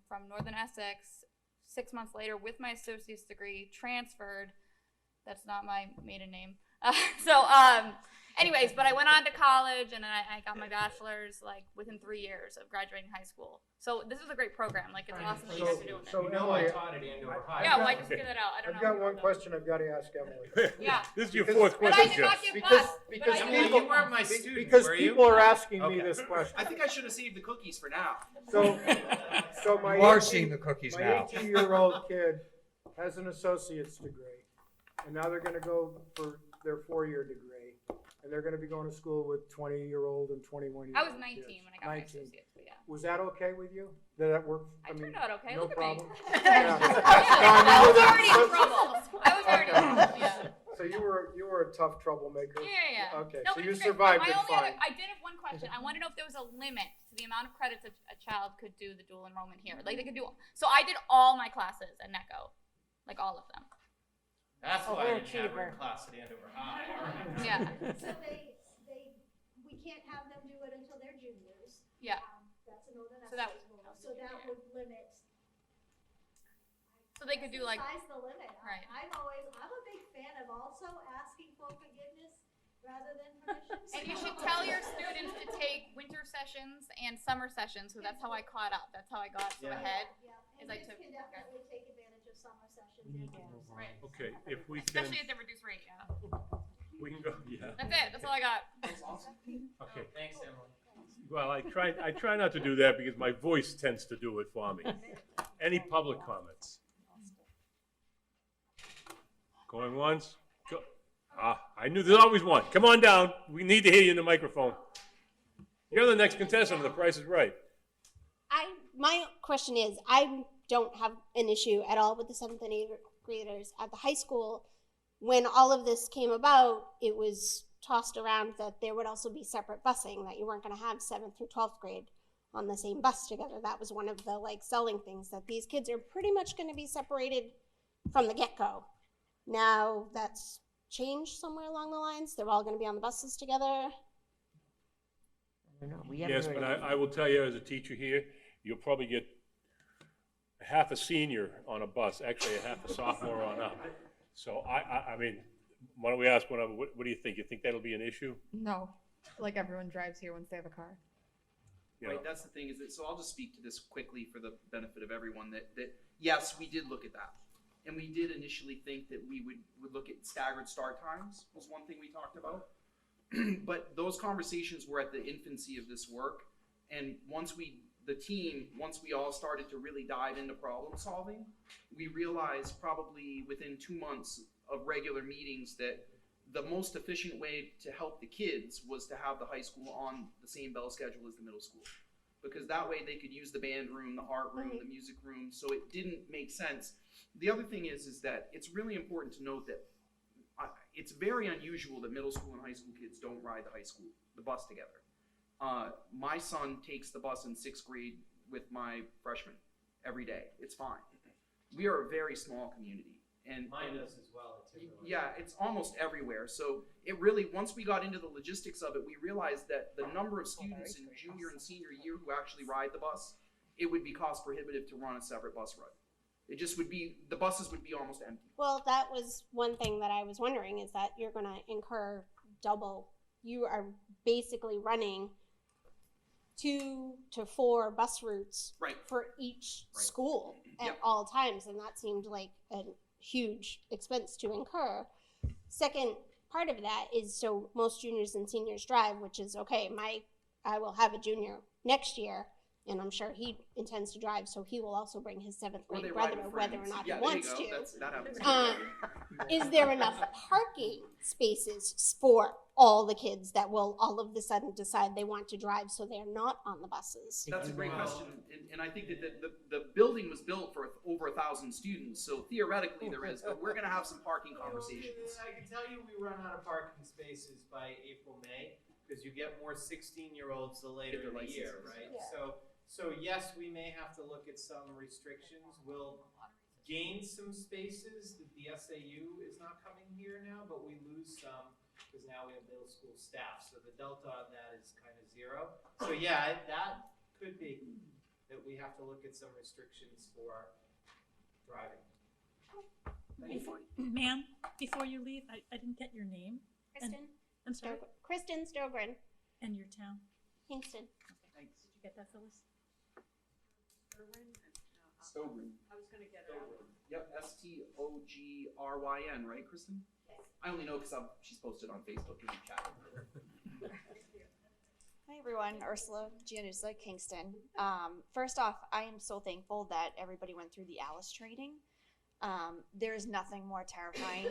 from Northern Essex 6 months later with my associate's degree, transferred. That's not my maiden name. Anyways, but I went on to college, and I got my bachelor's like within 3 years of graduating high school. So this is a great program. Like, it's awesome that you guys are doing this. So you know, I taught at Andover High. Yeah, well, I just figured that out. I don't know. I've got one question I've got to ask Emily. Yeah. This is your fourth But question, I did not Jeff. get bused. Because Emily, people, you weren't my student, because were you? people are asking me this question. I think I should have saved the cookies for now. So my You are seeing the cookies now. 18-year-old kid has an associate's degree, and now they're going to go for their 4-year degree, and they're going to be going to school with 20-year-old and 21-year-old I was 19 kids. when I got my associates, but yeah. Was that okay with you? Did that work? I turned out okay. No Look problem. at me. Yeah. I was already in trouble. I was already in trouble. Yeah. So you were a tough troublemaker. Yeah. Okay, No, so but you it's great. survived My it only fine. I did have one question. I want to know if there was a limit to the amount of credits a child could do the dual enrollment here. Like, they could do. So I did all my classes at NECO, like all of them. That's why I didn't have her in class at Andover High. Yeah. So we can't have them do it until they're juniors. Yeah. That's a Northern So that Essex rule. So that would limit. So they could do like. Sky's the limit. Right. I'm a big fan of also asking for forgiveness rather than permission. And you should tell your students to take winter session sessions and summer sessions, so that's how I caught up. That's how I got so ahead. Yeah, Is and I kids took can definitely take advantage of summer sessions. Right. Okay, if we can, Especially at the reduced rate, yeah. we can go, yeah. That's it. That's all I got. That's awesome. Okay. Thanks, Emily. Well, I try not to do that because my voice tends to do it for me. Any public comments? Going once? I knew there's always one. Come on down. We need to hear you in the microphone. You're the next contestant. The Price is Right. My question is, I don't have an issue at all with the 7th and 8th graders at the high school. When all of this came about, it was tossed around that there would also be separate busing, that you weren't going to have 7th through 12th grade on the same bus together. That was one of the selling things, that these kids are pretty much going to be separated from the get-go. Now that's changed somewhere along the lines. They're all going to be on the buses together. I don't know. We haven't Yes, heard but anything. I will tell you as a teacher here, you'll probably get half a senior on a bus, actually a half a sophomore on up. So I mean, why don't we ask one of them, what do you think? You think that'll be an issue? No, like everyone drives here once they have a car. You know? Right, that's the thing, is that, so I'll just speak to this quickly for the benefit of everyone, that yes, we did look at that. And we did initially think that we would look at staggered start times, was one thing we talked about. But those conversations were at the infancy of this work, and once we all started to really dive into problem solving, we realized probably within 2 months of regular meetings that the most efficient way to help the kids was to have the high school on the same bell schedule as the middle school. Because that way they could use the band room, the art room, the music room, so it didn't make sense. The other thing is that it's really important to note that it's very unusual that middle school and high school kids don't ride the bus together. My son takes the bus in 6th grade with my freshman every day. It's fine. We are a very small community. And Mine does as well. yeah, it's almost everywhere. So it really, once we got into the logistics of it, we realized that the number of students in junior and senior year who actually ride the bus, it would be cost prohibitive to run a separate bus ride. It just would be, the buses would be almost empty. Well, that was one thing that I was wondering, is that you're going to incur double. You are basically running 2 to 4 bus routes for each school at all times, and that seemed like a huge expense to incur. Second part of that is, so most juniors and seniors drive, which is okay. I will have a junior next year, and I'm sure he intends to drive, so he will also bring his 7th grade brother, whether or not he wants to. That happens. Is there enough parking spaces for all the kids that will all of a sudden decide they want to drive, so they're not on the buses? That's a great question, and I think that the building was built for over 1,000 students, so theoretically there is, but we're gonna have some parking conversations. I can tell you we run out of parking spaces by April, May, because you get more 16-year-olds the later in the year, right? Yeah. So yes, we may have to look at some restrictions. We'll gain some spaces. The SAU is not coming here now, but we lose some because now we have middle school staff. So the delta on that is kind of 0. So yeah, that could be that we have to look at some restrictions for driving. Ma'am, before you leave, I didn't get your name. Kristen. I'm sorry. Kristen Stogren. And your town? Kingston. Thanks. Did you get that, Phyllis? Stogryn. I was gonna get it. Yep, Stogryn, right, Kristen? Yes. I only know because she's posted on Facebook and we chatted with her. Hi everyone, Ursula Giannusa, Kingston. First off, I am so thankful that everybody went through the Alice training. There is nothing more terrifying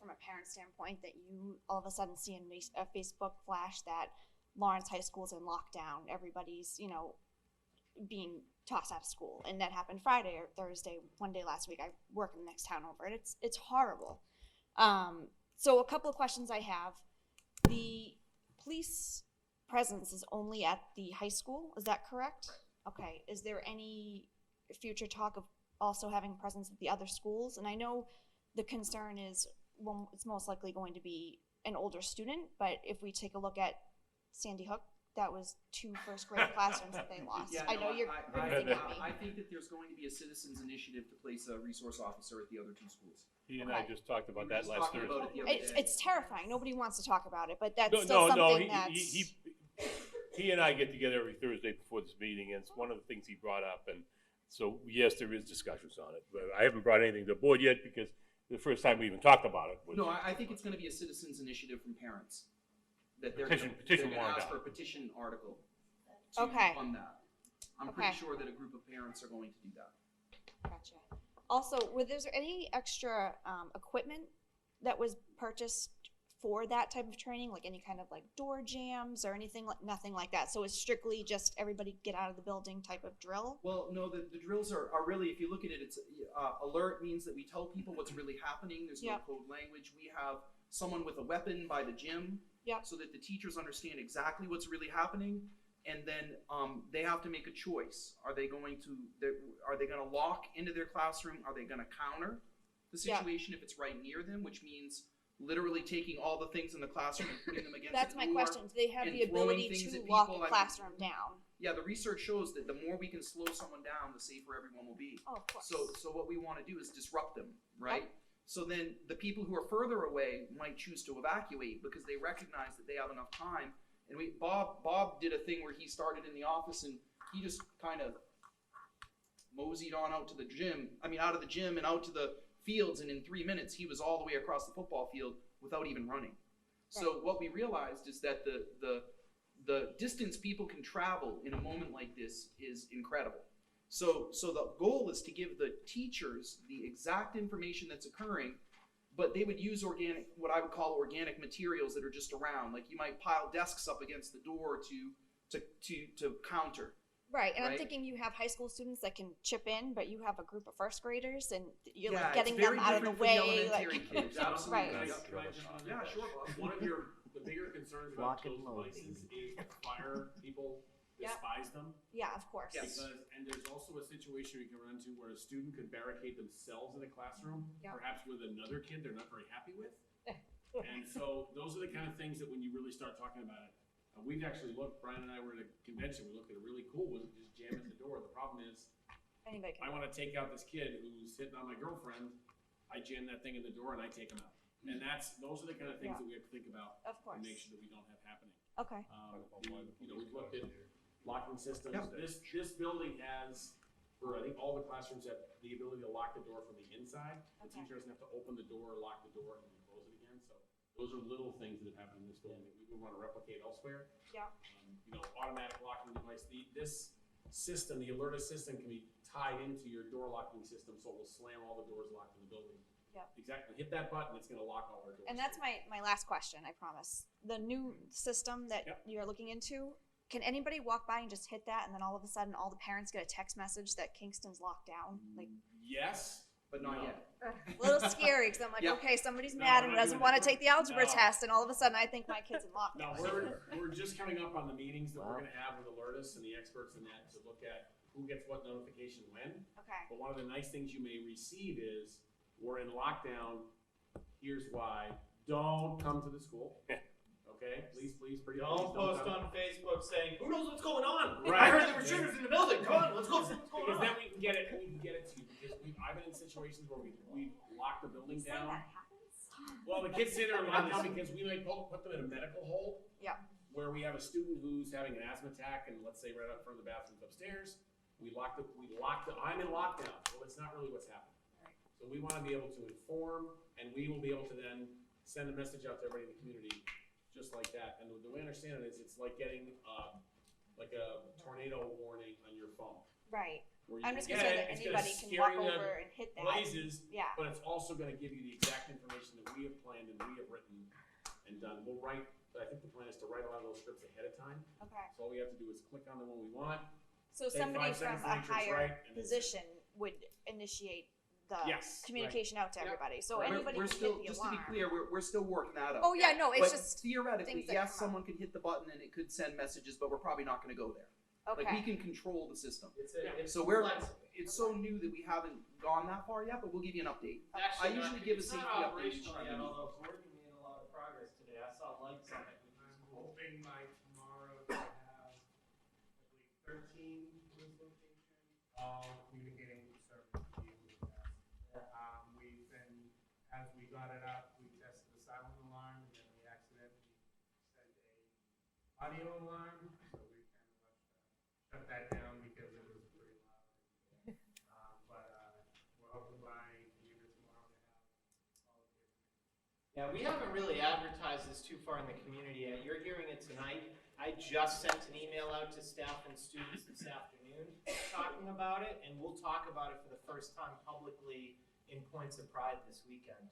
from a parent standpoint that you all of a sudden see in a Facebook flash that Lawrence High School's in lockdown. Everybody's, being tossed out of school, and that happened Friday or Thursday, one day last week. I work in the next town over, and it's horrible. So a couple of questions I have. The police presence is only at the high school, is that correct? Okay, is there any future talk of also having presence at the other schools? And I know the concern is, well, it's most likely going to be an older student, but if we take a look at Sandy Hook, that was 2 first-grade classrooms that they lost. Yeah, I know you're thinking of me. I think that there's going to be a citizens initiative to place a resource officer at the other 2 schools. He and I just talked about that last Thursday. It's terrifying. Nobody wants to talk about it, but that's still something that's... he and I get together every Thursday before this meeting, and it's one of the things he brought up, and so, yes, there is discussions on it, but I haven't brought anything to the board yet, because the first time we even talked about it was. No, I think it's gonna be a citizens initiative from parents. That they're Petition they're gonna warrant ask for a article. petition article to Okay. fund that. I'm Okay. pretty sure that a group of parents are going to do that. Gotcha. Also, were there any extra equipment that was purchased for that type of training, like any kind of like door jams or anything like nothing like that? So it's strictly just everybody get out of the building type of drill. Well, no, the drills are really, if you look at it, it's alert means that we tell people what's really happening. There's no Yep. code language. We have someone with a weapon by the gym, Yep. so that the teachers understand exactly what's really happening, and then they have to make a choice. Are they going to lock into their classroom? Are they going to counter the Yeah. situation if it's right near them, which means literally taking all the things in the classroom and putting them against That's the my door question. Do they have and the throwing ability things to at lock people? a classroom down? Yeah, the research shows that the more we can slow someone down, the safer everyone will be. Oh, of course. So what we want to do is disrupt them, right? So then the people who are further away might choose to evacuate because they recognize that they have enough time. And Bob did a thing where he started in the office and he just kind of moseyed on out to the gym. I mean, out of the gym and out to the fields, and in 3 minutes he was all the way across the football field without even running. So what we realized is that the distance people can travel in a moment like this is incredible. So the goal is to give the teachers the exact information that's occurring, but they would use what I would call organic materials that are just around. Like you might pile desks up against the door to counter. Right, and I'm Right. thinking you have high school students that can chip in, but you have a group of first graders, and you're Yeah, like it's getting very them out of the different for way. elementary Like, kids, absolutely. right. Yeah, sure, Bob. One of the bigger concerns about Lock those and load, devices is fire people Yep. despise them. Yeah, of course. And there's also a situation we can run into where a student could barricade themselves in a classroom, Yep. perhaps with another kid they're not very happy with. And so those are the kind of things that when you really start talking about it, we've actually looked, Brian and I were at a convention, we looked at a really cool one, just jamming the door. The problem is, Anybody can. I want to take out this kid who's hitting on my girlfriend, I jam that thing in the door and I take him out. And those are the kind of things Yeah. that we have to think about Of course. and make sure that we don't have happening. Okay. We've looked at locking systems. Yep. This building has, for I think all the classrooms, have the ability to lock the door from the inside. The Okay. teacher doesn't have to open the door, lock the door, and then close it again. So those are little things that have happened in this building that we would want to replicate elsewhere. Yeah. Automatic locking device. This system, the Alerta system, can be tied into your door locking system, so it will slam all the doors locked in the building. Yep. Exactly. Hit that button, it's going to lock all our doors. And that's my last question, I promise. The new system that you're looking into, can anybody walk by and just hit that, and then all of a sudden all the parents get a text message that Kingston's locked down? Like, Yes, but not no. yet. a little scary, because I'm like, Yeah. okay, somebody's No, mad we're and not doesn't doing want to that. take the algebra No. test, and all of a sudden I think my kid's in lockdown. No, we're just coming up on the meetings that we're gonna have with Alertus and the experts in that to look at who gets what notification when. Okay. But one of the nice things you may receive is, we're in lockdown, here's why, don't come to the school. Okay, please, pretty please Don't post come. on Facebook saying, "Who knows what's going on? Right. I heard there were shooters in the building. Come on, let's go see what's going Because on." then we can get it to you, because I've been in situations where we lock the building down. Well, the kids sit there and lock down because we might put them in a medical hold. Yeah. Where we have a student who's having an asthma attack, and let's say right up front of the bathrooms upstairs, I'm in lockdown. Well, it's not really what's happening. So we want to be able to inform, and we will be able to then send a message out to everybody in the community, just like that. And the way I understand it is, it's like getting like a tornado warning on your phone. Right. Where you I'm just get concerned it, that it's gonna anybody can scare walk you to over and hit that. blazes, Yeah. but it's also going to give you the exact information that we have planned and we have written and done. We'll write, I think the plan is to write a lot of those scripts ahead of time. Okay. So all we have to do is click on the one we want. So take somebody 5 from seconds to a make sure it's higher right, and then position would initiate the Yes, communication out to Yeah. everybody. So We're- anybody we're can still, hit the just alarm. to be clear, we're still working that out. Oh yeah, no, it's But just theoretically, things that yes, come up. someone could hit the button and it could send messages, but we're probably not going to go there. Okay. Like we can control the system. It's So we're flexible. it's so new that we haven't gone that far yet, but we'll give you an update. Actually, I usually not- give a it's safety not update. operational yet, although it's working, made a lot of progress today. I saw lights on it, which is cool. Hoping by tomorrow to have, I believe, 13 police locations, all communicating with service to be able to test. We've been, as we got it up, we tested the silent alarm, and then we accidentally sent a audio alarm, so shut that down because it was pretty loud. But we're hoping by either tomorrow to have all of it. Yeah, we haven't really advertised this too far in the community yet. You're hearing it tonight. I just sent an email out to staff and students this afternoon talking about it, and we'll talk about it for the first time publicly in Points of Pride this weekend.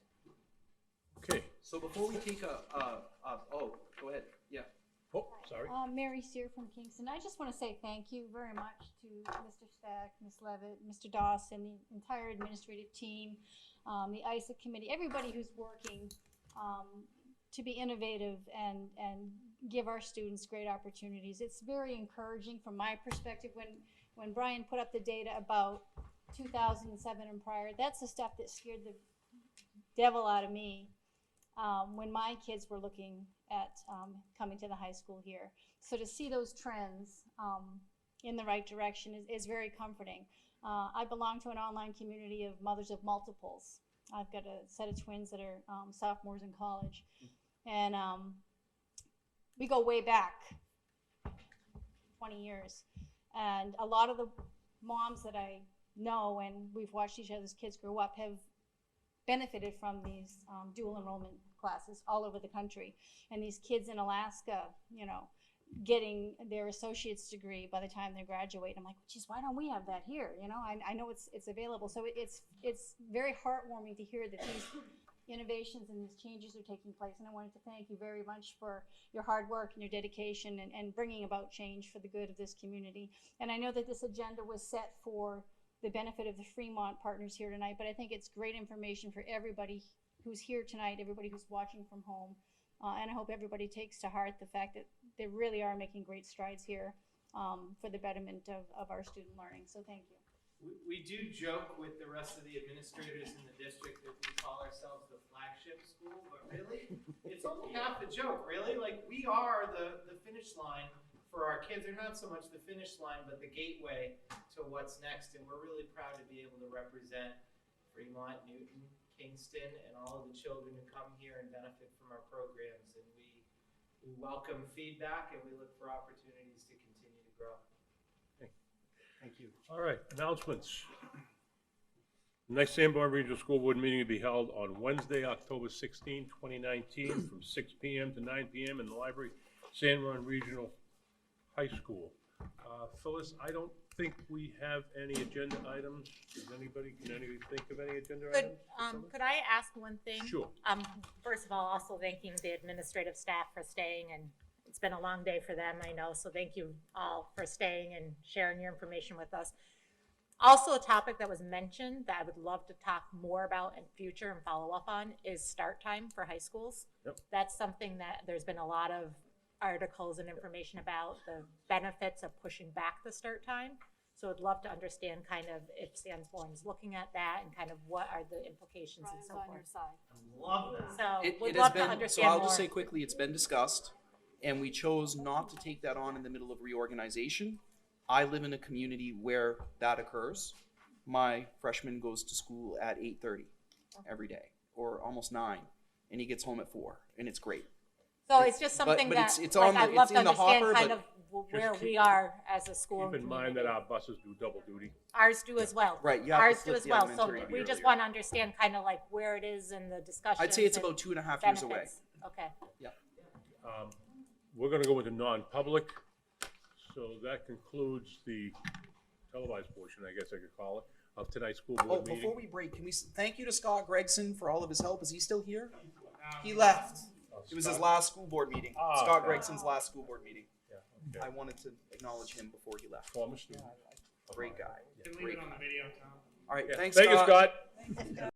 Okay. So before we take oh, go ahead. Yeah. Oh, sorry. Mary Sear from Kingston. I just want to say thank you very much to Mr. Stack, Ms. Levitt, Mr. Dawson, the entire administrative team, the ISA committee, everybody who's working to be innovative and give our students great opportunities. It's very encouraging from my perspective. When Brian put up the data about 2007 and prior, that's the stuff that scared the devil out of me when my kids were looking at coming to the high school here. So to see those trends in the right direction is very comforting. I belong to an online community of mothers of multiples. I've got a set of twins that are sophomores in college. And we go way back 20 years. And a lot of the moms that I know and we've watched each other's kids grow up have benefited from these dual enrollment classes all over the country. And these kids in Alaska, you know, getting their associate's degree by the time they graduate. I'm like, geez, why don't we have that here? You know, I know it's available. So it's very heartwarming to hear that these innovations and these changes are taking place. And I wanted to thank you very much for your hard work and your dedication and bringing about change for the good of this community. And I know that this agenda was set for the benefit of the Fremont partners here tonight, but I think it's great information for everybody who's here tonight, everybody who's watching from home. And I hope everybody takes to heart the fact that they really are making great strides here for the betterment of our student learning. So thank you. We do joke with the rest of the administrators in the district that we call ourselves the flagship school, but really, it's only half a joke, really. Like, we are the finish line for our kids. They're not so much the finish line, but the gateway to what's next. And we're really proud to be able to represent Fremont, Newton, Kingston, and all of the children who come here and benefit from our programs. And we welcome feedback, and we look for opportunities to continue to grow. Thank you. All right, announcements. The next Sanborn Regional School Board meeting will be held on Wednesday, October 16, 2019, from 6 p.m. to 9 p.m. in the library, Sanborn Regional High School. Phyllis, I don't think we have any agenda items. Can anybody think of any agenda items? Could I ask one thing? Sure. First of all, also thanking the administrative staff for staying, and it's been a long day for them, I know, so thank you all for staying and sharing your information with us. Also, a topic that was mentioned that I would love to talk more about in future and follow up on is start time for high schools. Yep. That's something that there's been a lot of articles and information about the benefits of pushing back the start time. So I'd love to understand kind of if Sanborn is looking at that and kind of what are the implications and so forth. Love that. So It would has love to been, understand so I'll more. just say quickly, it's been discussed, and we chose not to take that on in the middle of reorganization. I live in a community where that occurs. My freshman goes to school at 8:30 every day, or almost 9, and he gets home at 4, and it's great. So it's just something but that, it's like, on the, I'd love it's to in the understand hopper, kind but of where we are as a school. Keep in mind that our buses do double duty. Ours do as well. Right, you have to Ours do flip as the well, so elementary we just earlier. want to understand kind of like where it is in the discussion. I'd say it's about 2.5 years away. Okay. Yep. We're gonna go into non-public, so that concludes the televised portion, I guess I could call it, of tonight's school Oh, board meeting. before we break, can we thank you to Scott Gregson for all of his help? Is he still here? He left. It was his last school board meeting. Ah, Scott okay. Gregson's last school board meeting. Yeah, okay. I wanted to acknowledge him before he left. Former student. Great guy. Can leave Great it on guy. the video, Tom. All right, Yeah. thanks, Thank you, Scott. Scott.